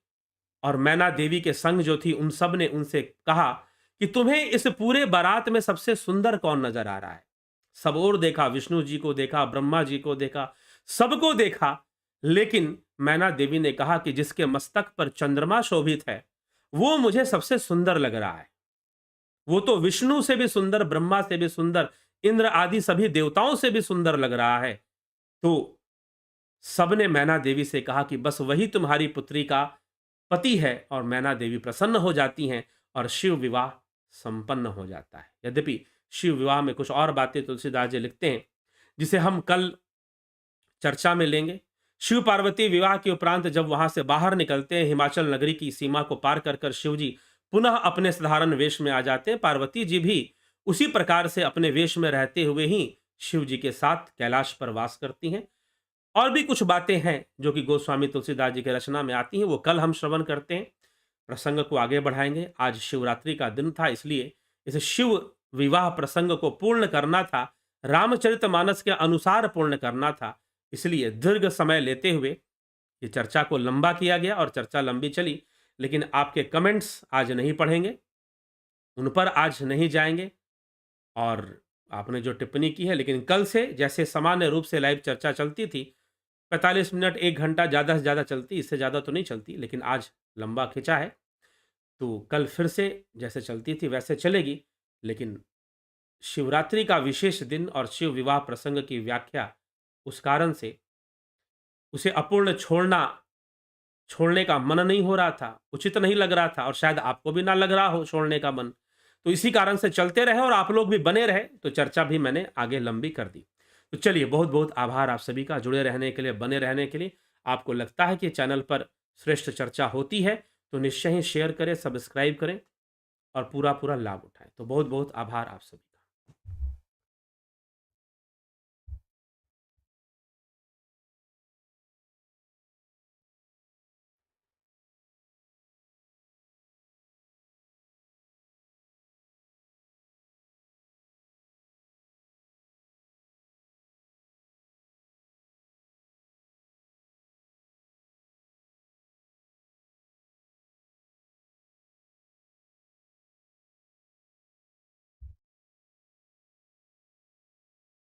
और मैना देवी के संग जो थी उन सब ने उनसे कहा कि तुम्हें इस पूरे बारात में सबसे सुंदर कौन नजर आ रहा है? सब और देखा, विष्णु जी को देखा, ब्रह्मा जी को देखा, सबको देखा, लेकिन मैना देवी ने कहा कि जिसके मस्तक पर चंद्रमा शोभित है वो मुझे सबसे सुंदर लग रहा है। वो तो विष्णु से भी सुंदर, ब्रह्मा से भी सुंदर, इंद्र आदि सभी देवताओं से भी सुंदर लग रहा है। तो सबने मैना देवी से कहा कि बस वही तुम्हारी पुत्री का पति है, और मैना देवी प्रसन्न हो जाती हैं और शिव विवाह संपन्न हो जाता है। यद्यपि शिव विवाह में कुछ और बातें तुलसीदास जी लिखते हैं, जिसे हम कल चर्चा में लेंगे। शिव पार्वती विवाह के उपरांत जब वहां से बाहर निकलते हैं, हिमाचल नगरी की सीमा को पार कर कर शिव जी पुनः अपने साधारण वेश में आ जाते हैं। पार्वती जी भी उसी प्रकार से अपने वेश में रहते हुए ही शिव जी के साथ कैलाश पर वास करती हैं। और भी कुछ बातें हैं जो कि गोस्वामी तुलसीदास जी की रचना में आती हैं, वो कल हम श्रवण करते हैं, प्रसंग को आगे बढ़ाएंगे। आज शिवरात्रि का दिन था, इसलिए इस शिव विवाह प्रसंग को पूर्ण करना था, रामचरितमानस के अनुसार पूर्ण करना था, इसलिए दीर्घ समय लेते हुए ये चर्चा को लंबा किया गया और चर्चा लंबी चली। लेकिन आपके कमेंट्स आज नहीं पढ़ेंगे, उन पर आज नहीं जाएंगे, और आपने जो टिप्पणी की है, लेकिन कल से जैसे सामान्य रूप से लाइव चर्चा चलती थी, 45 मिनट 1 घंटा ज़्यादा से ज़्यादा चलती, इससे ज़्यादा तो नहीं चलती, लेकिन आज लंबा खिंचा है, तो कल फिर से जैसे चलती थी वैसे चलेगी। लेकिन शिवरात्रि का विशेष दिन और शिव विवाह प्रसंग की व्याख्या, उस कारण से उसे अपूर्ण छोड़ने का मन नहीं हो रहा था, उचित नहीं लग रहा था, और शायद आपको भी ना लग रहा हो छोड़ने का मन, तो इसी कारण से चलते रहे और आप लोग भी बने रहे, तो चर्चा भी मैंने आगे लंबी कर दी। तो चलिए, बहुत बहुत आभार आप सभी का जुड़े रहने के लिए, बने रहने के लिए। आपको लगता है कि चैनल पर श्रेष्ठ चर्चा होती है तो निश्चय ही शेयर करें, सब्सक्राइब करें और पूरा पूरा लाभ उठाएं। तो बहुत बहुत आभार आप सभी का।